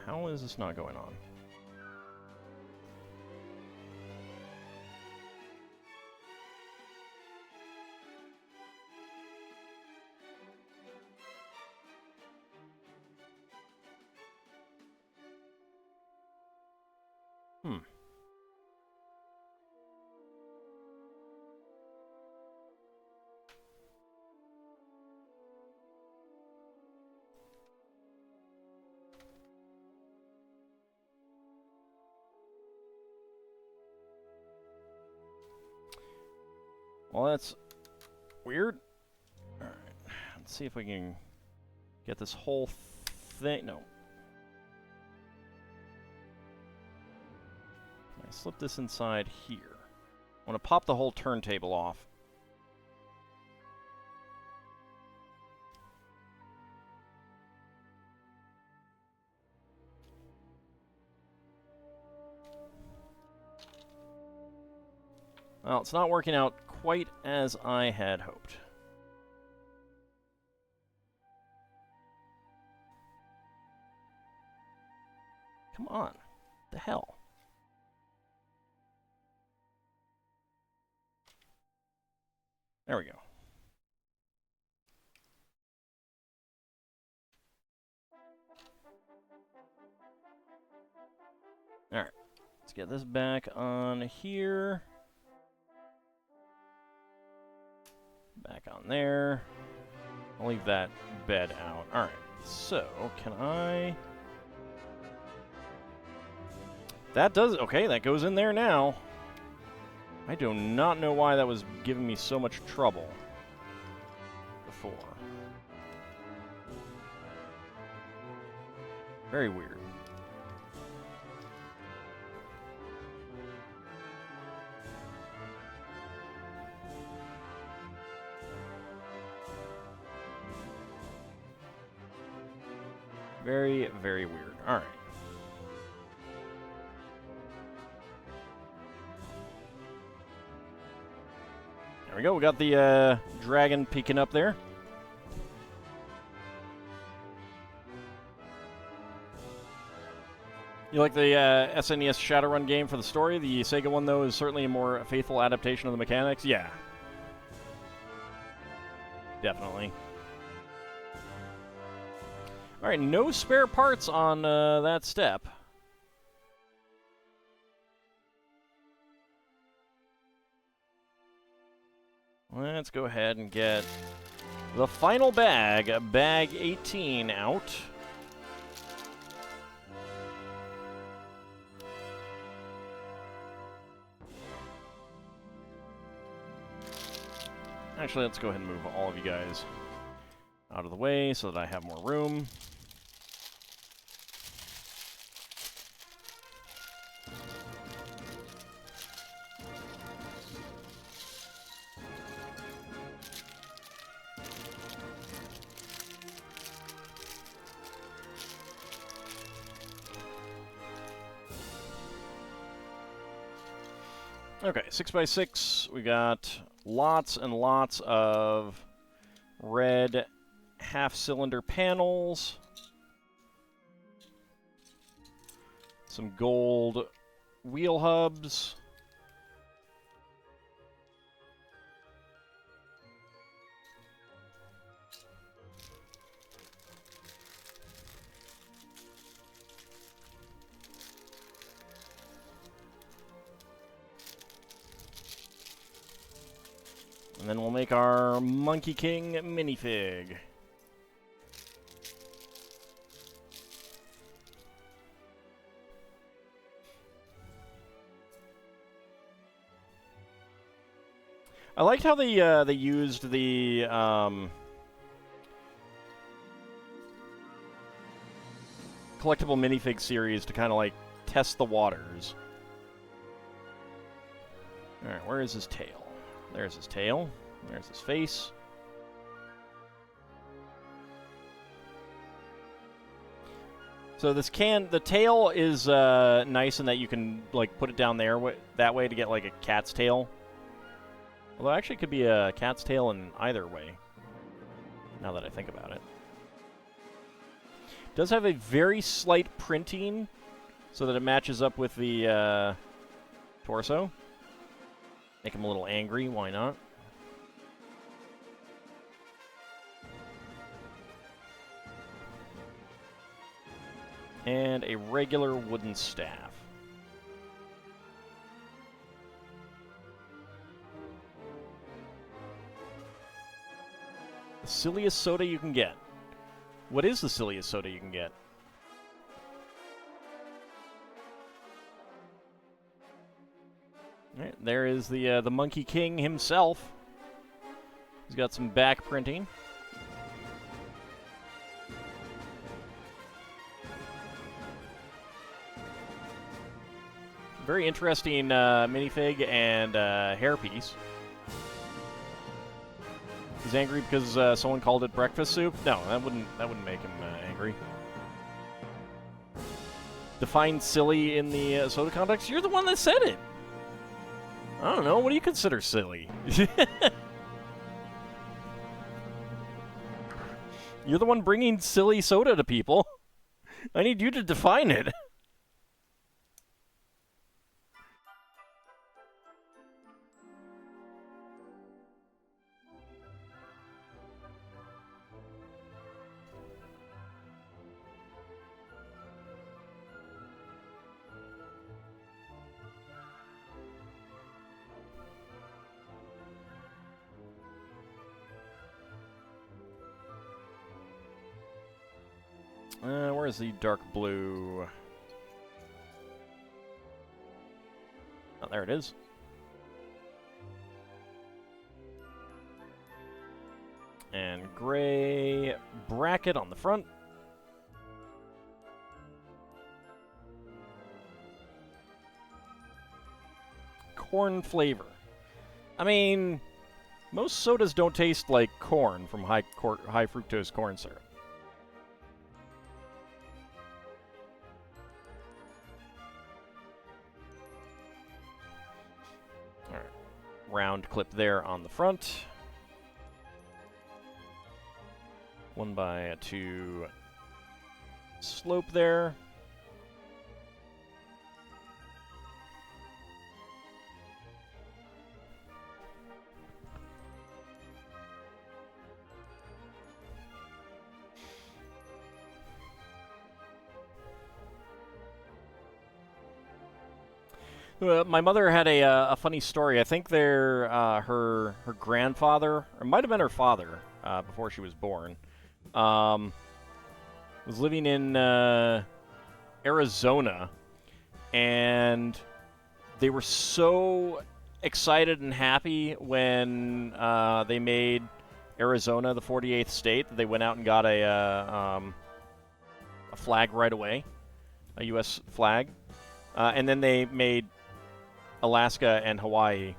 A: How is this not going on? Well, that's weird. Alright, let's see if we can get this whole thing. No. I slip this inside here. I want to pop the whole turntable off. Well, it's not working out quite as I had hoped. Come on. The hell? There we go. Alright. Let's get this back on here. Back on there. I'll leave that bed out. Alright. So, can I... That does... Okay, that goes in there now. I do not know why that was giving me so much trouble before. Very weird. Very, very weird. All right. There we go. We got the dragon peeking up there. You like the SNES Shadowrun game for the story? The Sega one, though, is certainly a more faithful adaptation of the mechanics. Yeah. Definitely. All right, no spare parts on that step. Let's go ahead and get the final bag, bag 18, out. Actually, let's go ahead and move all of you guys out of the way so that I have more room. Okay, 6x6, we got lots and lots of red half-cylinder panels, some gold wheel hubs, and then we'll make our Monkey King minifig. I liked how they used the collectible minifig series to kind of like test the waters. All right, where is his tail? There's his tail. There's his face. So this the tail is nice in that you can like put it down there that way to get like a cat's tail. Although actually it could be a cat's tail in either way, now that I think about it. It does have a very slight printing so that it matches up with the torso. Make him a little angry, why not? And a regular wooden staff. The silliest soda you can get. What is the silliest soda you can get? All right, there is the Monkey King himself. He's got some back printing. Very interesting minifig and hairpiece. He's angry because someone called it breakfast soup. No, that wouldn't make him angry. Define silly in the soda context. You're the one that said it. I don't know. What do you consider silly? You're the one bringing silly soda to people. I need you to define it. Where's the dark blue? Oh, there it is. And gray bracket on the front. Corn flavor. I mean, most sodas don't taste like corn from high fructose corn syrup. All right. Round clip there on the front. 1x2 slope there. My mother had a funny story. I think her grandfather, or it might have been her father, before she was born, was living in Arizona, and they were so excited and happy when they made Arizona the 48th state that they went out and got a flag right away, a U.S. flag, and then they made Alaska and Hawaii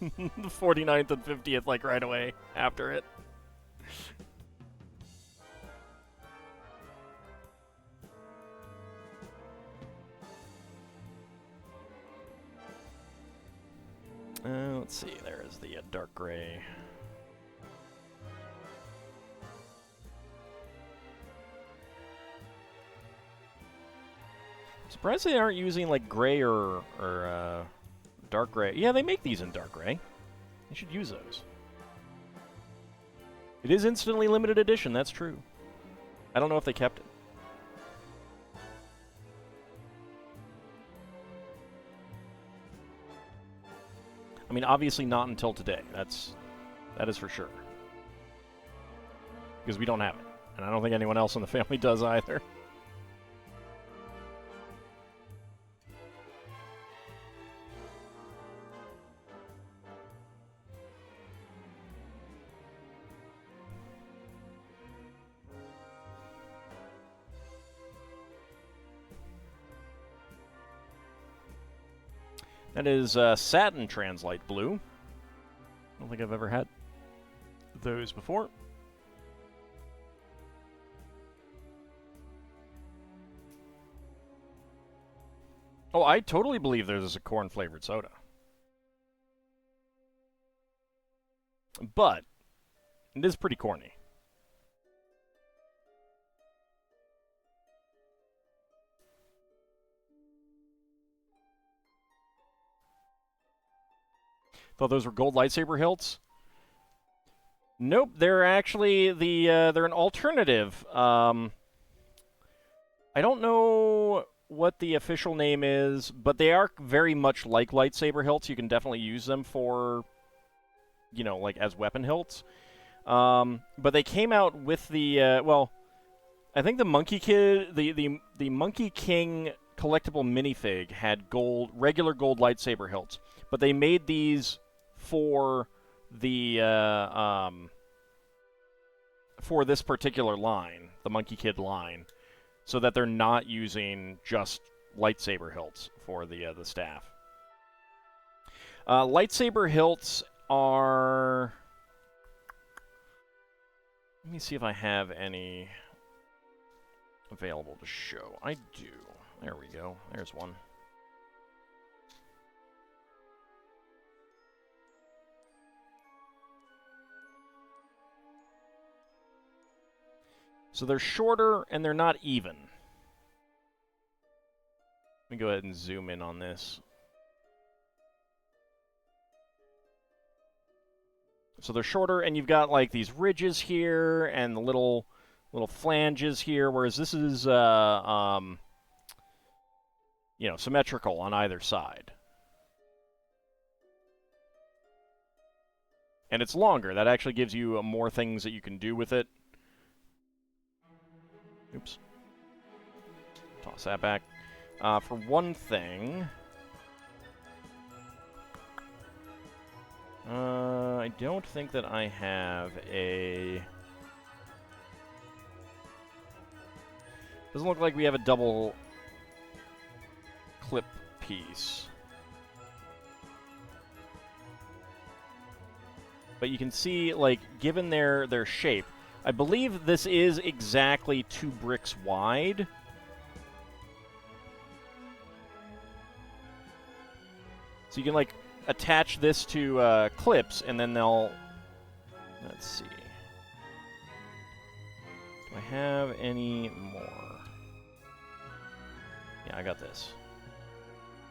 A: the 49th and 50th, like, right away after it. Let's see, there is the dark gray. Surprised they aren't using, like, gray or dark gray. Yeah, they make these in dark gray. They should use those. It is instantly limited edition, that's true. I don't know if they kept it. I mean, obviously not until today. That is for sure. Because we don't have it. And I don't think anyone else in the family does either. That is satin translite blue. I don't think I've ever had those before. Oh, I totally believe there's a corn-flavored soda. But it is pretty corny. Thought those were gold lightsaber hilts. Nope, they're actually they're an alternative. I don't know what the official name is, but they are very much like lightsaber hilts. You can definitely use them for, you know, like as weapon hilts. But they came out with the well, I think the Monkie Kid, the Monkey King collectible minifig had regular gold lightsaber hilts, but they made these for the for this particular line, the Monkey Kid line, so that they're not using just lightsaber hilts for the staff. Lightsaber hilts are. Let me see if I have any available to show. I do. There we go. There's one. So they're shorter and they're not even. Let me go ahead and zoom in on this. So they're shorter, and you've got like these ridges here and the little flanges here, whereas this is you know, symmetrical on either side. And it's longer. That actually gives you more things that you can do with it. Oops. Toss that back. For one thing, I don't think that I have a... Doesn't look like we have a double clip piece. But you can see, like, given their shape, I believe this is exactly 2 bricks wide. So you can, like, attach this to clips, and then they'll... Let's see. Do I have any more? Yeah, I got this.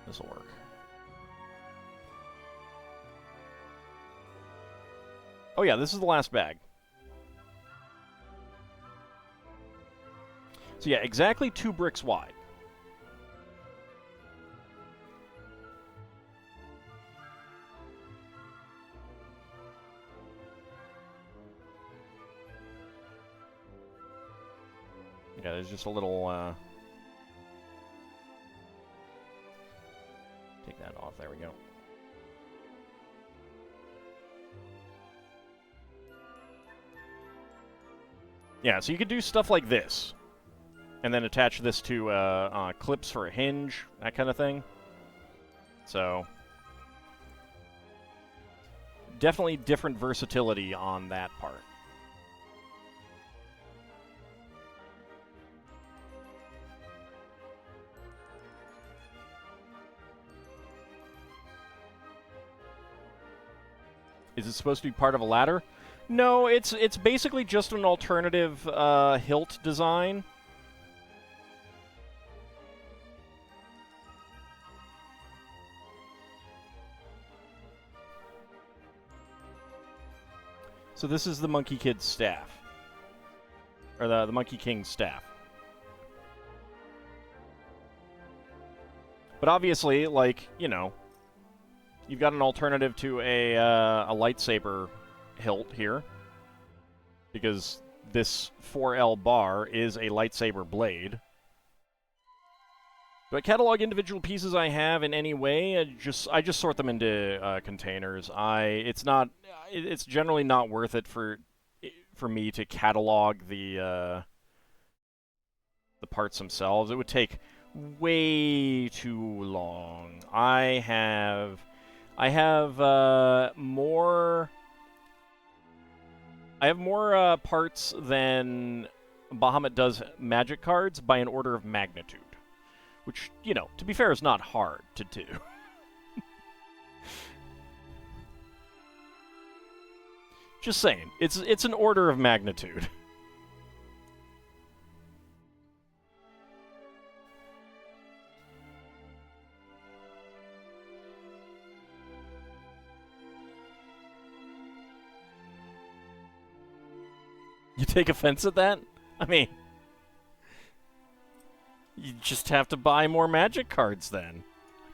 A: This'll work. Oh yeah, this is the last bag. So yeah, exactly 2 bricks wide. Yeah, there's just a little, take that off, there we go. Yeah, so you could do stuff like this. And then attach this to clips for a hinge, that kind of thing. So, definitely different versatility on that part. Is it supposed to be part of a ladder? No, it's basically just an alternative hilt design. So this is the Monkie Kid's staff. Or the Monkey King's staff. But obviously, like, you know, you've got an alternative to a lightsaber hilt here. Because this 4L bar is a lightsaber blade. Do I catalog individual pieces I have in any way? I just sort them into containers. It's generally not worth it for me to catalog the parts themselves. It would take way too long. I have more parts than Bahamut does magic cards by an order of magnitude. Which, you know, to be fair, is not hard to do. Just saying, it's an order of magnitude. You take offense at that? I mean, you just have to buy more magic cards then.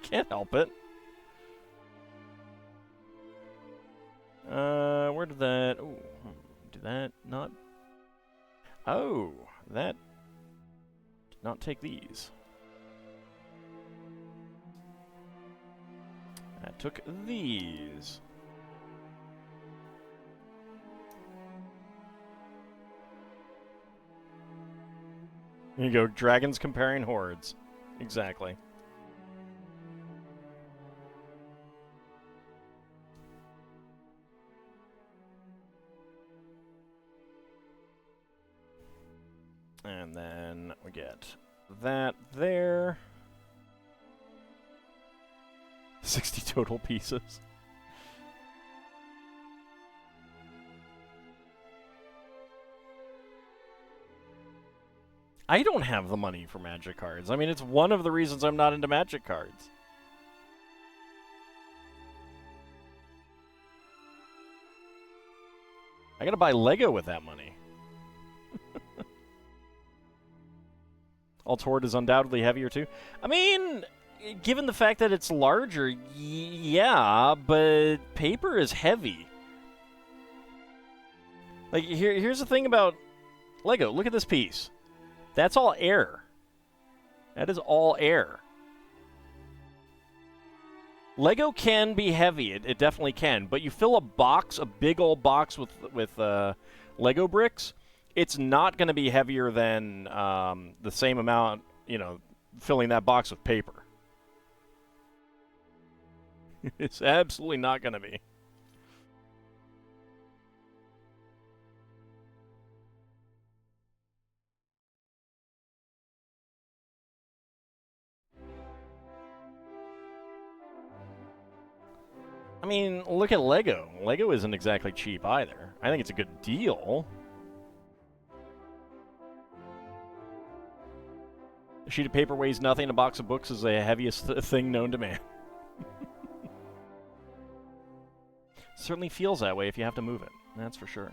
A: Can't help it. Where did that... Ooh, did that not... Oh, that did not take these. That took these. There you go, dragons comparing hordes. Exactly. And then we get that there. 60 total pieces. I don't have the money for Magic cards. I mean, it's one of the reasons I'm not into Magic cards. I gotta buy Lego with that money. Altord is undoubtedly heavier too. I mean, given the fact that it's larger, yeah, but paper is heavy. Like, here's the thing about Lego. Look at this piece. That's all air. That is all air. Lego can be heavy. It definitely can. But you fill a box, a big old box with Lego bricks, it's not going to be heavier than the same amount, filling that box with paper. It's absolutely not going to be. I mean, look at Lego. Lego isn't exactly cheap either. I think it's a good deal. A sheet of paper weighs nothing. A box of books is the heaviest thing known to man. Certainly feels that way if you have to move it. That's for sure.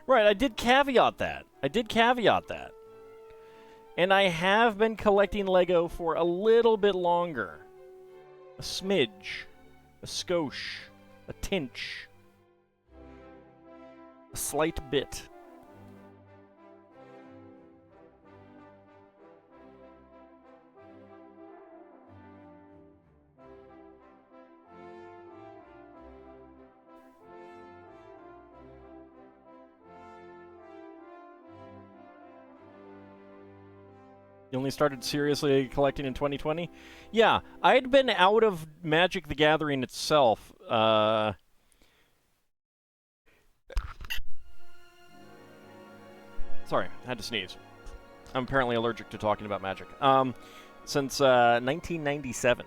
A: Right, I did caveat that. And I have been collecting Lego for a little bit longer. A smidge. A skosh. A tinch. A slight bit. You only started seriously collecting in 2020? Yeah, I'd been out of Magic the Gathering itself. Sorry, I had to sneeze. I'm apparently allergic to talking about Magic. Since 1997.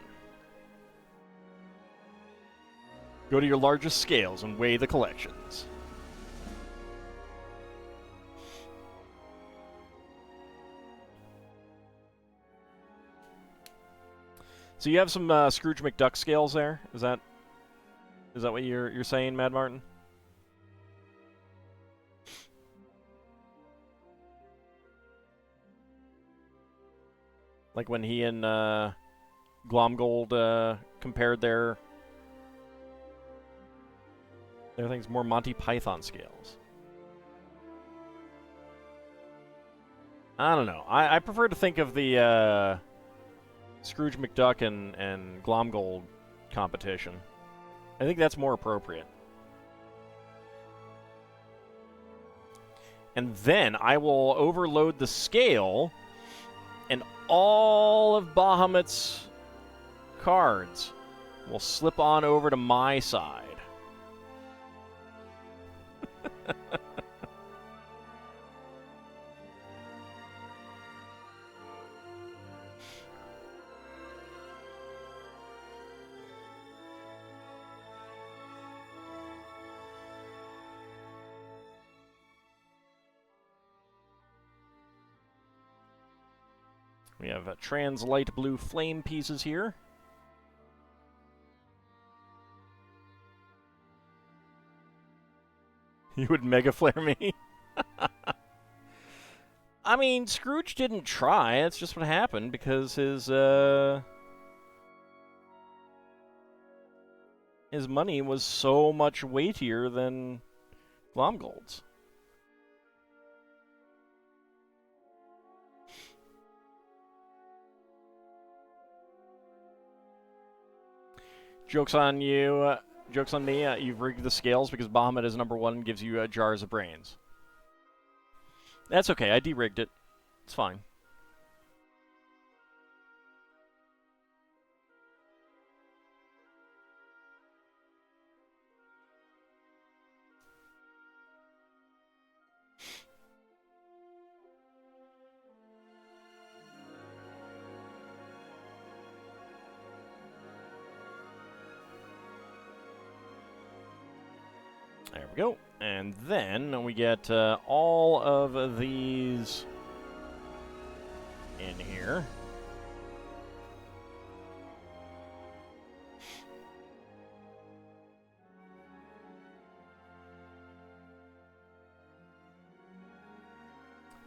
A: Go to your largest scales and weigh the collections. So you have some Scrooge McDuck scales there? Is that what you're saying, Mad Martin? Like when he and Glomgold compared their things, more Monty Python scales. I don't know. I prefer to think of the Scrooge McDuck and Glomgold competition. I think that's more appropriate. And then I will overload the scale, and all of Bahamut's cards will slip on over to my side. We have trans light blue flame pieces here. You would Mega Flare me? I mean, Scrooge didn't try. That's just what happened because his money was so much weightier than Glomgold's. Joke's on you. Joke's on me. You've rigged the scales because Bahamut is #1 and gives you jars of brains. That's okay. I de-rigged it. It's fine. There we go. And then we get all of these in here.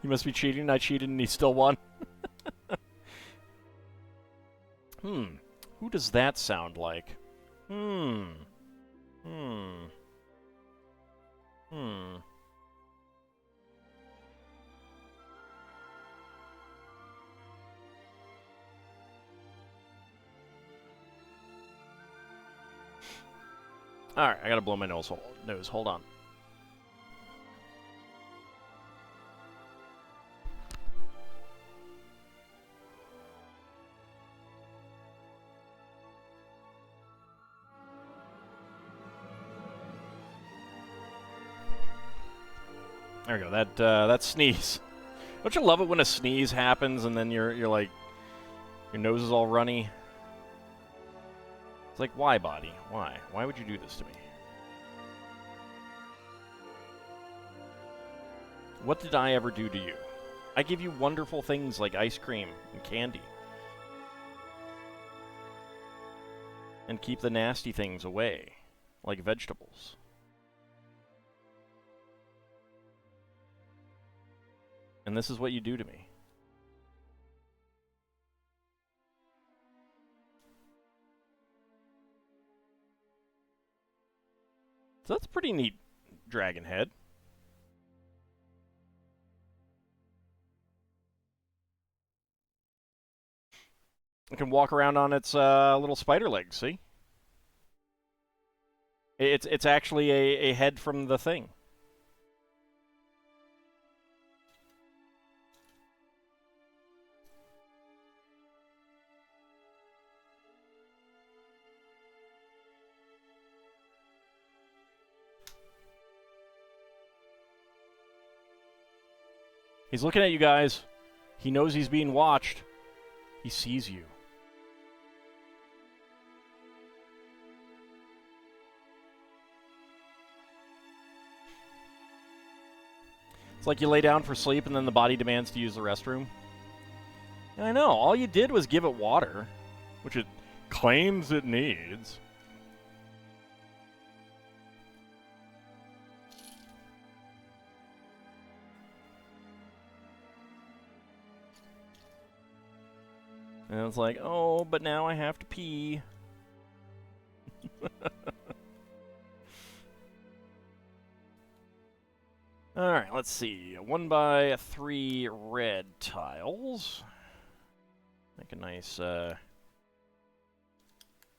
A: You must be cheating. I cheated and he still won. Who does that sound like? Alright, I gotta blow my nose. Hold on. There we go. That sneeze. Don't you love it when a sneeze happens and then you're like, your nose is all runny? It's like, why, body? Why? Why would you do this to me? What did I ever do to you? I give you wonderful things like ice cream and candy. And keep the nasty things away, like vegetables. And this is what you do to me. So that's a pretty neat dragon head. It can walk around on its little spider legs, see? It's actually a head from the thing. He's looking at you guys. He knows he's being watched. He sees you. It's like you lay down for sleep and then the body demands to use the restroom. And I know, all you did was give it water, which it claims it needs. And it's like, oh, but now I have to pee. Alright, let's see. 1x3 red tiles. Make a nice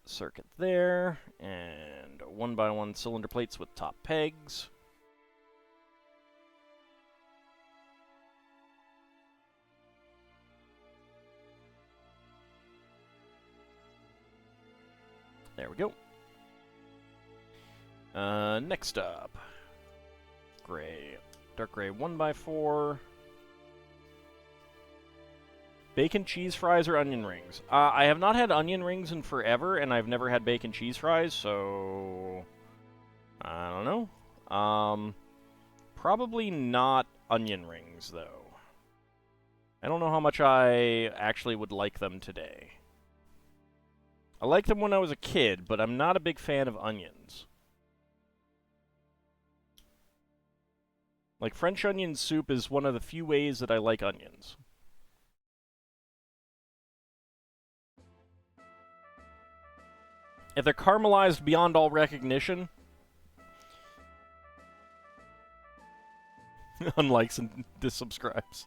A: circuit there. And 1x1 cylinder plates with top pegs. There we go. Next up. Gray. Dark gray 1x4. Bacon cheese fries or onion rings? I have not had onion rings in forever, and I've never had bacon cheese fries, so... I don't know. Probably not onion rings, though. I don't know how much I actually would like them today. I liked them when I was a kid, but I'm not a big fan of onions. Like, French onion soup is one of the few ways that I like onions. If they're caramelized beyond all recognition... Unlikes and disubscribes.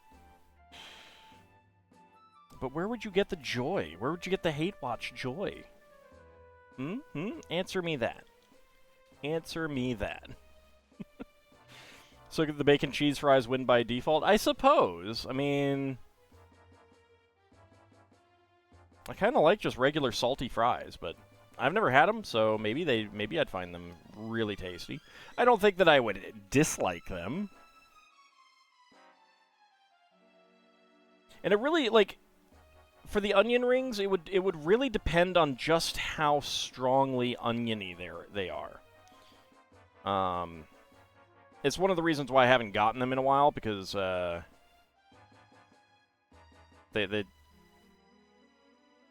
A: But where would you get the joy? Where would you get the hate watch joy? Answer me that. Answer me that. So the bacon cheese fries win by default? I suppose. I mean... I kind of like just regular salty fries, but I've never had them, so maybe I'd find them really tasty. I don't think that I would dislike them. And it really, like... For the onion rings, it would really depend on just how strongly oniony they are. It's one of the reasons why I haven't gotten them in a while, because they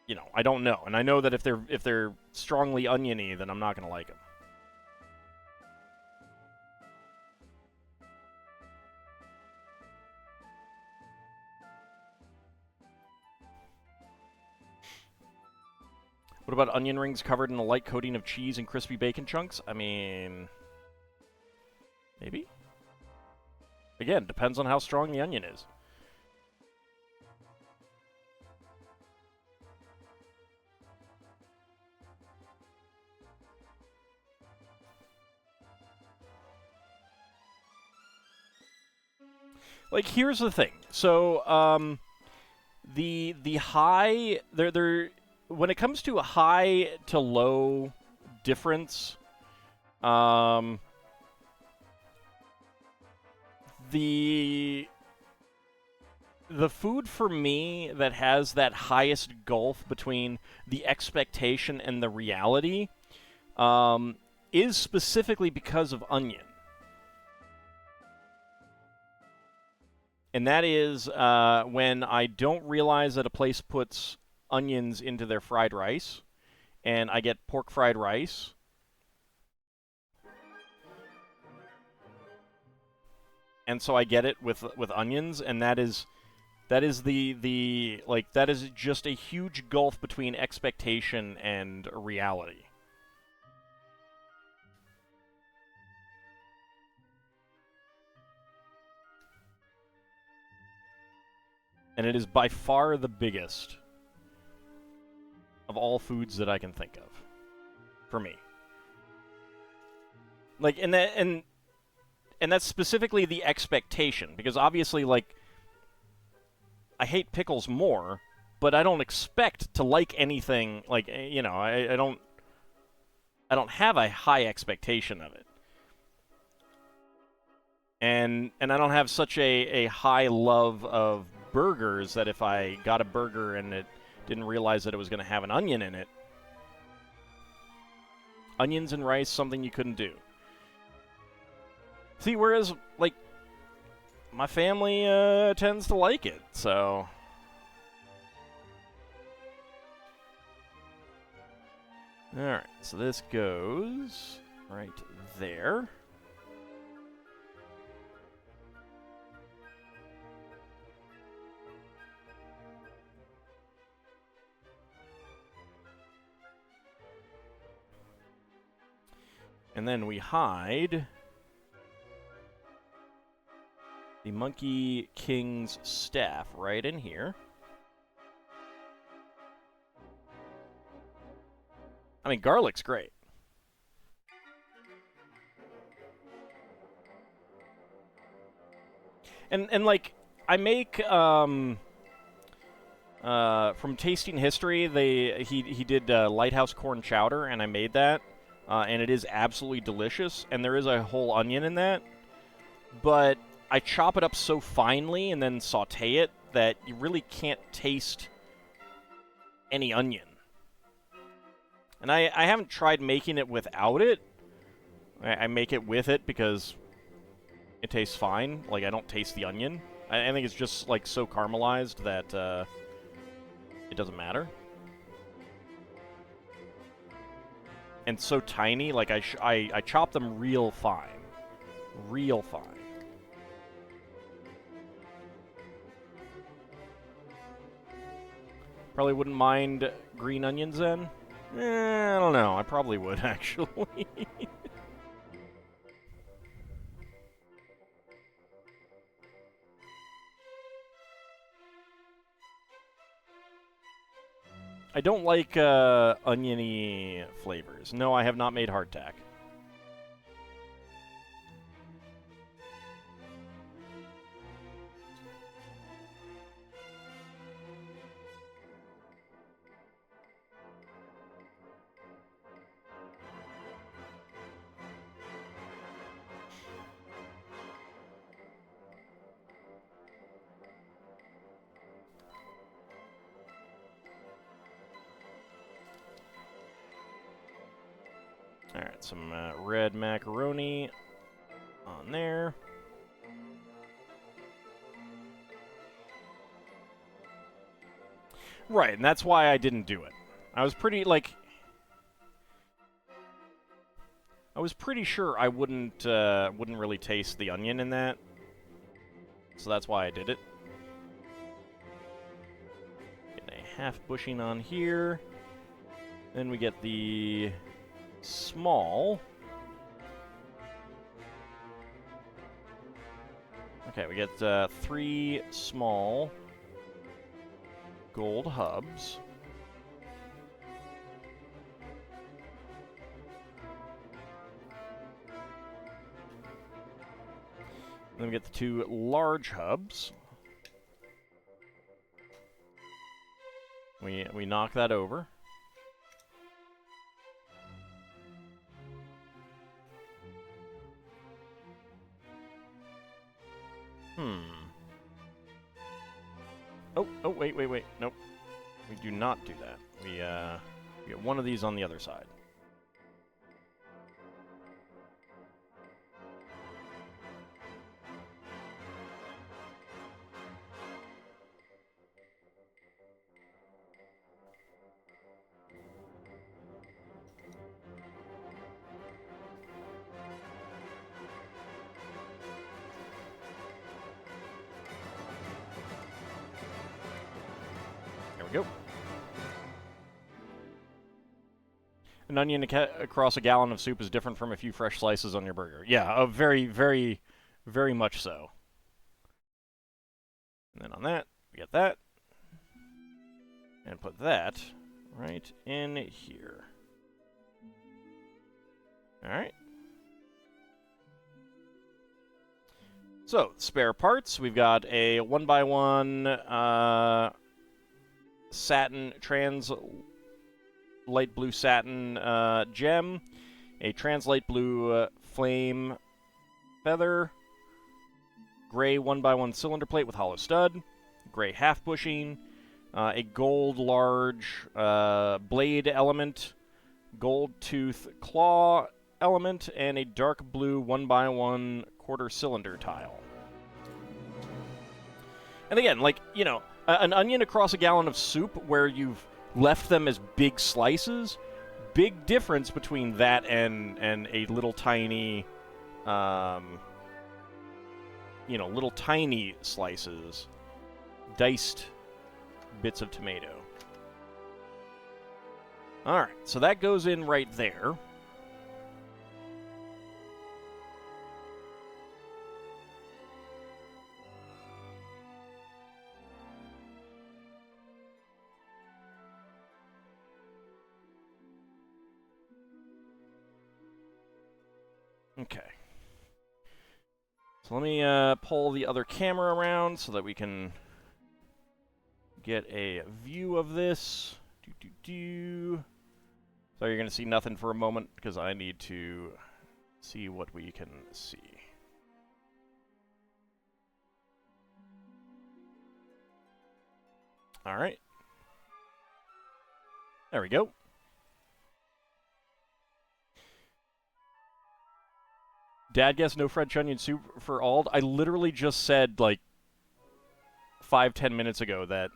A: you know, I don't know, and I know that if they're strongly oniony, then I'm not gonna like them. What about onion rings covered in a light coating of cheese and crispy bacon chunks? I mean, maybe? Again, depends on how strong the onion is. Like, here's the thing. So, the high there when it comes to a high to low difference, the food for me that has that highest gulf between the expectation and the reality is specifically because of onion. And that is when I don't realize that a place puts onions into their fried rice, and I get pork fried rice. And so I get it with onions, and that is the like, that is just a huge gulf between expectation and reality. And it is by far the biggest of all foods that I can think of for me. Like, and that's specifically the expectation, because obviously, like, I hate pickles more, but I don't expect to like anything, like, you know, I don't have a high expectation of it. And I don't have such a high love of burgers that if I got a burger and it didn't realize that it was going to have an onion in it, onions and rice, something you couldn't do. See, whereas, like, my family tends to like it, so... Alright, so this goes right there. And then we hide the Monkey King's staff right in here. I mean, garlic's great. And like, I make from Tasting History, he did Lighthouse Corn Chowder, and I made that, and it is absolutely delicious. And there is a whole onion in that, but I chop it up so finely and then saute it that you really can't taste any onion. And I haven't tried making it without it. I make it with it because it tastes fine. Like, I don't taste the onion. I think it's just, like, so caramelized that it doesn't matter. And so tiny, like, I chop them real fine. Real fine. Probably wouldn't mind green onions then. I don't know. I probably would, actually. I don't like oniony flavors. No, I have not made hardtack. Alright, some red macaroni on there. Right, and that's why I didn't do it. I was pretty, like... I was pretty sure I wouldn't really taste the onion in that. So that's why I did it. Get a half bushing on here. Then we get the small. Okay, we get 3 small gold hubs. Then we get the 2 large hubs. We knock that over. Oh, wait. Nope. We do not do that. We get one of these on the other side. There we go. An onion across a gallon of soup is different from a few fresh slices on your burger. Yeah, very, very, very much so. And then on that, we get that. And put that right in here. Alright. So, spare parts. We've got a 1x1 satin, trans light blue satin gem, a trans light blue flame feather, gray 1x1 cylinder plate with hollow stud, gray half bushing, a gold large blade element, gold tooth claw element, and a dark blue 1x1 quarter cylinder tile. And again, like, you know, an onion across a gallon of soup where you've left them as big slices, big difference between that and a little tiny, you know, little tiny slices, diced bits of tomato. Alright, so that goes in right there. Okay. So let me pull the other camera around so that we can get a view of this. So you're going to see nothing for a moment because I need to see what we can see. All right. There we go. Dad guessed no French onion soup for Ald. I literally just said, like, 5-10 minutes ago that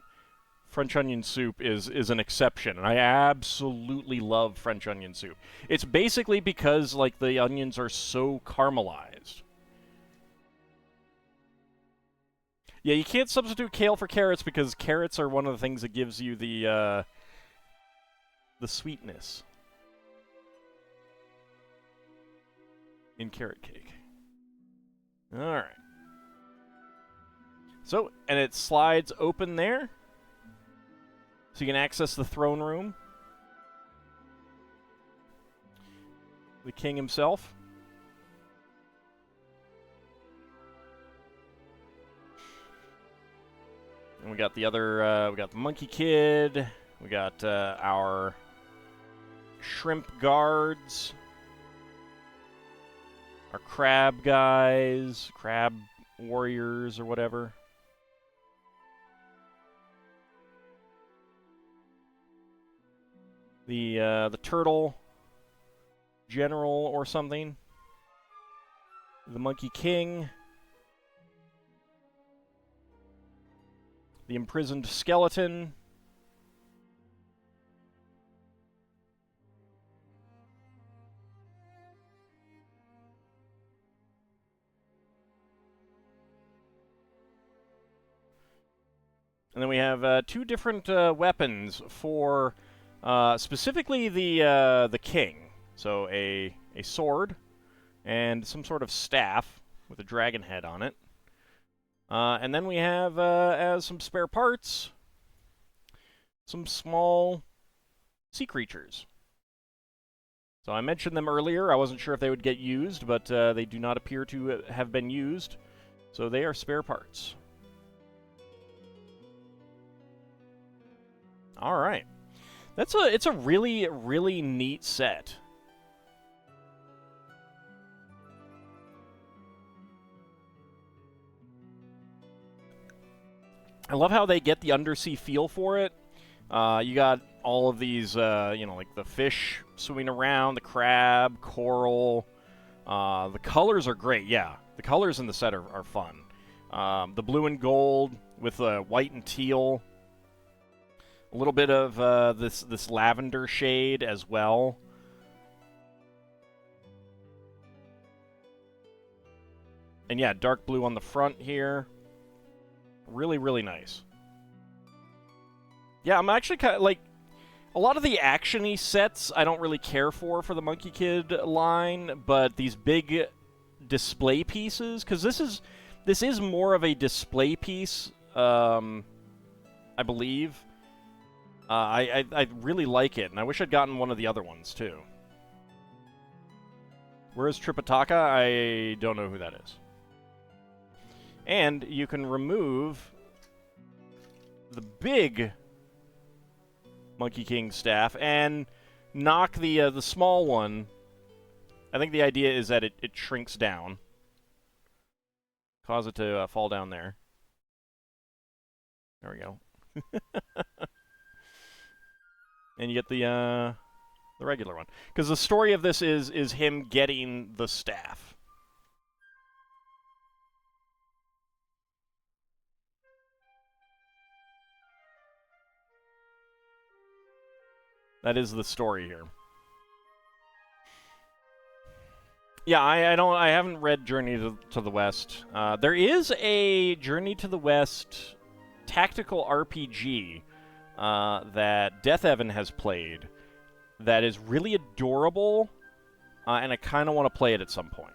A: French onion soup is an exception, and I absolutely love French onion soup. It's basically because, like, the onions are so caramelized. Yeah, you can't substitute kale for carrots because carrots are one of the things that gives you the sweetness in carrot cake. All right. So, and it slides open there. So you can access the throne room. The king himself. And we got the other, we got the Monkie Kid. We got our shrimp guards. Our crab guys, crab warriors or whatever. The turtle general or something. The Monkey King. The imprisoned skeleton. And then we have two different weapons for specifically the king. So a sword and some sort of staff with a dragon head on it. And then we have, as some spare parts, some small sea creatures. So I mentioned them earlier. I wasn't sure if they would get used, but they do not appear to have been used. So they are spare parts. All right. It's a really, really neat set. I love how they get the undersea feel for it. You got all of these, like the fish swimming around, the crab, coral. The colors are great, yeah. The colors in the set are fun. The blue and gold with white and teal. A little bit of this lavender shade as well. And yeah, dark blue on the front here. Really, really nice. Yeah, I'm actually kind of like a lot of the action-y sets I don't really care for the Monkie Kid line, but these big display pieces, because this is more of a display piece, I believe. I really like it, and I wish I'd gotten one of the other ones too. Where is Tripitaka? I don't know who that is. And you can remove the big Monkey King staff and knock the small one. I think the idea is that it shrinks down. Cause it to fall down there. There we go. And you get the regular one. Because the story of this is him getting the staff. That is the story here. Yeah, I haven't read Journey to the West. There is a Journey to the West tactical RPG that Death Evan has played that is really adorable, and I kind of want to play it at some point.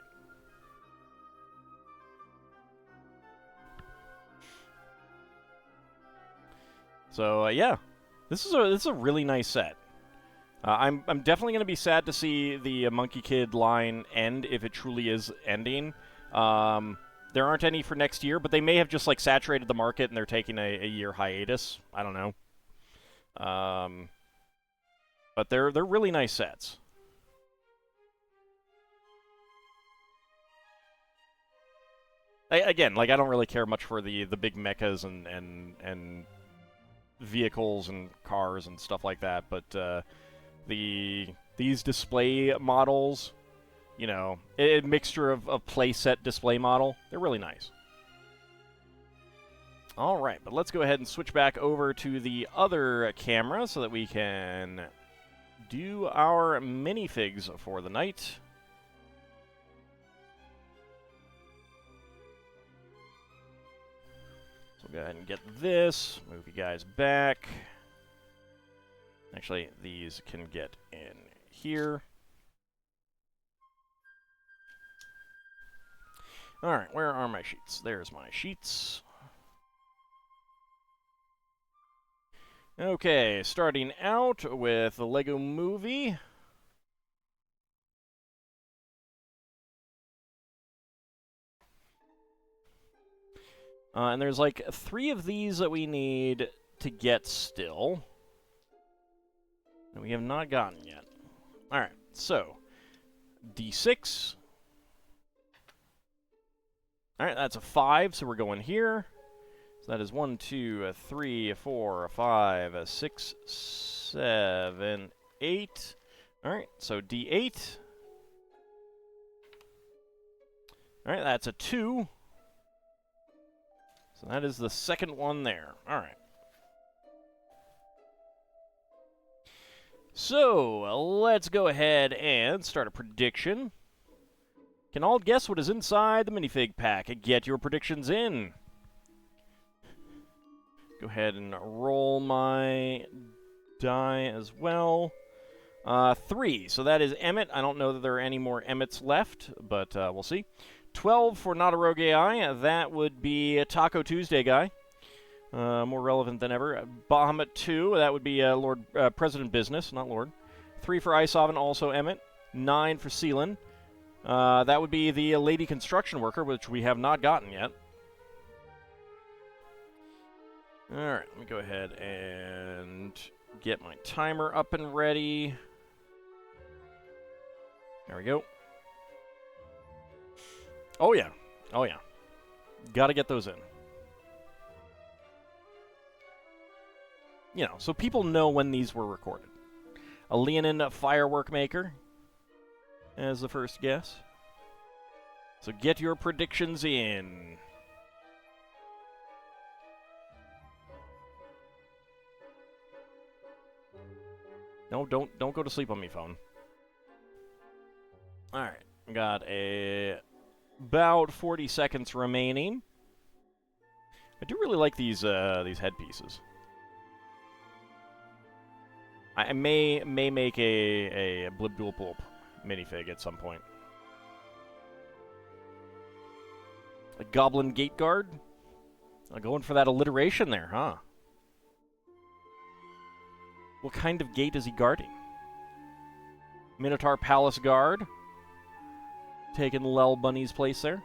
A: So yeah, this is a really nice set. I'm definitely going to be sad to see the Monkey Kid line end if it truly is ending. There aren't any for next year, but they may have just like saturated the market and they're taking a year hiatus. I don't know. But they're really nice sets. Again, like I don't really care much for the big mechas and vehicles and cars and stuff like that, but these display models, you know, a mixture of playset display model, they're really nice. All right, but let's go ahead and switch back over to the other camera so that we can do our minifigs for the night. So we'll go ahead and get this, move you guys back. Actually, these can get in here. All right, where are my sheets? There's my sheets. Okay, starting out with the Lego Movie. And there's like 3 of these that we need to get still. And we have not gotten yet. Alright, so D6. Alright, that's a 5, so we're going here. So that is 1, 2, 3, 4, 5, 6, 7, 8. Alright, so D8. All right, that's a 2. So that is the second one there. All right. So let's go ahead and start a prediction. Can all guess what is inside the minifig pack? Get your predictions in. Go ahead and roll my die as well. 3. So that is Emmett. I don't know that there are any more Emmets left, but we'll see. 12 for Not a Rogue AI. That would be a Taco Tuesday guy. More relevant than ever. Bahamut 2. That would be Lord President Business, not Lord. 3 for Isovan, also Emmett. 9 for Seelan. That would be the Lady Construction Worker, which we have not gotten yet. Alright, let me go ahead and get my timer up and ready. There we go. Oh yeah. Oh yeah. Gotta get those in. You know, so people know when these were recorded. A Leonin Firework Maker as the first guess. So get your predictions in. No, don't go to sleep on me, phone. All right, got about 40 seconds remaining. I do really like these headpieces. I may make a Blib Dual Pulp minifig at some point. A Goblin Gate Guard. I'm going for that alliteration there, huh? What kind of gate is he guarding? Minotaur Palace Guard. Taking Lel Bunny's place there.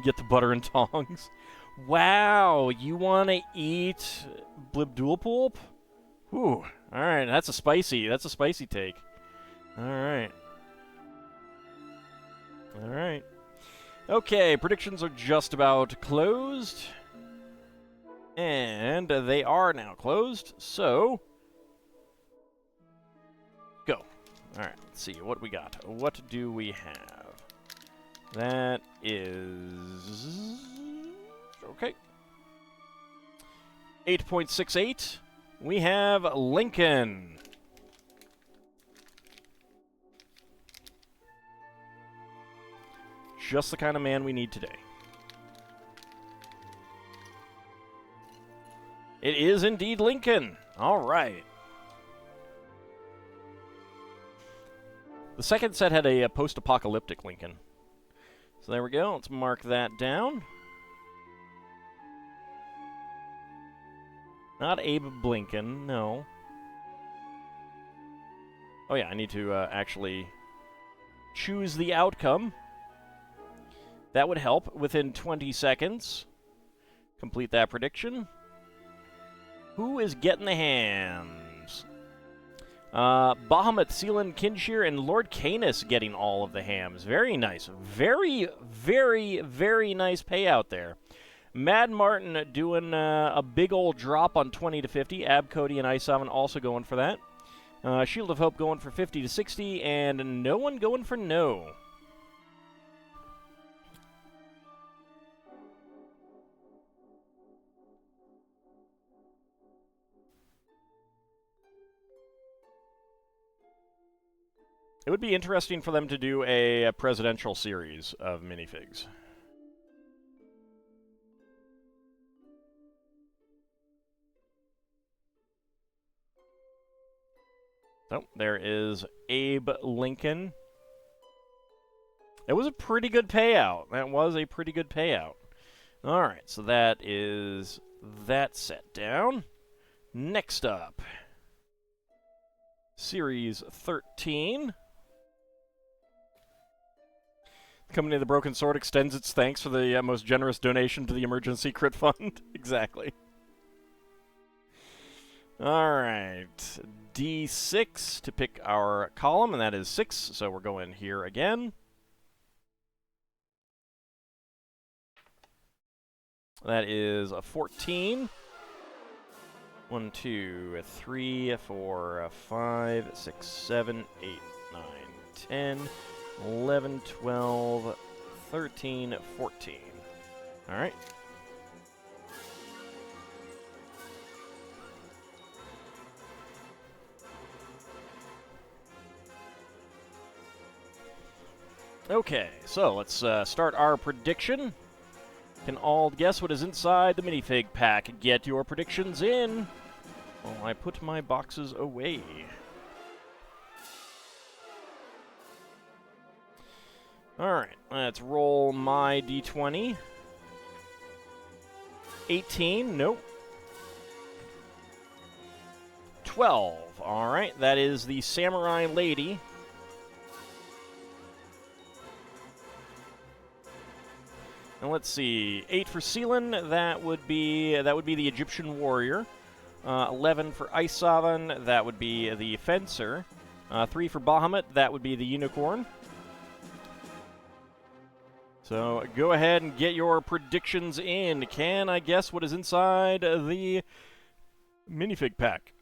A: Get the butter and tongs. Wow, you want to eat Blib Dual Pulp? Whew. All right, that's a spicy take. All right. All right. Okay, predictions are just about closed. And they are now closed, so go. All right, let's see what we got. What do we have? That is okay. 8.68. We have Lincoln. Just the kind of man we need today. It is indeed Lincoln. All right. The second set had a post-apocalyptic Lincoln. So there we go. Let's mark that down. Not Abe Blinken, no. Oh yeah, I need to actually choose the outcome. That would help within 20 seconds. Complete that prediction. Who is getting the hams? Bahamut, Seelan, Kinshir, and Lord Canis getting all of the hams. Very nice. Very, very, very nice payout there. Mad Martin doing a big old drop on 20 to 50. Ab Cody and Isovan also going for that. Shield of Hope going for 50 to 60, and no one going for no. It would be interesting for them to do a presidential series of minifigs. Oh, there is Abe Lincoln. It was a pretty good payout. That was a pretty good payout. All right, so that is that set down. Next up, Series 13. The Company of the Broken Sword extends its thanks for the most generous donation to the Emergency Crit Fund. Exactly. All right. D6 to pick our column, and that is 6, so we're going here again. That is a 14. 1, 2, 3, 4, 5, 6, 7, 8, 9, 10, 11, 12, 13, 14. All right. Okay, so let's start our prediction. Can all guess what is inside the minifig pack? Get your predictions in while I put my boxes away. Alright, let's roll my d20. 18, nope. 12, alright, that is the Samurai Lady. And let's see, 8 for Seelan, that would be the Egyptian warrior. 11 for Isovan, that would be the fencer. 3 for Bahamut, that would be the unicorn. So go ahead and get your predictions in. Can I guess what is inside the minifig pack?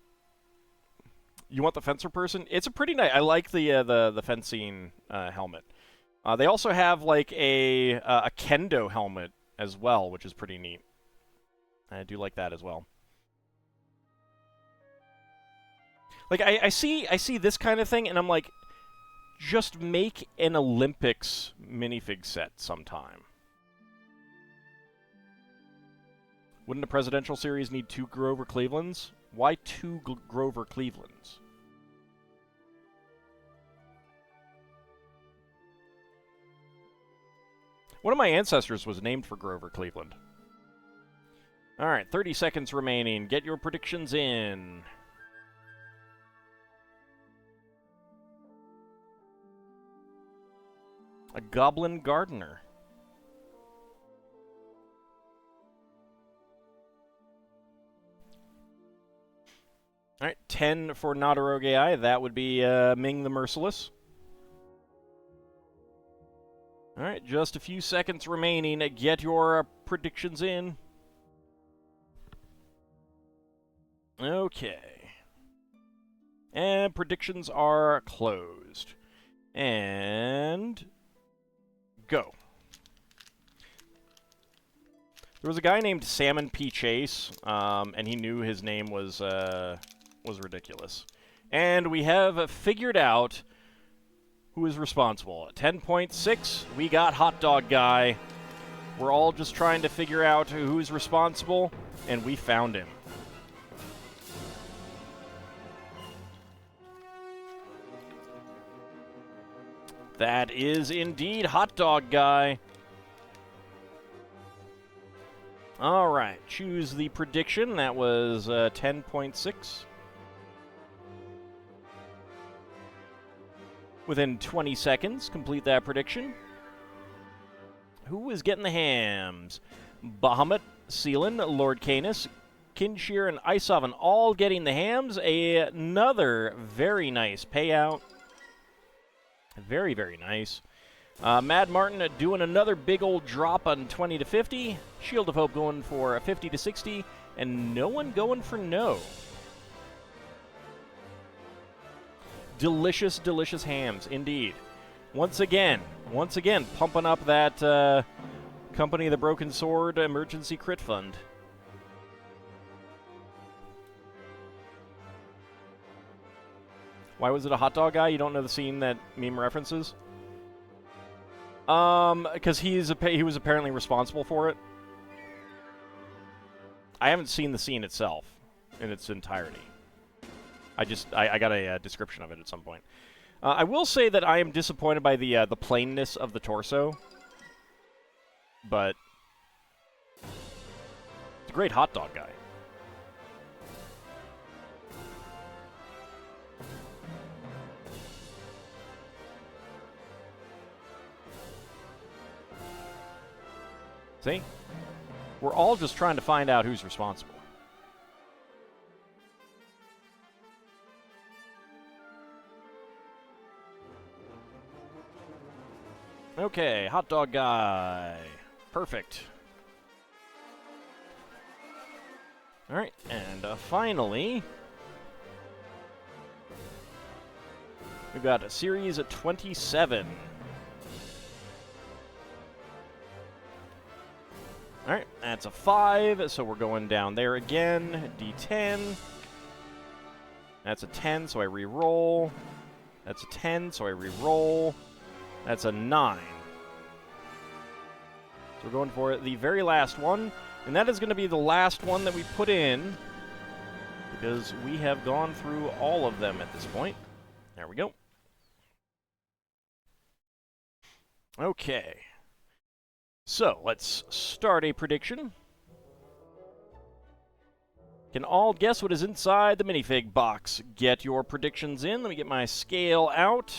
A: You want the fencer person? It's a pretty nice. I like the fencing helmet. They also have like a kendo helmet as well, which is pretty neat. I do like that as well. Like I see this kind of thing, and I'm like, just make an Olympics minifig set sometime. Wouldn't a presidential series need 2 Grover Clevelands? Why 2 Grover Clevelands? One of my ancestors was named for Grover Cleveland. Alright, 30 seconds remaining. Get your predictions in. A goblin gardener. Alright, 10 for Nadarogai. That would be Ming the Merciless. Alright, just a few seconds remaining. Get your predictions in. Okay. And predictions are closed. And go. There was a guy named Salmon P. Chase, and he knew his name was ridiculous. And we have figured out who is responsible. At 10.6, we got Hot Dog Guy. We're all just trying to figure out who's responsible, and we found him. That is indeed Hot Dog Guy. All right, choose the prediction. That was 10.6. Within 20 seconds, complete that prediction. Who is getting the hams? Bahamut, Seelan, Lord Canis, Kinshir, and Isovan all getting the hams. Another very nice payout. Very, very nice. Mad Martin doing another big old drop on 20 to 50. Shield of Hope going for 50 to 60. And no one going for no. Delicious, delicious hams, indeed. Once again, pumping up that Company of the Broken Sword emergency crit fund. Why was it a hot dog guy? You don't know the scene that meme references? Because he was apparently responsible for it. I haven't seen the scene itself in its entirety. I got a description of it at some point. I will say that I am disappointed by the plainness of the torso, but it's a great hot dog guy. See? We're all just trying to find out who's responsible. Okay, hot dog guy. Perfect. All right, and finally, we've got a series of 27. That's a 5, so we're going down there again. D10. That's a 10, so I re-roll. That's a 10, so I re-roll. That's a 9. So we're going for the very last one, and that is going to be the last one that we put in, because we have gone through all of them at this point. There we go. Okay. So, let's start a prediction. Can all guess what is inside the minifig box? Get your predictions in. Let me get my scale out.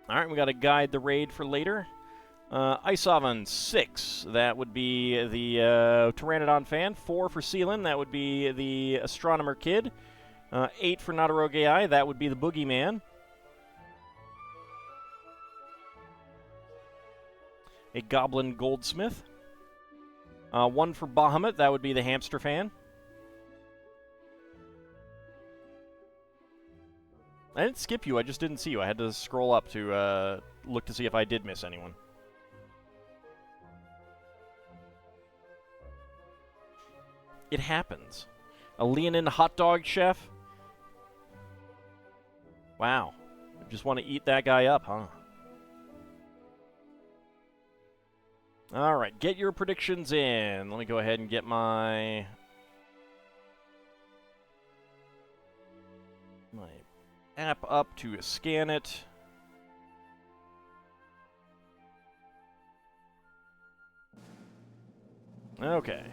A: Alright, we got to guide the raid for later. Ice Oven, 6. That would be the Pteranodon fan. 4 for Sealan. That would be the Astronomer Kid. 8 for Nadaroge AI. That would be the Boogeyman. A Goblin Goldsmith. 1 for Bahamut. That would be the Hamster fan. I didn't skip you. I just didn't see you. I had to scroll up to look to see if I did miss anyone. It happens. A Leonin hot dog chef. Wow. I just want to eat that guy up, huh? Alright, get your predictions in. Let me go ahead and get my app up to scan it. Okay.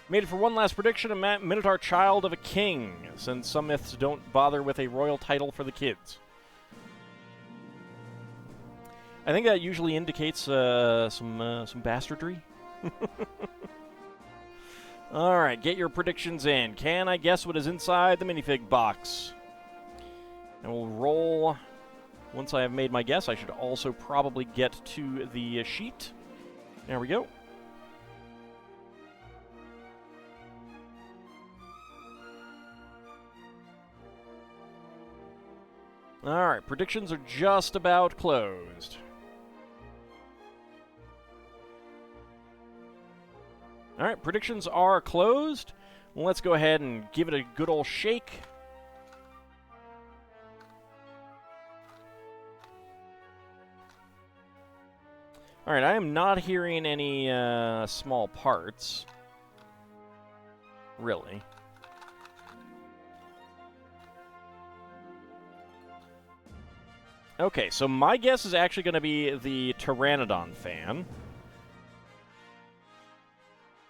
A: Made it for one last prediction, a Minotaur child of a king, since some myths don't bother with a royal title for the kids. I think that usually indicates some bastardry. Alright, get your predictions in. Can I guess what is inside the minifig box? And we'll roll. Once I have made my guess, I should also probably get to the sheet. There we go. Alright, predictions are just about closed. Alright, predictions are closed. Let's go ahead and give it a good old shake. Alright, I am not hearing any small parts. Really. Okay, so my guess is actually going to be the Pteranodon fan.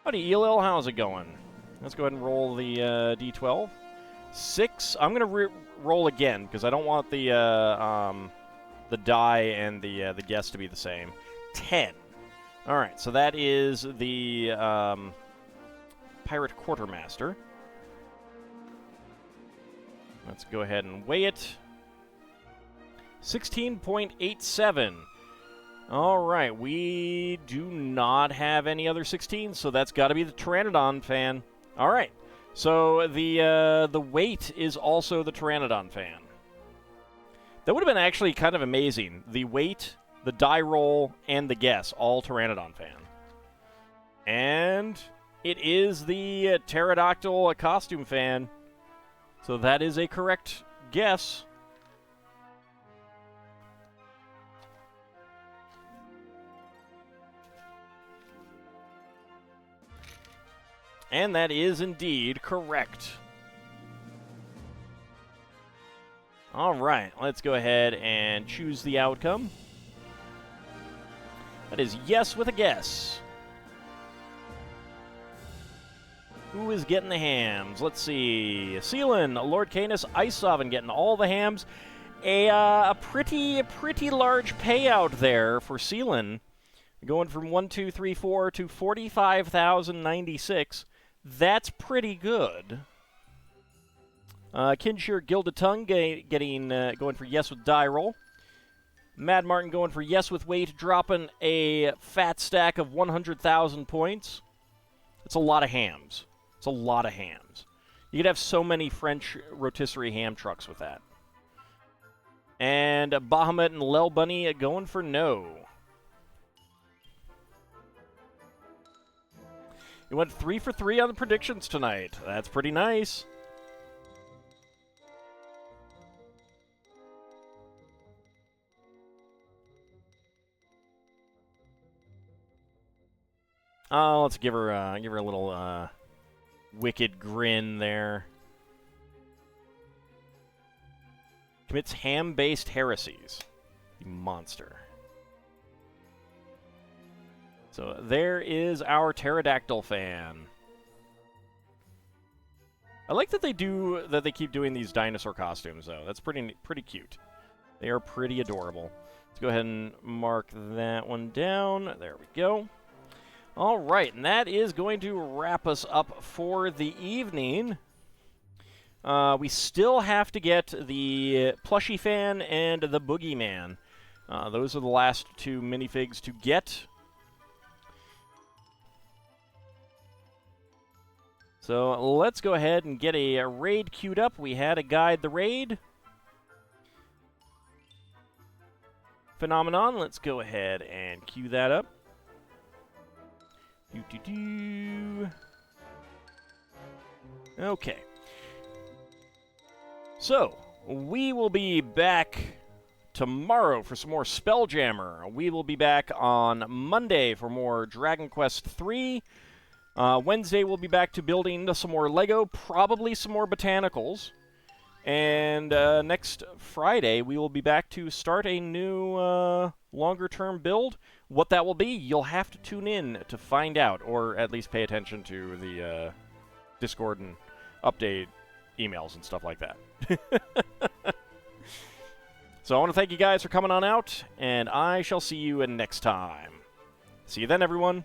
A: Howdy, Elil, how's it going? Let's go ahead and roll the D12. 6. I'm going to roll again, because I don't want the die and the guess to be the same. 10. Alright, so that is the Pirate Quartermaster. Let's go ahead and weigh it. 16.87. Alright, we do not have any other 16s, so that's got to be the Pteranodon fan. Alright, so the weight is also the Pteranodon fan. That would have been actually kind of amazing. The weight, the die roll, and the guess, all Pteranodon fan. And it is the Pterodactyl costume fan. So that is a correct guess. And that is indeed correct. All right, let's go ahead and choose the outcome. That is yes with a guess. Who is getting the hams? Let's see. Sealan, Lord Canis, Ice Oven getting all the hams. A pretty large payout there for Sealan. Going from 1,234 to 45,096. That's pretty good. Kinshir Gilded Tongue getting going for yes with die roll. Mad Martin going for yes with weight, dropping a fat stack of 100,000 points. It's a lot of hams. It's a lot of hams. You could have so many French rotisserie ham trucks with that. And Bahamut and Lel Bunny going for no. You went 3 for 3 on the predictions tonight. That's pretty nice. Oh, let's give her a little wicked grin there. Commits ham-based heresies. You monster. So there is our pterodactyl fan. I like that they keep doing these dinosaur costumes though. That's pretty cute. They are pretty adorable. Let's go ahead and mark that one down. There we go. All right, and that is going to wrap us up for the evening. We still have to get the plushie fan and the boogeyman. Those are the last 2 minifigs to get. So let's go ahead and get a raid queued up. We had a guide the raid. Phenomenon, let's go ahead and queue that up. Okay. So, we will be back tomorrow for some more Spelljammer. We will be back on Monday for more Dragon Quest III. Wednesday, we'll be back to building some more Lego, probably some more botanicals. And next Friday, we will be back to start a new longer-term build. What that will be, you'll have to tune in to find out, or at least pay attention to the Discord and update emails and stuff like that. So I want to thank you guys for coming on out, and I shall see you next time. See you then, everyone.